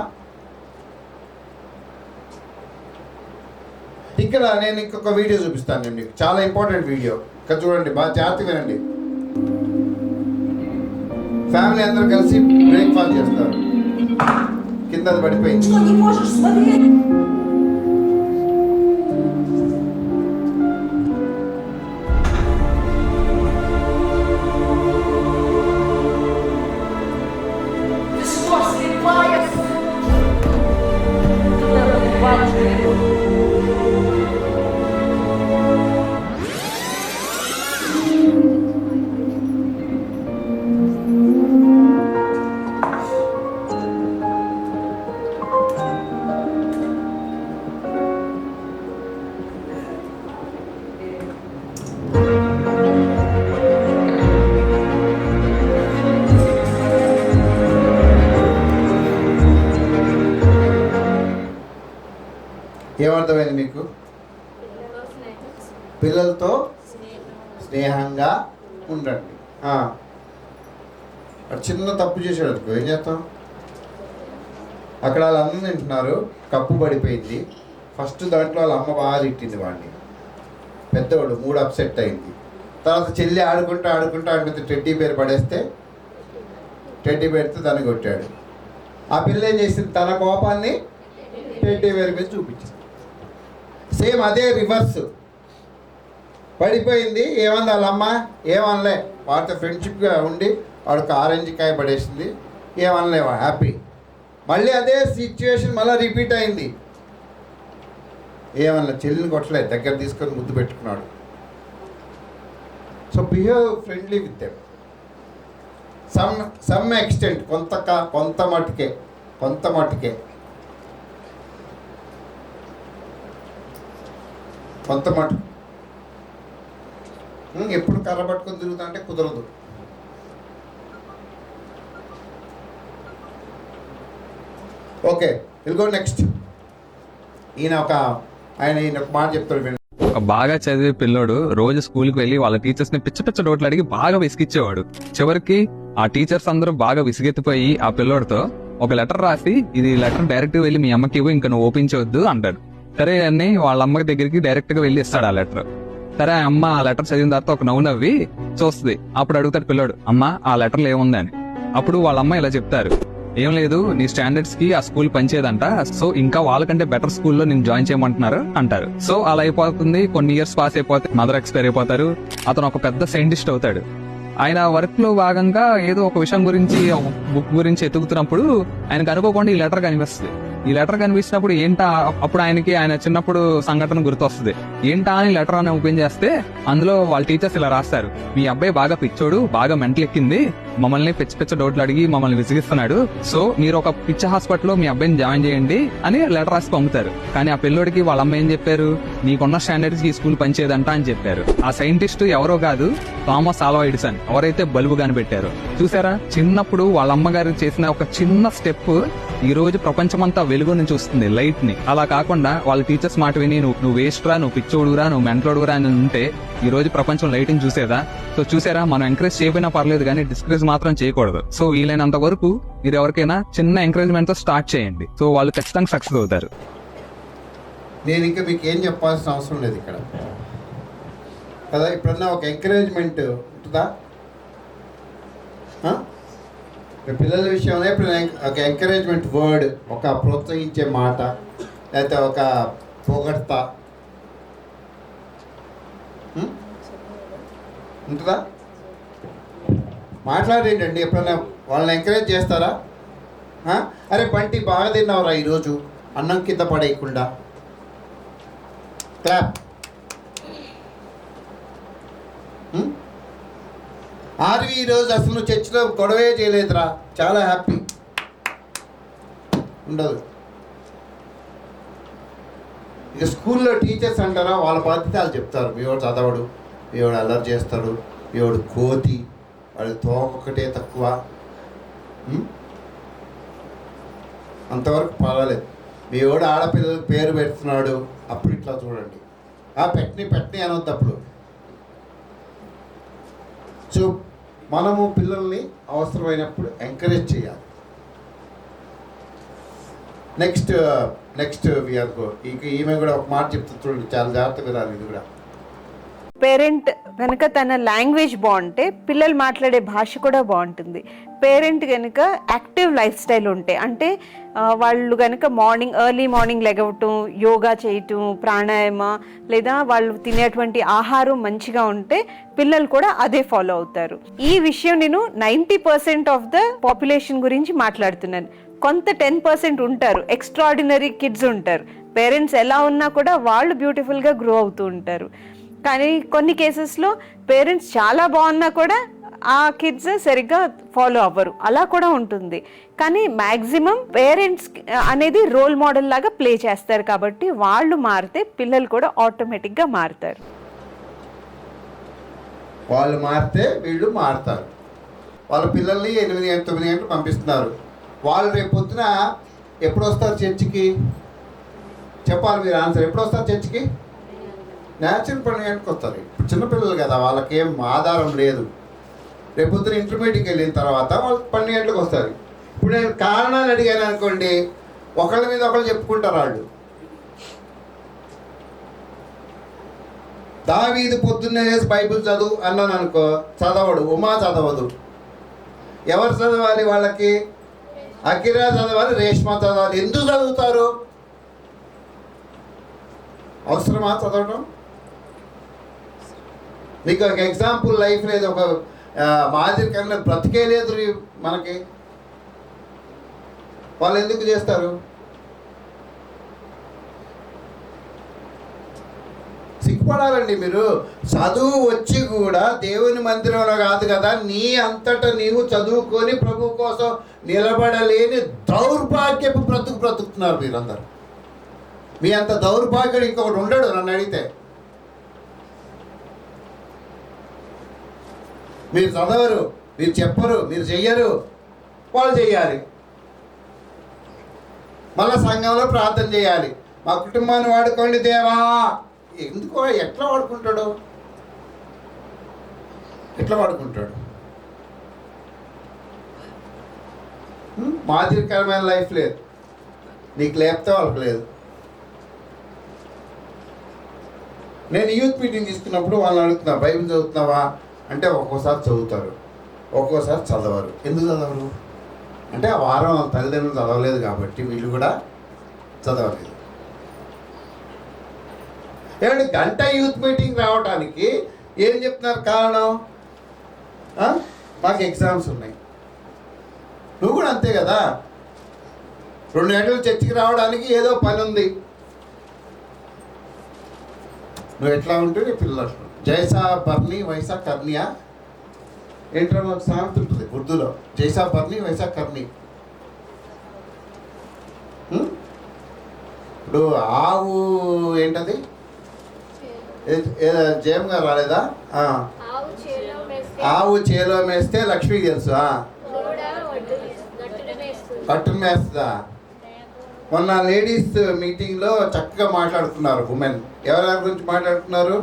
Speaker 1: ఇక్కడ నేను ఇంకొక వీడియో చూపిస్తాను నేను మీకు, చాలా ఇంపార్టెంట్ వీడియో. ఇక్కడ చూడండి, బాగా జాగ్రత్త వినండి. ఫ్యామిలీ అందరూ కలిసి బ్రేక్ఫాస్ట్ చేస్తారు, కింద అది పడిపోయింది. ఏమర్థమైంది మీకు? పిల్లలతో స్నేహంగా ఉండండి. చిన్న తప్పు చేసాడు అనుకో, ఏం చేస్తాం? అక్కడ వాళ్ళ అన్నం తింటున్నారు, కప్పు పడిపోయింది. ఫస్ట్ దాంట్లో వాళ్ళ అమ్మ బాగా తిట్టింది వాడిని, పెద్దవాడు మూడు అప్సెట్ అయింది. తర్వాత చెల్లి ఆడుకుంటూ టెడ్డీ బేర్ పడేస్తే, టెడ్డీ బేర్తో దాన్ని కొట్టాడు. ఆ పిల్ల ఏం చేసింది, తన కోపాన్ని టెడ్డీ బేర్ మీద చూపించింది. సేమ్ అదే రివర్స్. పడిపోయింది, ఏమంది వాళ్ళమ్మ? ఏమనలే. వాడితో ఫ్రెండ్షిప్గా ఉండి వాడికి ఆరెంజ్ కాయ పడేసింది, ఏమనలేవా, హ్యాపీ. మళ్ళీ అదే సిచ్యువేషన్ మళ్ళీ రిపీట్ అయింది, ఏమన్నా చెల్లిని కొట్టలేదు, దగ్గర తీసుకొని ముద్దు పెట్టుకున్నాడు. So behave friendly with them. Some extent, కొంత మట్టుకే. ఎప్పుడు కర్ర పట్టుకొని తిరుగుతా అంటే కుదరదు. ఓకే, ఇదిగో నెక్స్ట్ ఈయన ఒక మాట చెప్తాడు వినండి.
Speaker 13: ఒక బాగా చదివే పిల్లోడు రోజు స్కూల్కి వెళ్ళి వాళ్ళ టీచర్స్ ని పిచ్చ పిచ్చ డోట్లు అడిగి బాగా విసిగిచ్చేవాడు. చివరికి ఆ టీచర్స్ అందరూ బాగా విసిగెత్తిపోయి ఆ పిల్లోడితో ఒక లెటర్ రాసి, ఇది లెటర్ డైరెక్ట్ వెళ్ళి మీ అమ్మకి ఇవ్వు, ఇంకా నువ్వు ఓపెన్ చేయొద్దు అంటాడు. సరే అని వాళ్ళ అమ్మకి దగ్గరికి డైరెక్ట్ గా వెళ్ళి ఇస్తాడు ఆ లెటర్. సరే అమ్మ ఆ లెటర్ చదివిన తర్వాత ఒక నవ్వు నవ్వి చూస్తుంది. అప్పుడు అడుగుతాడు పిల్లోడు, అమ్మ ఆ లెటర్లో ఏముంది అని. అప్పుడు వాళ్ళ అమ్మ ఇలా చెప్తారు, ఏం లేదు, నీ స్టాండర్డ్స్ కి ఆ స్కూల్ పనిచేయదంట, సో ఇంకా వాళ్ళకంటే బెటర్ స్కూల్లో నేను జాయిన్ చేయమంటున్నారు అంటారు. సో అలా అయిపోతుంది. కొన్ని ఇయర్స్ పాస్ అయిపోతే మదర్ ఎక్స్పైర్ అయిపోతారు. అతను ఒక పెద్ద సైంటిస్ట్ అవుతాడు. ఆయన వర్క్ లో భాగంగా ఏదో ఒక విషయం గురించి, బుక్ గురించి ఎతుకుతున్నప్పుడు ఆయనకు అనుకోకుండా ఈ లెటర్ కనిపిస్తుంది. ఈ లెటర్ కనిపించినప్పుడు ఏంటా, అప్పుడు ఆయన చిన్నప్పుడు సంఘటన గుర్తొస్తుంది. ఏంటా అని లెటర్ అని ఓపెన్ చేస్తే అందులో వాళ్ళ టీచర్స్ ఇలా రాస్తారు, మీ అబ్బాయి బాగా పిచ్చోడు, బాగా మెంటల్ ఎక్కింది, మమ్మల్ని పిచ్చ పిచ్చ డౌట్లు అడిగి మమ్మల్ని విసిగిస్తున్నాడు, సో మీరు ఒక పిచ్చ హాస్పిటల్లో మీ అబ్బాయిని జాయిన్ చేయండి అని లెటర్ రాసి పంపుతారు. కానీ ఆ పిల్లోడికి వాళ్ళ అమ్మ ఏం చెప్పారు, నీకున్న స్టాండర్డ్స్ కి స్కూల్ పనిచేయదంట అని చెప్పారు. ఆ సైంటిస్ట్ ఎవరో కాదు, థామస్ ఆల్వా ఎడిసన్, ఎవరైతే బల్బు కనిపెట్టారు. చూసారా, చిన్నప్పుడు వాళ్ళ అమ్మగారు చేసిన ఒక చిన్న స్టెప్ ఈ రోజు ప్రపంచమంతా వెలుగుని చూస్తుంది, లైట్ ని. అలా కాకుండా వాళ్ళ టీచర్స్ మాట విని నువ్వు వేస్ట్ రా, నువ్వు పిచ్చోడురా, నువ్వు మెంటలోడురా అని ఉంటే ఈ రోజు ప్రపంచం లైట్ ని చూసేదా? సో చూసారా, మనం ఎంకరేజ్ చేయకపోయినా పర్లేదు కానీ డిస్కరేజ్ మాత్రం చేయకూడదు. సో వీలైనంత వరకు మీరు ఎవరికైనా చిన్న ఎంకరేజ్మెంట్ తో స్టార్ట్ చేయండి, సో వాళ్ళు ఖచ్చితంగా సక్సెస్ అవుతారు.
Speaker 1: నేను ఇంకా మీకు ఏం చెప్పాల్సిన అవసరం లేదు ఇక్కడ కదా. ఇప్పుడన్నా ఒక ఎంకరేజ్మెంట్ ఉంటుందా పిల్లల విషయంలో? ఇప్పుడు ఒక ఎంకరేజ్మెంట్ వర్డ్, ఒక ప్రోత్సహించే మాట, లేకపోతే ఒక పొగడ్త ఉంటుందా? మాట్లాడేంటండి, ఎప్పుడైనా వాళ్ళని ఎంకరేజ్ చేస్తారా? అరే బంటి బాగా తిన్నావురా ఈరోజు, అన్నం కింద పడేయకుండా క్లాప్. ఆర్వి ఈరోజు అసలు నువ్వు చర్చిలో గొడవే చేయలేదురా, చాలా హ్యాపీ. ఉండదు. ఇక స్కూల్లో టీచర్స్ అంటారా, వాళ్ళ బాధ్యత వాళ్ళు చెప్తారు. మీ వాడు చదవడు, మీ వాడు అల్లరి చేస్తాడు, మీ వాడు కోతి, వాడు తోకొకటే తక్కువ, అంతవరకు పర్వాలేదు. మీ వాడు ఆడపిల్లలకు పేరు పెడుతున్నాడు, అప్పుడు ఇట్లా చూడండి, పెట్టని అనొద్దు అప్పుడు. సో మనము పిల్లల్ని అవసరమైనప్పుడు ఎంకరేజ్ చేయాలి. Next we are go. ఇక ఈమె కూడా ఒక మాట చెప్తుంది చూడండి, చాలా జాగ్రత్తగా రాదు ఇది కూడా.
Speaker 14: పేరెంట్ కనుక తన లాంగ్వేజ్ బాగుంటే పిల్లలు మాట్లాడే భాష కూడా బాగుంటుంది. పేరెంట్ కనుక యాక్టివ్ లైఫ్ స్టైల్ ఉంటే, అంటే వాళ్ళు కనుక ఎర్లీ మార్నింగ్ లెగవటం, యోగా చేయటం, ప్రాణాయామ, లేదా వాళ్ళు తినేటువంటి ఆహారం మంచిగా ఉంటే పిల్లలు కూడా అదే ఫాలో అవుతారు. ఈ విషయం నేను 90% ఆఫ్ ద పాపులేషన్ గురించి మాట్లాడుతున్నాను. కొంత 10% ఉంటారు, ఎక్స్ట్రాడినరీ కిడ్స్ ఉంటారు. పేరెంట్స్ ఎలా ఉన్నా కూడా వాళ్ళు బ్యూటిఫుల్గా గ్రో అవుతూ ఉంటారు. కానీ కొన్ని కేసెస్లో పేరెంట్స్ చాలా బాగున్నా కూడా ఆ కిడ్స్ సరిగ్గా ఫాలో అవ్వరు, అలా కూడా ఉంటుంది. కానీ మ్యాక్సిమం పేరెంట్స్ అనేది రోల్ మోడల్ లాగా ప్లే చేస్తారు, కాబట్టి వాళ్ళు మారితే పిల్లలు కూడా ఆటోమేటిక్గా మారుతారు.
Speaker 1: వాళ్ళు మారితే వీళ్ళు మారుతారు. వాళ్ళ పిల్లల్ని 8-9 గంటలు పంపిస్తున్నారు. వాళ్ళు రేపు పొద్దున ఎప్పుడు వస్తారు చర్చికి? చెప్పాలి మీరు ఆన్సర్. ఎప్పుడు వస్తారు చర్చికి? న్యాచురల్ 12 గంటలకు వస్తారు. ఇప్పుడు చిన్నపిల్లలు కదా, వాళ్ళకేం ఆధారం లేదు. రేపు పొద్దున ఇంటర్మీడియట్కి వెళ్ళిన తర్వాత వాళ్ళు 12 గంటలకు వస్తారు. ఇప్పుడు నేను కారణాలు అడిగాను అనుకోండి, ఒకళ్ళ మీద ఒకళ్ళు చెప్పుకుంటారు వాళ్ళు. దావీదు పొద్దున్నే వేసి బైబిల్ చదువు అన్నాను అనుకో, చదవడు. ఉమా చదవదు. ఎవరు చదవాలి వాళ్ళకి? అకిరా చదవాలి, రేష్మా చదవాలి. ఎందుకు చదువుతారు? అవసరమా చదవడం? మీకు ఒక ఎగ్జాంపుల్ లైఫ్ లేదు, ఒక మాదిరి కన్నా బ్రతికే లేదు మనకి. వాళ్ళు ఎందుకు చేస్తారు? సిగ్గుపడాలండి మీరు. చదువు వచ్చి కూడా దేవుని మందిరంలో కాదు కదా, నీ అంతటా నీవు చదువుకొని ప్రభు కోసం నిలబడలేని దౌర్భాగ్యపు బ్రతుకుతున్నారు మీరందరూ. మీ అంత దౌర్భాగ్యుడు ఇంకొకటి ఉండడు నన్ను అడిగితే.
Speaker 2: మీరు చదవరు, మీరు చెప్పరు, మీరు చెయ్యరు, వాళ్ళు చెయ్యాలి. మళ్ళీ సంఘంలో ప్రార్థన చేయాలి, మా కుటుంబాన్ని వాడుకోండి దేవా. ఎందుకో ఎట్లా వాడుకుంటాడు, ఎట్లా వాడుకుంటాడు? మాదిరికరమైన లైఫ్ లేదు, నీకు లేపితే వాళ్ళకి లేదు. నేను యూత్ మీటింగ్ తీసుకున్నప్పుడు వాళ్ళని అడుగుతున్నా, బైబిల్ చదువుతున్నావా అంటే ఒక్కోసారి చదువుతారు, ఒక్కోసారి చదవరు. ఎందుకు చదవరు అంటే ఆ వారం వాళ్ళ తల్లిదండ్రులు చదవలేదు కాబట్టి వీళ్ళు కూడా చదవలేదు. ఏమంటే గంట యూత్ మీటింగ్ రావడానికి ఏం చెప్తున్నారు కారణం? మాకు ఎగ్జామ్స్ ఉన్నాయి. నువ్వు కూడా అంతే కదా, 2 గంటలు చర్చికి రావడానికి ఏదో పని ఉంది. నువ్వు ఎట్లా ఉంటే నీ పిల్లలు అట్లా. జైసా బర్ని వైసా కర్నియా ఏంటో మాకు సామెత ఉంటుంది ఉర్దూలో, జైసా బర్ని వైసా కర్ని. ఇప్పుడు ఆవు ఏంటది, జయం గారు రాలేదా? ఆవు చేలో మేస్తే లక్ష్మికి తెలుసు, కట్టును మేస్తుందా? మొన్న లేడీస్ మీటింగ్లో చక్కగా మాట్లాడుతున్నారు ఉమెన్. ఎవరెవరి గురించి మాట్లాడుతున్నారు?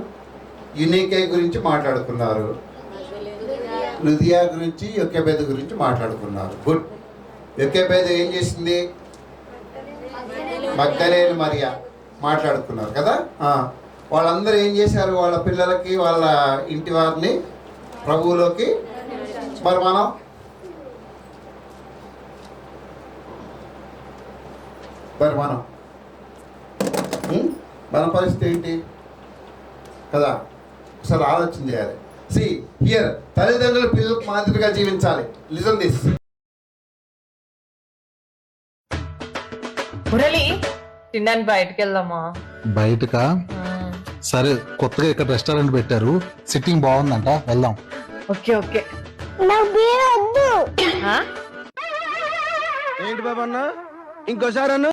Speaker 2: యునికే గురించి మాట్లాడుకున్నారు, లుదియా గురించి, యొక్కెబెదు గురించి మాట్లాడుకున్నారు. గుడ్. యొక్కెబెదు ఏం చేసింది? మగ్దలేని మరియా మాట్లాడుకున్నారు కదా. వాళ్ళందరూ ఏం చేశారు? వాళ్ళ పిల్లలకి, వాళ్ళ ఇంటి వారిని ప్రభువులోకి. మరి మన పరిస్థితి ఏంటి కదా? ఒకసారి ఆలోచన చేయాలి. సి హియర్, తల్లిదండ్రులు పిల్లలకు మాదిరిగా జీవించాలి. Listen this.
Speaker 15: తినడానికి బయటకు వెళ్దామా?
Speaker 16: బయటకా? సరే, కొత్తగా ఇక్కడ రెస్టారెంట్ పెట్టారు, సిట్టింగ్ బాగుందంట, వెళ్దాం.
Speaker 15: Okay okay.
Speaker 17: ఏంటి బాబా అన్న, ఇంకోసారి అన్న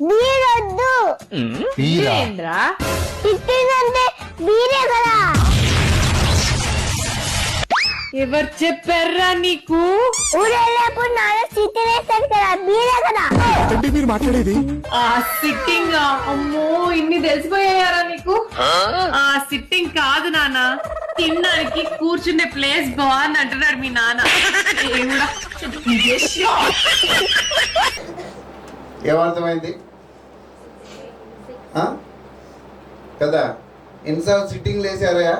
Speaker 15: ఎవరు చెప్పారా నీకు?
Speaker 17: మీరు మాట్లాడేది
Speaker 15: ఆ సిట్టింగ్. అమ్మో, ఇన్ని తెలిసిపోయారా నీకు? ఆ సిట్టింగ్ కాదు నాన్న, తినడానికి కూర్చునే ప్లేస్ బాగుంది అంటున్నాడు మీ నాన్న.
Speaker 2: ఏమర్థమైంది కదా? ఎన్నిసార్లు సిట్టింగ్ లేసారయా?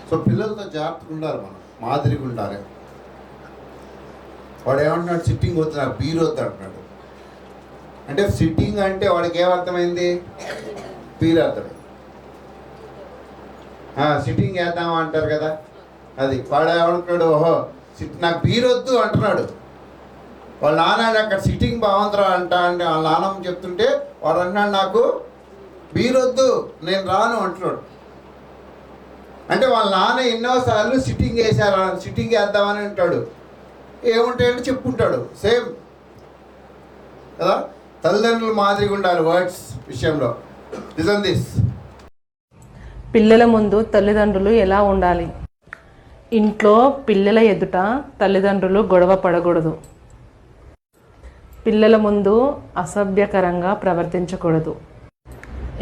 Speaker 2: సో పిల్లలతో జాగ్రత్తగా ఉండాలి, మనం మాదిరిగా ఉండాలి. వాడు ఏమంటున్నాడు? సిట్టింగ్ వద్దు, నాకు బీర్ వద్దు అంటున్నాడు. అంటే సిట్టింగ్ అంటే వాడికి ఏమర్థమైంది? బీర్ అర్థమైంది. సిట్టింగ్ వేద్దామా అంటారు కదా, అది. వాడు ఏమంటున్నాడు? ఓహో నాకు బీర్ వద్దు అంటున్నాడు. వాళ్ళ నాన్న అక్కడ సిట్టింగ్ బాగుందిరా అంటే వాళ్ళ నాన్నమ్మ చెప్తుంటే వాడు అంటున్నాడు నాకు బీర్ వద్దు, నేను రాను అంటున్నాడు. అంటే వాళ్ళ నాన్న ఎన్నోసార్లు సిట్టింగ్ వేసారు, సిట్టింగ్ వేద్దామని అంటాడు. ఏముంటాయంటే చెప్పుకుంటాడు. సేమ్ కదా, తల్లిదండ్రులు మాదిరిగా ఉండాలి వర్డ్స్ విషయంలో. Listen this.
Speaker 18: పిల్లల ముందు తల్లిదండ్రులు ఎలా ఉండాలి? ఇంట్లో పిల్లల ఎదుట తల్లిదండ్రులు గొడవ పడకూడదు. పిల్లల ముందు అసభ్యకరంగా ప్రవర్తించకూడదు.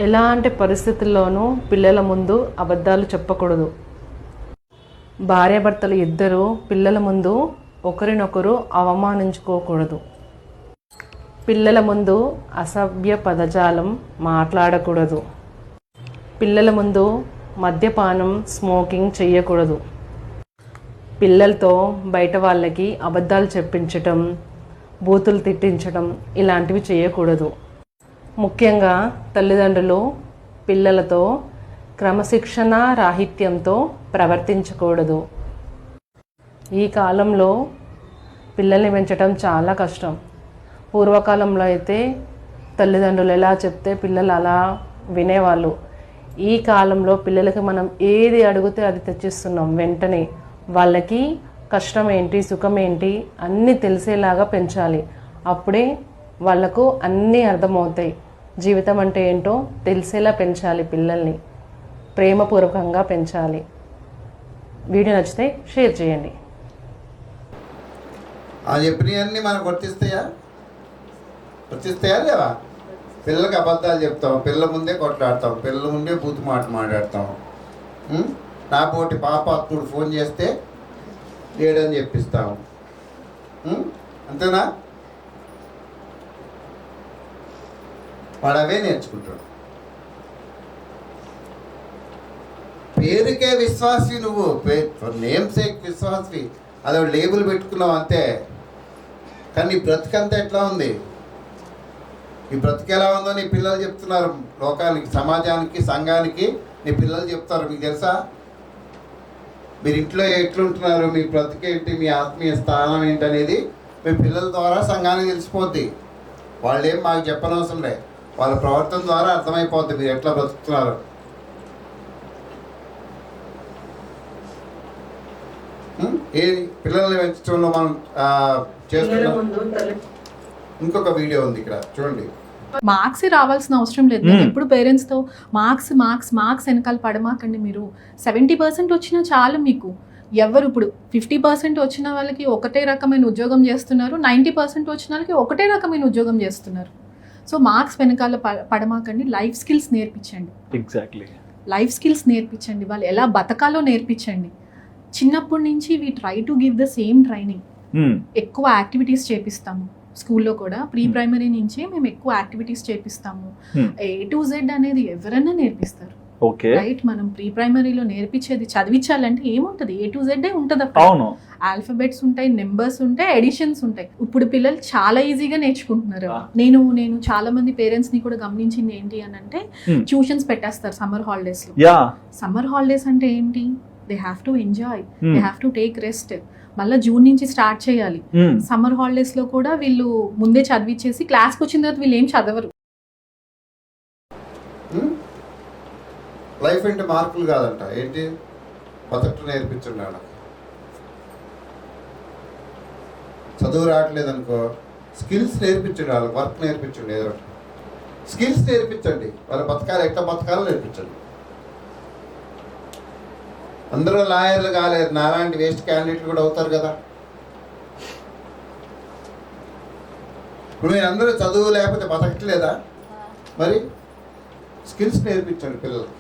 Speaker 18: ఎలాంటి పరిస్థితుల్లోనూ పిల్లల ముందు అబద్ధాలు చెప్పకూడదు. భార్యాభర్తలు ఇద్దరూ పిల్లల ముందు ఒకరినొకరు అవమానించుకోకూడదు. పిల్లల ముందు అసభ్య పదజాలం మాట్లాడకూడదు. పిల్లల ముందు మద్యపానం, స్మోకింగ్ చేయకూడదు. పిల్లలతో బయట వాళ్ళకి అబద్ధాలు చెప్పించటం, బూతులు తిట్టించడం ఇలాంటివి చేయకూడదు. ముఖ్యంగా తల్లిదండ్రులు పిల్లలతో క్రమశిక్షణ రాహిత్యంతో ప్రవర్తించకూడదు. ఈ కాలంలో పిల్లల్ని పెంచడం చాలా కష్టం. పూర్వకాలంలో అయితే తల్లిదండ్రులు ఎలా చెప్తే పిల్లలు అలా వినేవాళ్ళు. ఈ కాలంలో పిల్లలకి మనం ఏది అడిగితే అది తెచ్చిస్తున్నాం వెంటనే. వాళ్ళకి కష్టం ఏంటి, సుఖం ఏంటి అన్నీ తెలిసేలాగా పెంచాలి. అప్పుడే వాళ్ళకు అన్నీ అర్థమవుతాయి. జీవితం అంటే ఏంటో తెలిసేలా పెంచాలి పిల్లల్ని. ప్రేమపూర్వకంగా పెంచాలి. వీడియో నచ్చితే షేర్ చేయండి.
Speaker 2: ఆ చెప్పినవన్నీ మనకు వర్తిస్తాయా లేవా? పిల్లలకి అబద్ధాలు చెప్తాం, పిల్లల ముందే కొట్లాడతాం, పిల్లల ముందే బూతు మాట మాట్లాడతాం. నా పోటీ పాప అప్పుడు ఫోన్ చేస్తే లేడని చెప్పిస్తాము. అంతేనా? వాడు అవే నేర్చుకుంటాడు. పేరుకే విశ్వాసి, నువ్వు నేమ్ సేక్ విశ్వాసి, అది లేబుల్ పెట్టుకున్నావు అంతే. కానీ నీ బ్రతుకంతా ఎట్లా ఉంది? ఈ బ్రతుకు ఎలా ఉందో నీ పిల్లలు చెప్తున్నారు లోకానికి, సమాజానికి, సంఘానికి నీ పిల్లలు చెప్తారు. మీకు తెలుసా? మీరు ఇంట్లో ఎట్లుంటున్నారు, మీ బ్రతుకేంటి, మీ ఆత్మీయ స్థానం ఏంటనేది మీ పిల్లల ద్వారా సంఘానికి తెలిసిపోద్ది. వాళ్ళేం మాకు చెప్పనవసరం లే, వాళ్ళ ప్రవర్తన ద్వారా అర్థమైపోద్ది మీరు ఎట్లా బ్రతుకుతున్నారు. ఏది పిల్లల్ని పెంచడంలో మనం చేస్తున్నాం. ఇంకొక వీడియో ఉంది ఇక్కడ చూడండి.
Speaker 15: మార్క్స్ రావాల్సిన అవసరం లేదు. నేను ఎప్పుడు పేరెంట్స్తో మార్క్స్ వెనకాల పడమాకండి. మీరు 70% వచ్చినా చాలు మీకు. ఎవరు ఇప్పుడు 50% వచ్చిన వాళ్ళకి ఒకటే రకమైన ఉద్యోగం చేస్తున్నారు, 90% వచ్చిన వాళ్ళకి ఒకటే రకమైన ఉద్యోగం చేస్తున్నారు. సో మార్క్స్ వెనకాల పడమాకండి. లైఫ్ స్కిల్స్ నేర్పించండి.
Speaker 19: ఎగ్జాక్ట్లీ,
Speaker 15: లైఫ్ స్కిల్స్ నేర్పించండి. వాళ్ళు ఎలా బతకాలో నేర్పించండి. చిన్నప్పటి నుంచి we try to give the same training. ఎక్కువ యాక్టివిటీస్ చేపిస్తాము స్కూల్లో కూడా. ప్రీ ప్రైమరీ నుంచి మేము ఎక్కువ యాక్టివిటీస్ చేపిస్తాము. A to Z అనేది ఎవరైనా నేర్పిస్తారు, రైట్? మనం ప్రీ ప్రైమరీలో నేర్పించేది చదివించాలంటే ఏముంటది? A to Z ఉంటుంది. ఆల్ఫాబెట్స్ ఉంటాయి, నెంబర్స్ ఉంటాయి, ఎడిషన్స్ ఉంటాయి. ఇప్పుడు పిల్లలు చాలా ఈజీగా నేర్చుకుంటున్నారు. నేను చాలా మంది పేరెంట్స్ ని కూడా గమనించింది ఏంటి అని అంటే, ట్యూషన్స్ పెట్టేస్తారు సమ్మర్ హాలిడేస్ లో. సమ్మర్ హాలిడేస్ అంటే ఏంటి? They have to enjoy, they have to take rest. మళ్ళీ జూన్ నుంచి స్టార్ట్ చేయాలి. సమ్మర్ హాలిడేస్ లో కూడా వీళ్ళు ముందే చదివించేసి క్లాస్కి వచ్చిన తర్వాత వీళ్ళు ఏం చదవరు.
Speaker 2: లైఫ్ అంటే మార్కులు కాదంట, ఏంటి? బతకటం నేర్పించండి. వాళ్ళకి చదువు రావట్లేదు అనుకో, స్కిల్స్ నేర్పించండి. వాళ్ళకి వర్క్ నేర్పించండి, ఏదో స్కిల్స్ నేర్పించండి. వాళ్ళ బతకాలి, ఎట్లా బతకాలో నేర్పించండి. అందరూ లాయర్లు కాలేరు, నాలాంటి వేస్ట్ క్యాండిడేట్లు కూడా అవుతారు కదా. ఇప్పుడు మీరు అందరూ చదువు లేకపోతే బతకట్లేదా? మరి స్కిల్స్ నేర్పించండి పిల్లలు.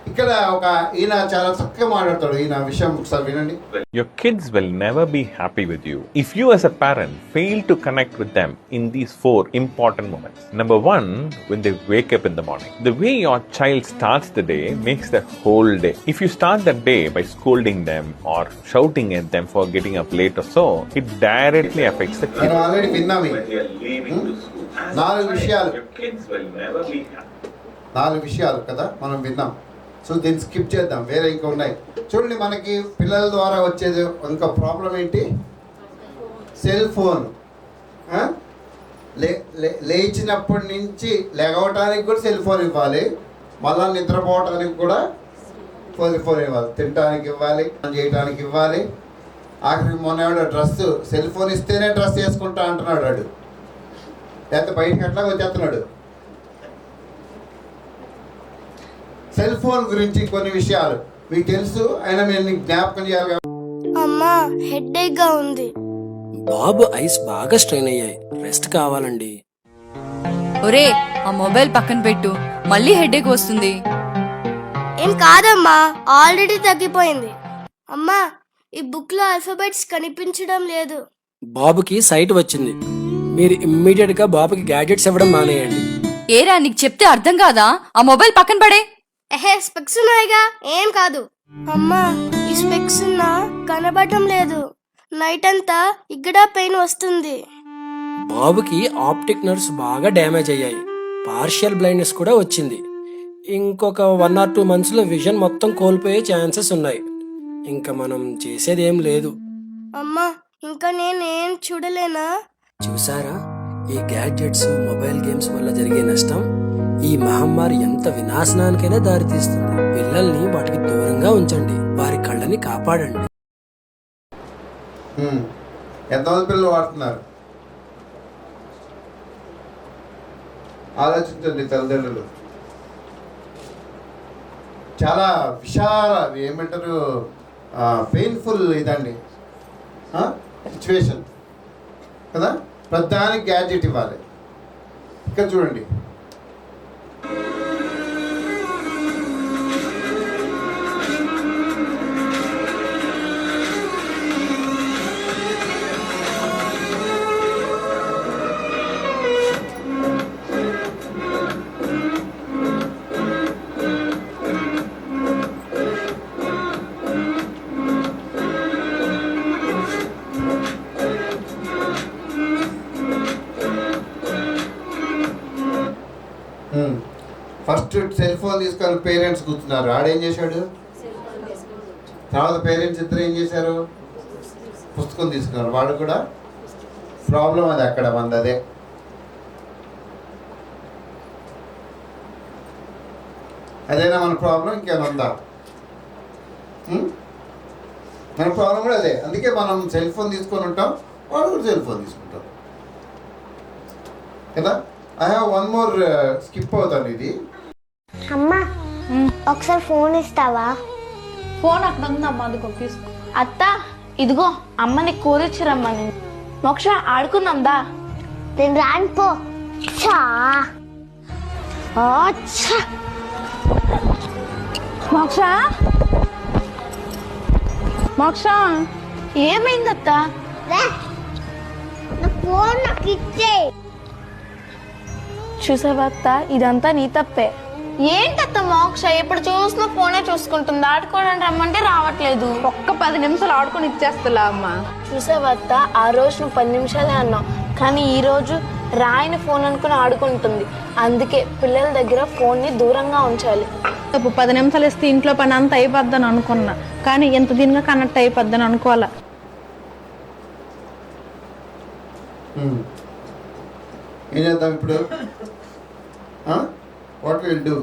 Speaker 2: ఇక్కడ ఒక ఈయన చాలా చక్కగా మాట్లాడతాడు. ఈయన విషయం ఒకసారి వినండి.
Speaker 20: Your kids will never be happy with you if you as a parent fail to connect with them in these 4 important moments. Number 1, when they wake up in the morning. The way your child starts the day makes the whole day. If you start the day by scolding them or shouting at them for getting up late or so, it directly affects the kids.
Speaker 2: మనం already విన్నాము. 4 విషయాలు కదా మనం విన్నాం. So దీన్ని skip చేద్దాం, వేరే ఇంకా ఉన్నాయి. చూడండి, మనకి పిల్లల ద్వారా వచ్చేది ఇంకా ప్రాబ్లం ఏంటి? Cell phone. లేచినప్పటి నుంచి లెగవటానికి కూడా సెల్ ఫోన్ ఇవ్వాలి, మళ్ళీ నిద్రపోవటానికి కూడా సెల్ ఫోన్ ఇవ్వాలి, తినడానికి ఇవ్వాలి, చేయడానికి ఇవ్వాలి. ఆఖరికి మొన్న డ్రెస్ సెల్ ఫోన్ ఇస్తేనే డ్రెస్ వేసుకుంటా అంటున్నాడు వాడు, లేకపోతే బయటకి అట్లా వచ్చేస్తున్నాడు. సెల్ ఫోన్ గురించి కొన్ని విషయాలు మీకు తెలుసు, అయినా మేము జ్ఞాపకం చేయాలి.
Speaker 3: అమ్మా హెడేక్ గా ఉంది.
Speaker 17: బాబు ఐస్ బాగా స్ట్రెయిన్ అయ్యాయి, రెస్ట్ కావాలండి.
Speaker 6: ఒరే, ఆ మొబైల్ పక్కన పెట్టు, మళ్ళీ హెడేక్ వస్తుంది.
Speaker 3: ఏం కాదమ్మా, ఆల్రెడీ తగ్గిపోయింది. అమ్మా, ఈ బుక్ లో ఆల్ఫాబెట్స్ కనిపించడం లేదు.
Speaker 17: బాబుకి సైట్ వచ్చింది, మీరు ఇమ్మీడియట్ గా బాబుకి గ్యాడ్జెట్స్ ఇవ్వడం మానేయండి.
Speaker 6: ఏరా, నీకు చెప్తే అర్థం కాదా? ఆ మొబైల్ పక్కన పడే.
Speaker 3: స్పెక్స్ ఉన్నాయిగా, ఏం కాదు. అమ్మా, ఈ స్పెక్స్ కనబడటం లేదు. నైట్ అంతా ఇక్కడ పెయిన్ వస్తుంది.
Speaker 17: బాబుకి ఆప్టిక్ నర్వ్స్ బాగా డ్యామేజ్ అయ్యాయి, పార్షియల్ బ్లైండ్నెస్ కూడా వచ్చింది. ఇంకొక 1 or 2 months లో విజన్ మొత్తం కోల్పోయే ఛాన్సెస్ ఉన్నాయి. ఇంకా మనం చేసేది ఏం లేదు.
Speaker 3: అమ్మా, ఇంకా నేనేం చూడలేనా?
Speaker 17: చూసారా, ఈ గ్యాడ్జెట్స్, మొబైల్ గేమ్స్ వల్ల జరిగే నష్టం? ఈ మహమ్మారి ఎంత వినాశనానికైనా దారితీస్తుంది. పిల్లల్ని వాటికి దూరంగా ఉంచండి, వారి కళ్ళని కాపాడండి.
Speaker 2: ఎంతమంది పిల్లలు వాడుతున్నారు ఆలోచించండి తల్లిదండ్రులు.
Speaker 1: చాలా విశాల ఏమంటారు పెయిన్ఫుల్ ఇదండి సిచ్యువేషన్ కదా. ప్రధానికి గ్యాడ్జెట్ ఇవ్వాలి. ఇక్కడ చూడండి, ఫస్ట్ సెల్ ఫోన్ తీసుకొని పేరెంట్స్ కూర్చున్నారు. ఆడేం చేశాడు? తర్వాత పేరెంట్స్ ఇద్దరు ఏం చేశారు? పుస్తకం తీసుకున్నారు. వాడు కూడా ప్రాబ్లం అది అక్కడ మంది. అదే అదేనా మన ప్రాబ్లం? ఇంకేమైనా ఉందా? మన ప్రాబ్లం కూడా అదే. అందుకే మనం సెల్ ఫోన్ తీసుకొని ఉంటాం, వాడు కూడా సెల్ ఫోన్ తీసుకుంటాం కదా. I have one more skip అవుతాను ఇది.
Speaker 3: అమ్మా ఒకసారి ఫోన్ ఇస్తావా?
Speaker 19: ఫోన్ అక్కడ ఉందమ్మా, అది తీసుకో. అత్త ఇదిగో అమ్మని కూరొచ్చిరమ్మని. మోక్ష ఆడుకున్నాందా?
Speaker 3: నేను రాను పో.
Speaker 19: మోక్ష మోక్ష ఏమైందత్త?
Speaker 3: ఫోన్ నాకు ఇచ్చే.
Speaker 19: చూసావా అత్త, ఇదంతా నీ తప్పే. ఏంటత్త మోక్ష ఎప్పుడు చూసినా ఫోనే చూసుకుంటుంది, ఆడుకోవడానికి రమ్మంటే రావట్లేదు.
Speaker 6: ఒక్క 10 నిమిషాలు ఆడుకొని ఇచ్చేస్తా అమ్మా.
Speaker 19: చూసావా అత్త, ఆ రోజు నువ్వు 10 నిమిషాలే అన్నావు, కానీ ఈ రోజు రాయిని ఫోన్ అనుకుని ఆడుకుంటుంది. అందుకే పిల్లల దగ్గర ఫోన్ని దూరంగా ఉంచాలి.
Speaker 12: 10 నిమిషాలు ఇస్తే ఇంట్లో పని అంతా అయిపోద్దని అనుకున్నా, కానీ ఎంత దీనిగా కనెక్ట్ అయిపోద్దని అనుకోవాలా.
Speaker 1: ఏం చేద్దాం ఇప్పుడు? What will do?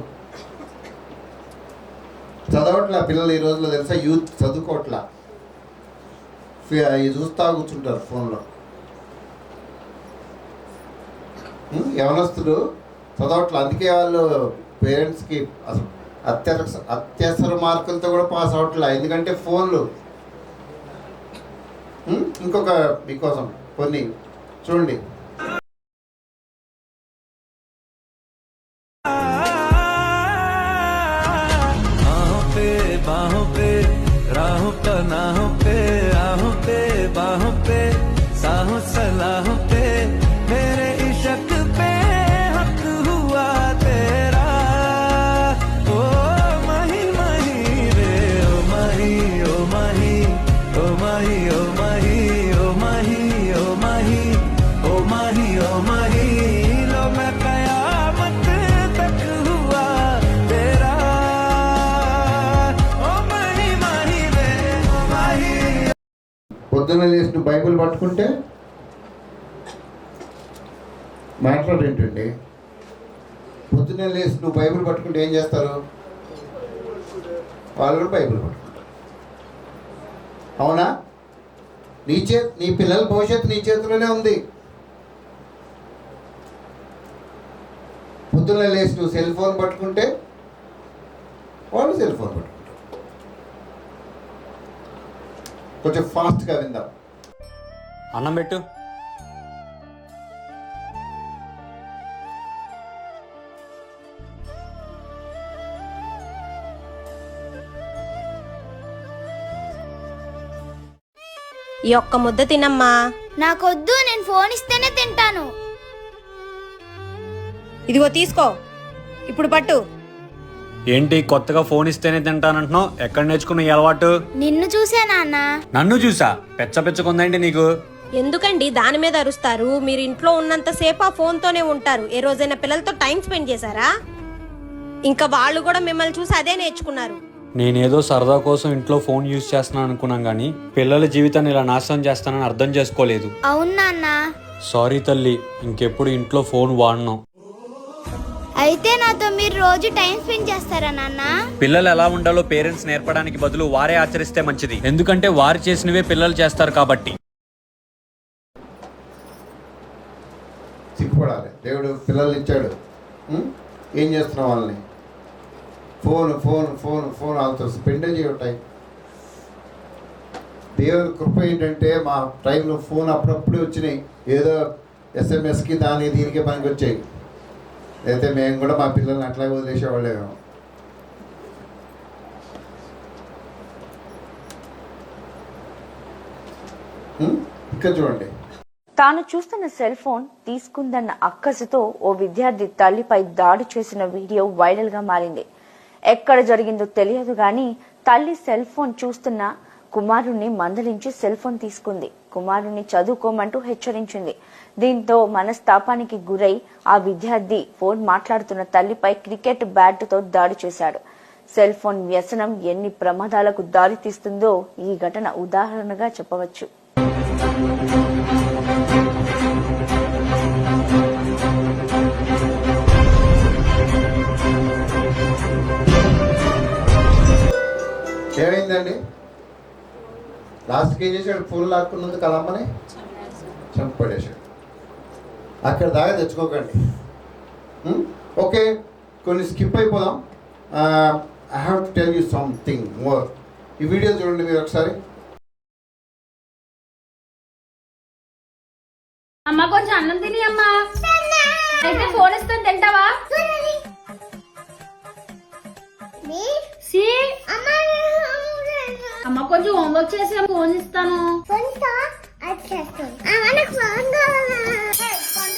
Speaker 1: చదవట్లా పిల్లలు ఈ రోజుల్లో, తెలుసా? యూత్ చదువుకోవట్లా, ఇది చూస్తా కూర్చుంటారు ఫోన్లో. యవనస్తులు చదవట్లా. అందుకే వాళ్ళు పేరెంట్స్కి అసలు అత్యవసర మార్కులతో కూడా పాస్ అవ్వట్లా, ఎందుకంటే ఫోన్లు. ఇంకొక మీకోసం కొన్ని చూడండి.
Speaker 21: बाहों पे राहों पनाहों पे आहों पे बाहों पे साहों सलाहों पे मेरे इश्क पे हक हुआ तेरा। ओ माही माही रे ओ माही ओ माही ओ माही ओ माही ओ माही ओ माही ओ माही ओ माही लो मैं कयामत तक हुआ तेरा।
Speaker 1: పొద్దున్న లేచి నువ్వు బైబిల్ పట్టుకుంటే మాట్లాడేంటండి? పొద్దున్న లేచి నువ్వు బైబిల్ పట్టుకుంటే ఏం చేస్తారు? వాళ్ళు కూడా బైబిల్ పట్టుకుంటారు. అవునా? నీ పిల్లల భవిష్యత్తు నీ చేతిలోనే ఉంది. పొద్దున్న లేచి నువ్వు సెల్ ఫోన్ పట్టుకుంటే వాళ్ళు సెల్ ఫోన్ పట్టుకుంటారు. కొంచెం ఫాస్ట్గా విందాం.
Speaker 22: అన్నం పెట్టు.
Speaker 3: ఈ ఒక్క ముద్ద తినమ్మా. నాకొద్దు, నేను ఫోన్ ఇస్తేనే తింటాను.
Speaker 23: ఇదిగో తీసుకో, ఇప్పుడు పట్టు.
Speaker 22: ఏంటి కొత్తగా ఫోన్ ఇస్తేనే తింటానంటున్నావు? ఎక్కడ నేర్చుకున్న ఈ అలవాటు?
Speaker 3: నిన్ను చూసా నాన్న.
Speaker 22: నన్ను చూసా? పెచ్చకుందేంటి నీకు?
Speaker 23: ఎందుకండి దాని మీద అరుస్తారు? మీరు ఇంట్లో ఉన్నంత సేపు ఆ ఫోన్ తోనే ఉంటారు. ఏ రోజైనా పిల్లలతో టైం స్పెండ్ చేశారా? ఇంకా వాళ్ళు కూడా మిమ్మల్ని చూసి అదే నేర్చుకున్నారు.
Speaker 22: నేనేదో సరదా కోసం ఇంట్లో ఫోన్ యూజ్ చేస్తున్నాను అనుకున్నాం గానీ పిల్లల జీవితాన్ని ఇలా నాశనం చేస్తానని అర్థం చేసుకోలేదు.
Speaker 3: అవును నాన్న.
Speaker 22: సారీ తల్లి, ఇంకెప్పుడు ఇంట్లో ఫోన్ వాడను.
Speaker 3: అయితే నాతో మీరు రోజు టైం స్పెండ్ చేస్తారా నాన్న?
Speaker 22: పిల్లలు ఎలా ఉండాలో పేరెంట్స్ నేర్పడానికి బదులు వారే ఆచరిస్తే మంచిది. ఎందుకంటే వారు చేసినవే పిల్లలు చేస్తారు కాబట్టి.
Speaker 1: సిగ్గుపడాలి. దేవుడు పిల్లలు ఇచ్చాడు, ఏం చేస్తున్నావు వాళ్ళని? ఫోన్ ఫోన్ ఫోన్ ఫోన్ వాళ్ళతో స్పెండ్ చేయడం టైం. దేవుని కృప ఏంటంటే మా టైంలో ఫోన్ అప్పుడప్పుడే వచ్చినాయి, ఏదో ఎస్ఎంఎస్కి దానికి దీనికి పనికి వచ్చాయి. అయితే మేము కూడా మా పిల్లల్ని అట్లాగే వదిలేసేవాళ్ళేమో. ఇక్కడ చూడండి,
Speaker 4: తాను చూస్తున్న సెల్ ఫోన్ తీసుకుందన్న అక్కసుతో ఓ విద్యార్థి తల్లిపై దాడి చేసిన వీడియో వైరల్ గా మారింది. ఎక్కడ జరిగిందో తెలియదు గాని తల్లి సెల్ ఫోన్ చూస్తున్న కుమారుణ్ణి మందలించి సెల్ ఫోన్ తీసుకుంది. కుమారుణ్ణి చదువుకోమంటూ హెచ్చరించింది. దీంతో మనస్తాపానికి గురై ఆ విద్యార్థి ఫోన్ మాట్లాడుతున్న తల్లిపై క్రికెట్ బ్యాట్తో దాడి చేశాడు. సెల్ ఫోన్ వ్యసనం ఎన్ని ప్రమాదాలకు దారితీస్తుందో ఈ ఘటన ఉదాహరణగా చెప్పవచ్చు.
Speaker 1: ఏమైందండి? లాస్ట్కి ఏం చేశాడు? ఫోన్ లాక్కున్నందుకు కలమ్మని చంపడేశాడు. అక్కడ దాకా తెచ్చుకోకండి. ఓకే, కొన్ని స్కిప్ అయిపోదాం. I have to tell you something more. ఈ వీడియో చూడండి మీరు ఒకసారి.
Speaker 5: అమ్మ కొంచెం అన్నం తిని అమ్మా, అయితే ఫోన్ ఇస్తాను తింటావా? అమ్మ కొంచెం హోంవర్క్ చేసి ఫోన్ ఇస్తాను. వంట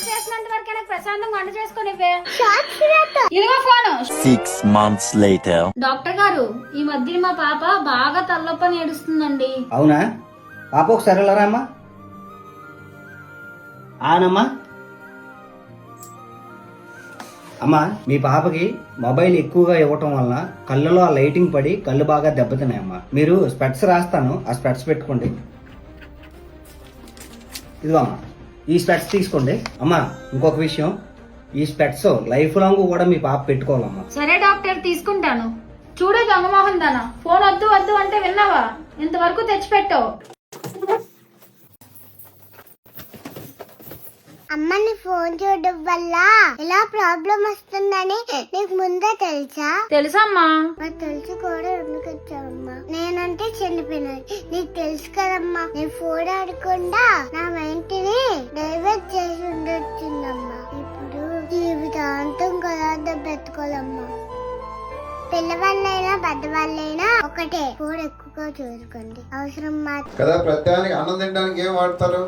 Speaker 5: చేసినంత వరకు నాకు ప్రశాంతం వంట చేసుకొని ఇదిగో ఫోన్.
Speaker 7: 6 months later.
Speaker 5: డాక్టర్ గారు, ఈ మధ్య మా పాప బాగా తలనొప్పి ఏడుస్తుందండి.
Speaker 24: అవునా? పాప ఒకసారి వెళ్ళరా అమ్మా. ఆనమ్మా. అమ్మా, మీ పాపకి మొబైల్ ఎక్కువగా ఇవ్వటం వలన కళ్ళలో ఆ లైటింగ్ పడి కళ్ళు బాగా దెబ్బతిన్నాయమ్మా. మీరు స్పెట్స్ రాస్తాను, ఆ స్పెట్స్ పెట్టుకోండి. ఇదిగో అమ్మా, ఈ స్పెట్స్ తీసుకోండి. అమ్మా, ఇంకొక విషయం, ఈ స్పెట్స్ లైఫ్ లాంగ్ కూడా మీ పాప పెట్టుకోవాలమ్మా.
Speaker 5: సరే డాక్టర్, తీసుకుంటాను. చూడు దొంగమోహన్ దానా, ఫోన్ వద్దు వద్దు అంటే విన్నావా? ఇంతవరకు తెచ్చిపెట్టావు.
Speaker 25: అమ్మని ఫోన్ చూడడం వల్ల ఎలా ప్రాబ్లం వస్తుందని నీకు ముందే తెలుసా?
Speaker 5: తెలుసమ్మా.
Speaker 25: మరి తెలుసు కూడా ఎందుకు వచ్చావమ్మా? నేనంటే చనిపోయినది నీకు తెలుసు కదమ్మా. నేను ఫోన్ ఆడకుండా నా మైండ్ని డైవర్ట్ చేసి ఉండొచ్చిందమ్మా. ఇప్పుడు జీవితాంతం కదా దెబ్బెత్తుకోవాలమ్మా. పిల్లవాళ్ళైనా పెద్దవాళ్ళైనా ఒకటే, ఫోన్ ఎక్కువగా చూసుకోండి, అవసరం మాత్రం
Speaker 1: కదా. ప్రత్యేకానికి అన్నం తినడానికి ఏం వాడతారు?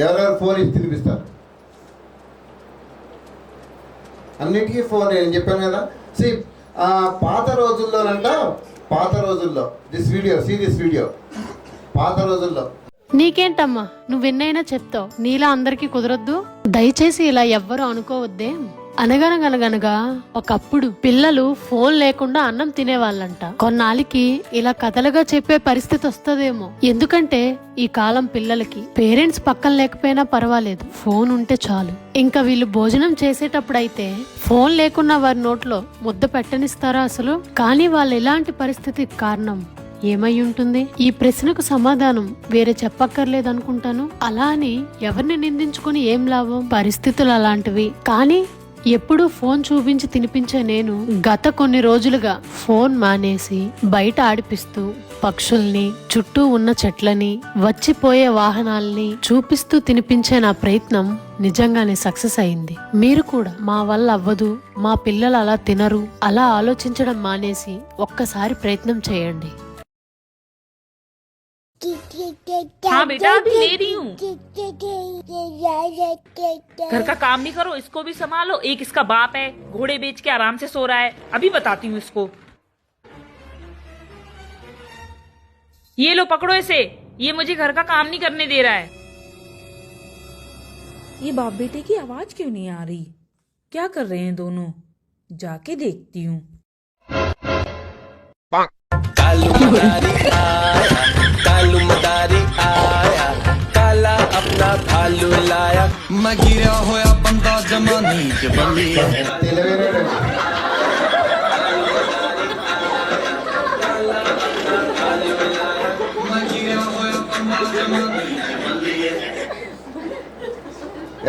Speaker 1: ఎవరెవరు ఫోన్ ఇచ్చి తినిపిస్తారు? అన్నిటికీ ఫోన్. నేను చెప్పాను కదా. పాత రోజుల్లో దిస్ వీడియో పాత రోజుల్లో
Speaker 26: నీకేంటమ్మా, నువ్వెన్నైనా చెప్తావు, నీలా అందరికీ కుదరొద్దు. దయచేసి ఇలా ఎవ్వరూ అనుకోవద్దే. అనగనగనగనగా ఒకప్పుడు పిల్లలు ఫోన్ లేకుండా అన్నం తినేవాళ్ళంట. కొన్నాళ్ళకి ఇలా కథలుగా చెప్పే పరిస్థితి వస్తుందేమో. ఎందుకంటే ఈ కాలం పిల్లలకి పేరెంట్స్ పక్కన లేకపోయినా పర్వాలేదు, ఫోన్ ఉంటే చాలు. ఇంకా వీళ్ళు భోజనం చేసేటప్పుడు అయితే ఫోన్ లేకున్నా వారి నోట్లో ముద్ద పెట్టనిస్తారా అసలు? కానీ వాళ్ళు ఇలాంటి పరిస్థితికి కారణం ఏమై ఉంటుంది? ఈ ప్రశ్నకు సమాధానం వేరే చెప్పక్కర్లేదు అనుకుంటాను. అలా అని ఎవరిని నిందించుకుని ఏం లాభం? పరిస్థితులు అలాంటివి. కానీ ఎప్పుడూ ఫోన్ చూపించి తినిపించే నేను గత కొన్ని రోజులుగా ఫోన్ మానేసి బయట ఆడిపిస్తూ పక్షుల్ని, చుట్టూ ఉన్న చెట్లని, వచ్చిపోయే వాహనాల్ని చూపిస్తూ తినిపించే నా ప్రయత్నం నిజంగానే సక్సెస్ అయింది. మీరు కూడా మా వల్ల అవ్వదు, మా పిల్లలు అలా తినరు, అలా ఆలోచించడం మానేసి ఒక్కసారి ప్రయత్నం చేయండి.
Speaker 27: हाँ बेटा, ले रही हूँ. घर का काम भी करो, इसको भी संभालो. एक इसका बाप है, घोड़े बेच के आराम से सो रहा है. अभी बताती हूँ इसको. ये लो पकड़ो इसे, ये मुझे घर का काम नहीं करने दे रहा है. ये बाप बेटे की आवाज क्यों नहीं आ रही? क्या कर रहे हैं दोनों? जाके देखती हूँ.
Speaker 21: कालू मदारी आया, काला अपना भालू लाया. मैं गिरा होया बंदा जमाने के बंदी.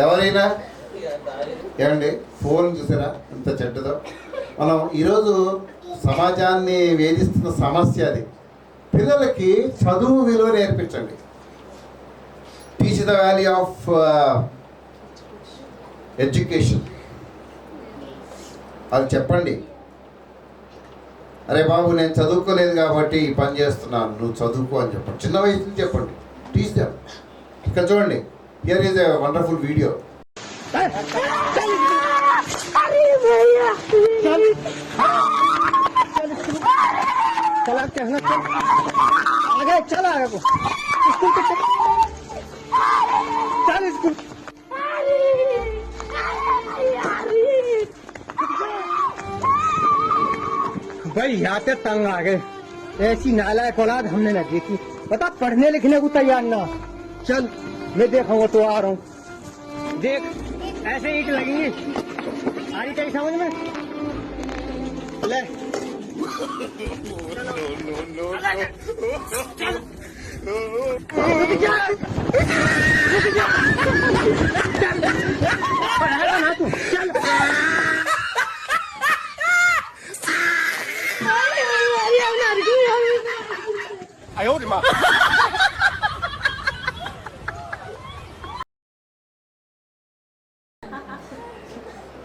Speaker 1: ఎవరైనా ఏమండి ఫోన్ చూసారా ఎంత చెడ్డదో. మనం ఈరోజు సమాజాన్ని వేధిస్తున్న సమస్య అది. పిల్లలకి చదువు విలువ నేర్పించండి. Teach the value of education. అది చెప్పండి. అరే బాబు నేను చదువుకోలేదు కాబట్టి ఈ పని చేస్తున్నాను, నువ్వు చదువుకో అని చెప్పండి. చిన్న వయసు చెప్పండి. Teach them. ఇక్కడ చూడండి, here is a wonderful video.
Speaker 8: भाई यहाँ पे तंग आ गए, ऐसी नालायक औलाद हमने न देखी। बता पढ़ने लिखने को तैयार ना। चल मैं देखूंगा तो आ रहा हूँ। देख ऐसे ईंट लगेंगी, आ रही तेरी समझ में? ले पढ़ाएगा ना तू, चल।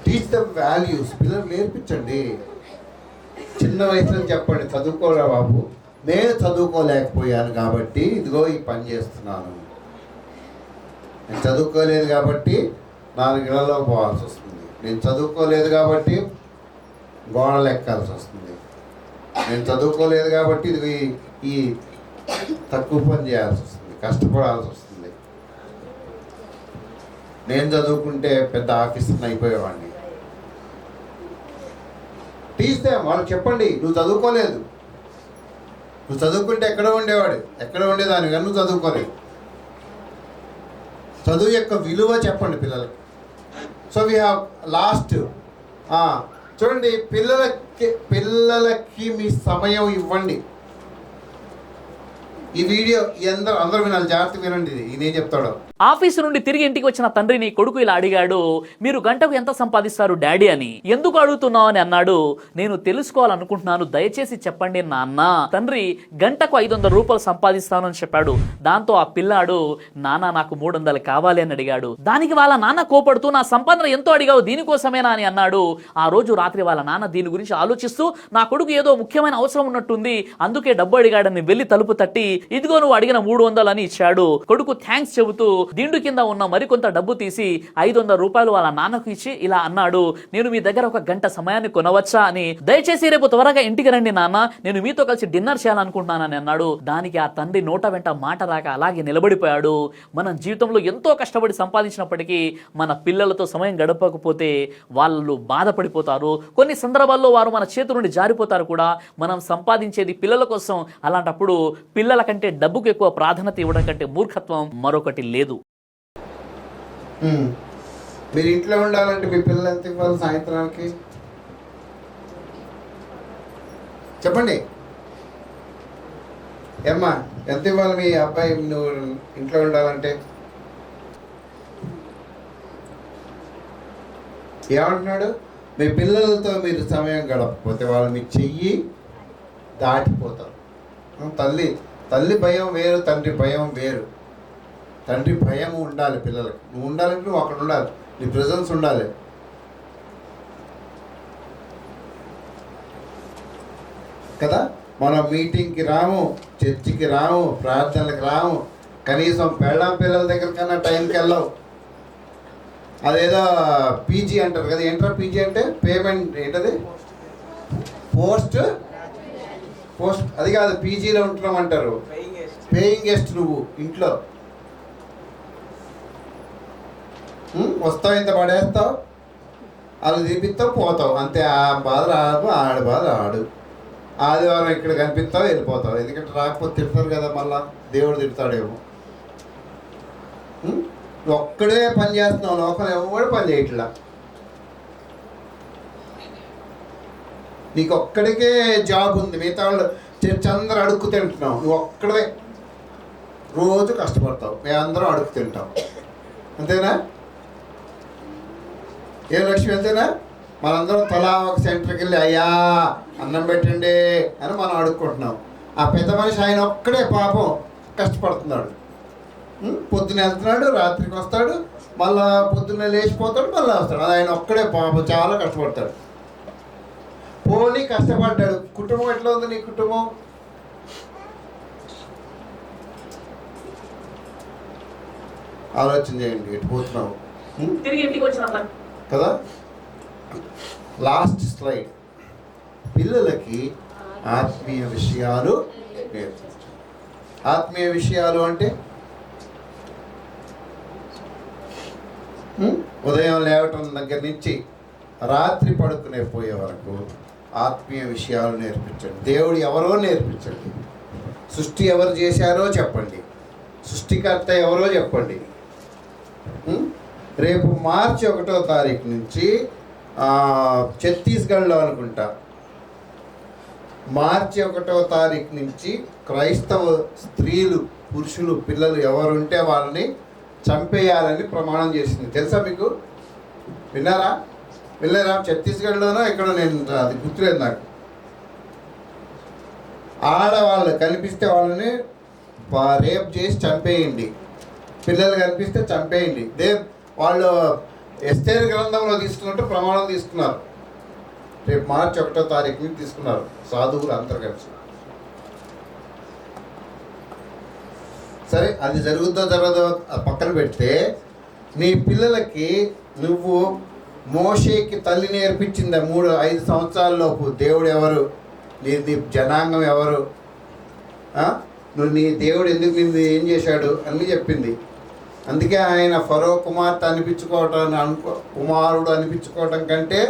Speaker 1: Teach the values. పిల్లలు నేర్పించండి. చిన్న వయసులో చెప్పండి, చదువుకోరా బాబు, నేను చదువుకోలేకపోయాను కాబట్టి ఇదిగో ఈ పని చేస్తున్నాను. నేను చదువుకోలేదు కాబట్టి 4 ఇళ్లలో పోవాల్సి వస్తుంది. నేను చదువుకోలేదు కాబట్టి గోడలు ఎక్కాల్సి వస్తుంది. నేను చదువుకోలేదు కాబట్టి ఇది ఈ తక్కువ పని చేయాల్సి వస్తుంది, కష్టపడాల్సి వస్తుంది. నేను చదువుకుంటే పెద్ద ఆఫీసర్ని అయిపోయేవాడిని. Teach them. వాళ్ళకి చెప్పండి, నువ్వు చదువుకోలేదు, నువ్వు చదువుకుంటే ఎక్కడో ఉండేవాడు, ఎక్కడో ఉండేదాన్ని కానీ నువ్వు చదువుకోలేదు. చదువు యొక్క విలువ చెప్పండి పిల్లలకి. So we have lost. చూడండి, పిల్లలకి మీ సమయం ఇవ్వండి. ఈ వీడియో అందరూ వినాలి, జాగ్రత్త వినండి. ఈయన చెప్తాడు.
Speaker 9: ఆఫీసు నుండి తిరిగి ఇంటికి వచ్చిన తండ్రిని కొడుకు ఇలా అడిగాడు, మీరు గంటకు ఎంత సంపాదిస్తారు డాడీ అని. ఎందుకు అడుగుతున్నావు అని అన్నాడు. నేను తెలుసుకోవాలనుకుంటున్నాను, దయచేసి చెప్పండి నాన్న. తండ్రి గంటకు 500 రూపాయలు సంపాదిస్తాను అని చెప్పాడు. దాంతో ఆ పిల్లాడు, నాన్న నాకు 300 కావాలి అని అడిగాడు. దానికి వాళ్ళ నాన్న కోపడుతూ, నా సంపాదన ఎంతో అడిగావు, దీనికోసమేనా అని అన్నాడు. ఆ రోజు రాత్రి వాళ్ళ నాన్న దీని గురించి ఆలోచిస్తూ, నా కొడుకు ఏదో ముఖ్యమైన అవసరం ఉన్నట్టుంది, అందుకే డబ్బు అడిగాడని వెళ్లి తలుపు తట్టి, ఇదిగో నువ్వు అడిగిన 300 అని ఇచ్చాడు. కొడుకు థ్యాంక్స్ చెబుతూ దిండు కింద ఉన్న మరికొంత డబ్బు తీసి 500 రూపాయలు వాళ్ళ నాన్నకు ఇచ్చి ఇలా అన్నాడు, నేను మీ దగ్గర 1 గంట సమయాన్ని కొనవచ్చా అని. దయచేసి రేపు త్వరగా ఇంటికి రండి నాన్న, నేను మీతో కలిసి డిన్నర్ చేయాలనుకుంటున్నానని అన్నాడు. దానికి ఆ తండ్రి నోట వెంట మాట రాక అలాగే నిలబడిపోయాడు. మనం జీవితంలో ఎంతో కష్టపడి సంపాదించినప్పటికీ మన పిల్లలతో సమయం గడపకపోతే వాళ్ళు బాధపడిపోతారు. కొన్ని సందర్భాల్లో వారు మన చేతి నుండి జారిపోతారు కూడా. మనం సంపాదించేది పిల్లల కోసం. అలాంటప్పుడు పిల్లల కంటే డబ్బుకు ఎక్కువ ప్రాధాన్యత ఇవ్వడం కంటే మూర్ఖత్వం మరొకటి లేదు.
Speaker 1: మీరు ఇంట్లో ఉండాలంటే మీ పిల్లలు ఎంత ఇవ్వాలి సాయంత్రానికి చెప్పండి. ఏమ్మా ఎంత ఇవ్వాలి మీ అబ్బాయి నువ్వు ఇంట్లో ఉండాలంటే? ఏమంటున్నాడు? మీ పిల్లలతో మీరు సమయం గడపకపోతే వాళ్ళు మీ చెయ్యి దాటిపోతారు. తల్లి భయం వేరు, తండ్రి భయం వేరు. తండ్రి భయం ఉండాలి పిల్లలకి. నువ్వు ఉండాలంటే నువ్వు అక్కడ ఉండాలి, నీ ప్రెజెన్స్ ఉండాలి కదా. మనం మీటింగ్కి రాము, చర్చికి రాము, ప్రార్థనలకు రాము, కనీసం పిల్లల దగ్గర కన్నా టైంకి వెళ్ళావు. అదేదో పీజీ అంటారు కదా, ఏంటో పీజీ అంటే పేమెంట్ ఏంటది, పోస్ట్ అది కాదు, పీజీలో ఉంటున్నాం అంటారు, పేయింగ్ గెస్ట్. నువ్వు ఇంట్లో వస్తావు, ఇంత పడేస్తావు, వాళ్ళు తీపిస్తావు, పోతావు, అంతే. ఆ బాధ రాదు, ఆడి బాధ ఆడు. ఆదివారం ఇక్కడ కనిపిస్తావు, వెళ్ళిపోతావు. ఎందుకంటే రాకపోతే తిడతారు కదా, మళ్ళా దేవుడు తిడతాడేమో. ఒక్కడే పని చేస్తున్నావు, లోకం ఎవరు పని చేయట్లా. నీకు ఒక్కడికే జాబ్ ఉంది, మిగతా వాళ్ళు చర్చ అందరూ అడుక్కు తింటున్నావు, నువ్వు ఒక్కడే రోజు కష్టపడతావు, మేము అందరం అడుక్కు తింటాం, అంతేనా?
Speaker 2: ఏ లక్ష్మి వెళ్తేనా మనందరం తలా ఒక సెంటర్కి వెళ్ళి అయ్యా అన్నం పెట్టండి అని మనం అడుక్కుంటున్నాం. ఆ పెద్ద మనిషి ఆయన ఒక్కడే పాపం కష్టపడుతున్నాడు. పొద్దున్న వెళ్తున్నాడు, రాత్రికి వస్తాడు, మళ్ళా పొద్దున్నే లేచిపోతాడు, మళ్ళీ వస్తాడు. అది ఆయన ఒక్కడే పాపం చాలా కష్టపడతాడు. పోనీ కష్టపడ్డాడు. కుటుంబం ఎట్లా ఉంది నీ కుటుంబం? ఆలోచన చేయండి, ఎటు పోతున్నావు
Speaker 9: తిరిగి ఇంటికి వచ్చిన
Speaker 2: కదా. Last slide. పిల్లలకి ఆత్మీయ విషయాలు నేర్పించు. ఆత్మీయ విషయాలు అంటే ఉదయం లేవటం దగ్గర నుంచి రాత్రి పడుకునే పోయే వరకు ఆత్మీయ విషయాలు నేర్పించండి. దేవుడు ఎవరో నేర్పించండి. సృష్టి ఎవరు చేశారో చెప్పండి. సృష్టికర్త ఎవరో చెప్పండి. రేపు మార్చి 1వ తారీఖు నుంచి ఛత్తీస్గఢ్లో అనుకుంటా, మార్చి 1వ తారీఖు నుంచి క్రైస్తవ స్త్రీలు, పురుషులు, పిల్లలు ఎవరుంటే వాళ్ళని చంపేయాలని ప్రమాణం చేసింది. తెలుసా మీకు? విన్నారా? వెళ్ళారా? ఛత్తీస్గఢ్లోనో ఎక్కడో, నేను అది గుర్తులేదు నాకు. ఆడవాళ్ళు కనిపిస్తే వాళ్ళని రేప్ చేసి చంపేయండి, పిల్లలు కనిపిస్తే చంపేయండి. వాళ్ళు ఎస్తేర్ గ్రంథంలో తీసుకున్నట్టు ప్రమాణం తీసుకున్నారు. రేపు మార్చి 1వ తారీఖు నుంచి తీసుకున్నారు సాధువులు అందరూ కలిసి. సరే, అది జరుగుతుందో జరగదో పక్కన పెడితే, నీ పిల్లలకి నువ్వు మోషేకి తల్లి నేర్పించింది 3-5 సంవత్సరాలలోపు దేవుడు ఎవరు, నీ జనాంగం ఎవరు, నువ్వు నీ దేవుడు ఎందుకు నిన్ను ఏం చేశాడు అన్నీ చెప్పింది. అందుకే ఆయన ఫరో కుమార్తె కుమారుడు అనిపించుకోవటం కంటే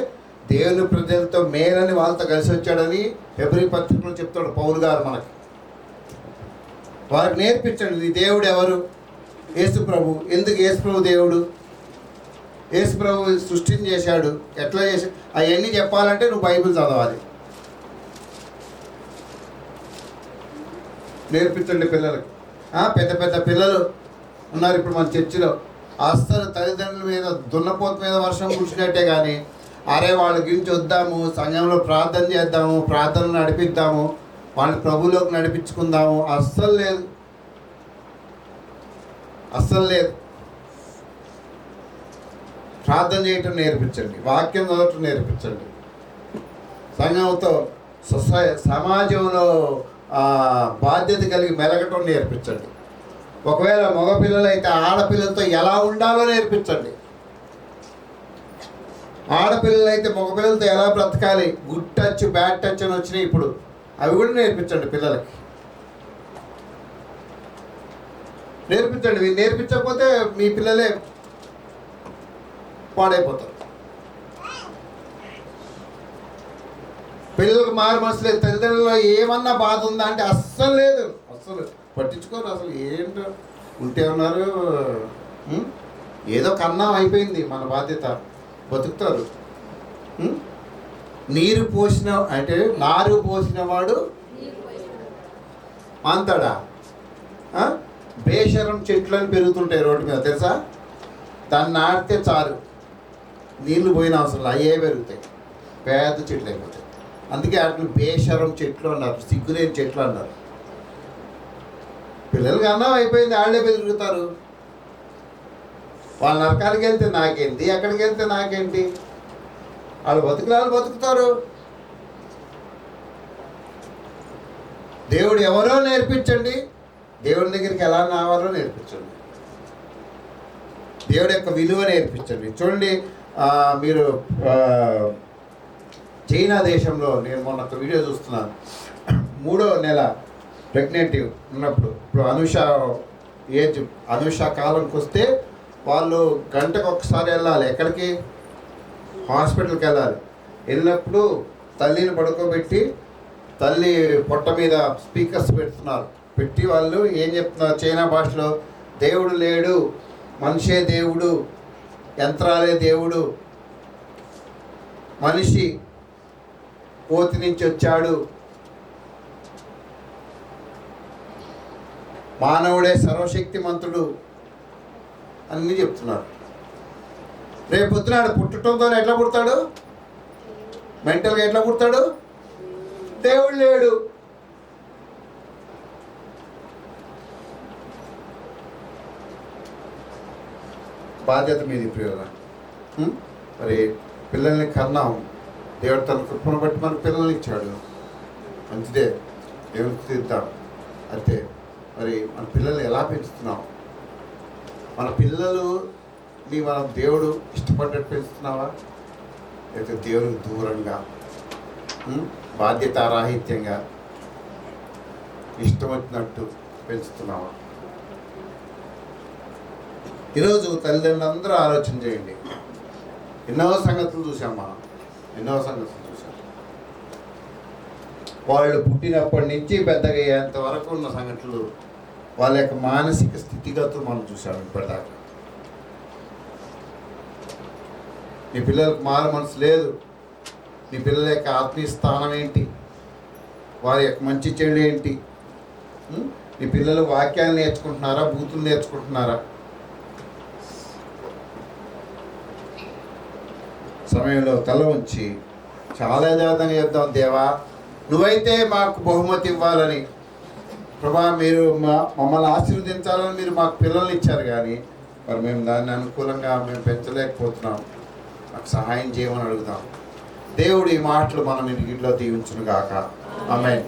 Speaker 2: దేవుని ప్రజలతో మేలని వాళ్ళతో కలిసి వచ్చాడని హెబ్రీ పత్రికలో చెప్తాడు పౌలు గారు మనకి. వారికి నేర్పించండి, నీ దేవుడు ఎవరు? యేసు ప్రభు. ఎందుకు యేసు ప్రభు దేవుడు? యేసు ప్రభు సృష్టిని చేశాడు, ఎట్లా చేశాడు అవన్నీ చెప్పాలంటే నువ్వు బైబిల్ చదవాలి. నేర్పించండి పిల్లలకి. పెద్ద పెద్ద పిల్లలు ఉన్నారు ఇప్పుడు మన చర్చిలో. అస్సలు తల్లిదండ్రుల మీద దున్నపోత మీద వర్షం కురిసినట్టే కానీ, అరే వాళ్ళ గురించి వద్దాము, సంఘంలో ప్రార్థన చేద్దాము, ప్రార్థనలు నడిపిద్దాము, వాళ్ళని ప్రభువులోకి నడిపించుకుందాము, అస్సలు లేదు, అస్సలు లేదు. ప్రార్థన చేయటం నేర్పించండి, వాక్యం చదవటం నేర్పించండి, సంఘంతో సమాజంలో బాధ్యత కలిగి మెలగటం నేర్పించండి. ఒకవేళ మగపిల్లలైతే ఆడపిల్లలతో ఎలా ఉండాలో నేర్పించండి. ఆడపిల్లలైతే మగపిల్లలతో ఎలా బ్రతకాలి, గుడ్ టచ్, బ్యాడ్ టచ్ అని వచ్చినాయి ఇప్పుడు, అవి కూడా నేర్పించండి పిల్లలకి. నేర్పించండి. మీరు నేర్పించకపోతే మీ పిల్లలే పాడైపోతారు. పిల్లలకు మారు మనసు లేదు. తల్లిదండ్రులలో ఏమన్నా బాధ ఉందా అంటే అస్సలు లేదు, అస్సలు పట్టించుకోరు. అసలు ఏంటో ఉంటే ఉన్నారు, ఏదో కన్నం అయిపోయింది, మన బాధ్యత, బతుకుతారు. నీరు పోసిన అంటే నారు పోసిన వాడు అంతాడా? బేషరం చెట్లు అని పెరుగుతుంటాయి రోడ్డు మీద, తెలుసా? దాన్ని నాటితే చాలు, నీళ్లు పోయిన అవసరం అయ్యే పెరుగుతాయి, పెద్ద చెట్లు అయిపోతాయి. అందుకే వాటిని బేషరం చెట్లు అన్నారు, సిగ్గులేని చెట్లు అన్నారు. పిల్లలకి అన్నం అయిపోయింది, వాళ్ళే పెరుగుతారు. వాళ్ళ నరకానికి వెళ్తే నాకేంటి, ఎక్కడికి వెళ్తే నాకేంటి, వాళ్ళు బతుకుతారు. దేవుడు ఎవరో నేర్పించండి, దేవుడి దగ్గరికి ఎలా రావాలో నేర్పించండి, దేవుడి యొక్క విలువ నేర్పించండి. చూడండి, మీరు చైనా దేశంలో నేను మొన్న ఒక వీడియో చూస్తున్నాను. 3వ నెల ప్రెగ్నెంట్ ఉన్నప్పుడు, ఇప్పుడు అనుష కాలంకి వస్తే వాళ్ళు గంటకు ఒకసారి వెళ్ళాలి. ఎక్కడికి? హాస్పిటల్కి వెళ్ళాలి. వెళ్ళినప్పుడు తల్లిని పడుకోబెట్టి తల్లి పొట్ట మీద స్పీకర్స్ పెడుతున్నారు. పెట్టి వాళ్ళు ఏం చెప్తున్నారు చైనా భాషలో, దేవుడు లేడు, మనిషే దేవుడు, యంత్రాలే దేవుడు, మనిషి కోతి నుంచి వచ్చాడు, మానవుడే సర్వశక్తిమంతుడు అన్నీ చెప్తున్నారు.
Speaker 1: రేపు పొద్దున ఆడు పుట్టడంతో ఎట్లా పుడతాడు? మెంటల్గా ఎట్లా పుడతాడు? దేవుడు లేడు. బాధ్యత మీది ప్రియుల. మరి పిల్లల్ని కన్నాం, దేవుడు తన కృపను బట్టి మన పిల్లల్ని ఇచ్చాడు, మంచిదే, దేవునికి తీద్దాం. అయితే మరి మన పిల్లల్ని ఎలా పెంచుతున్నాం? మన పిల్లలని మనం దేవుడు ఇష్టపడ్డట్టు పెంచుతున్నావా, లేకపోతే దేవునికి దూరంగా బాధ్యతారాహిత్యంగా ఇష్టం వచ్చినట్టు పెంచుతున్నావా? ఈరోజు తల్లిదండ్రులందరూ ఆలోచన చేయండి. ఎన్నో సంగతులు చూసాం మనం, ఎన్నో సంగతులు చూసాం. వాళ్ళు పుట్టినప్పటి నుంచి పెద్దగా అయ్యేంత వరకు ఉన్న సంగతులు, వాళ్ళ యొక్క మానసిక స్థితిగతులు మనం చూసాం ఇప్పటిదాకా. నీ పిల్లలకు మారు మనసు లేదు, నీ పిల్లల యొక్క ఆత్మీయ స్థానం ఏంటి, వారి యొక్క మంచి చెడు ఏంటి, నీ పిల్లలు వాక్యాలు నేర్చుకుంటున్నారా, బూతులు నేర్చుకుంటున్నారా? సమయంలో తల ఉంచి చాలా జాగ్రత్త చేద్దాం. దేవా, నువ్వైతే మాకు బహుమతి ఇవ్వాలని, ప్రభా మీరు మమ్మల్ని ఆశీర్వదించాలని మీరు మాకు పిల్లల్ని ఇచ్చారు, కానీ మరి మేము దాన్ని అనుకూలంగా మేము పెంచలేకపోతున్నాం, మాకు సహాయం చేయమని అడుగుదాం. దేవుడు ఈ మాటలు మనం ఇంట్లో దీవించును గాక. ఆమేన్.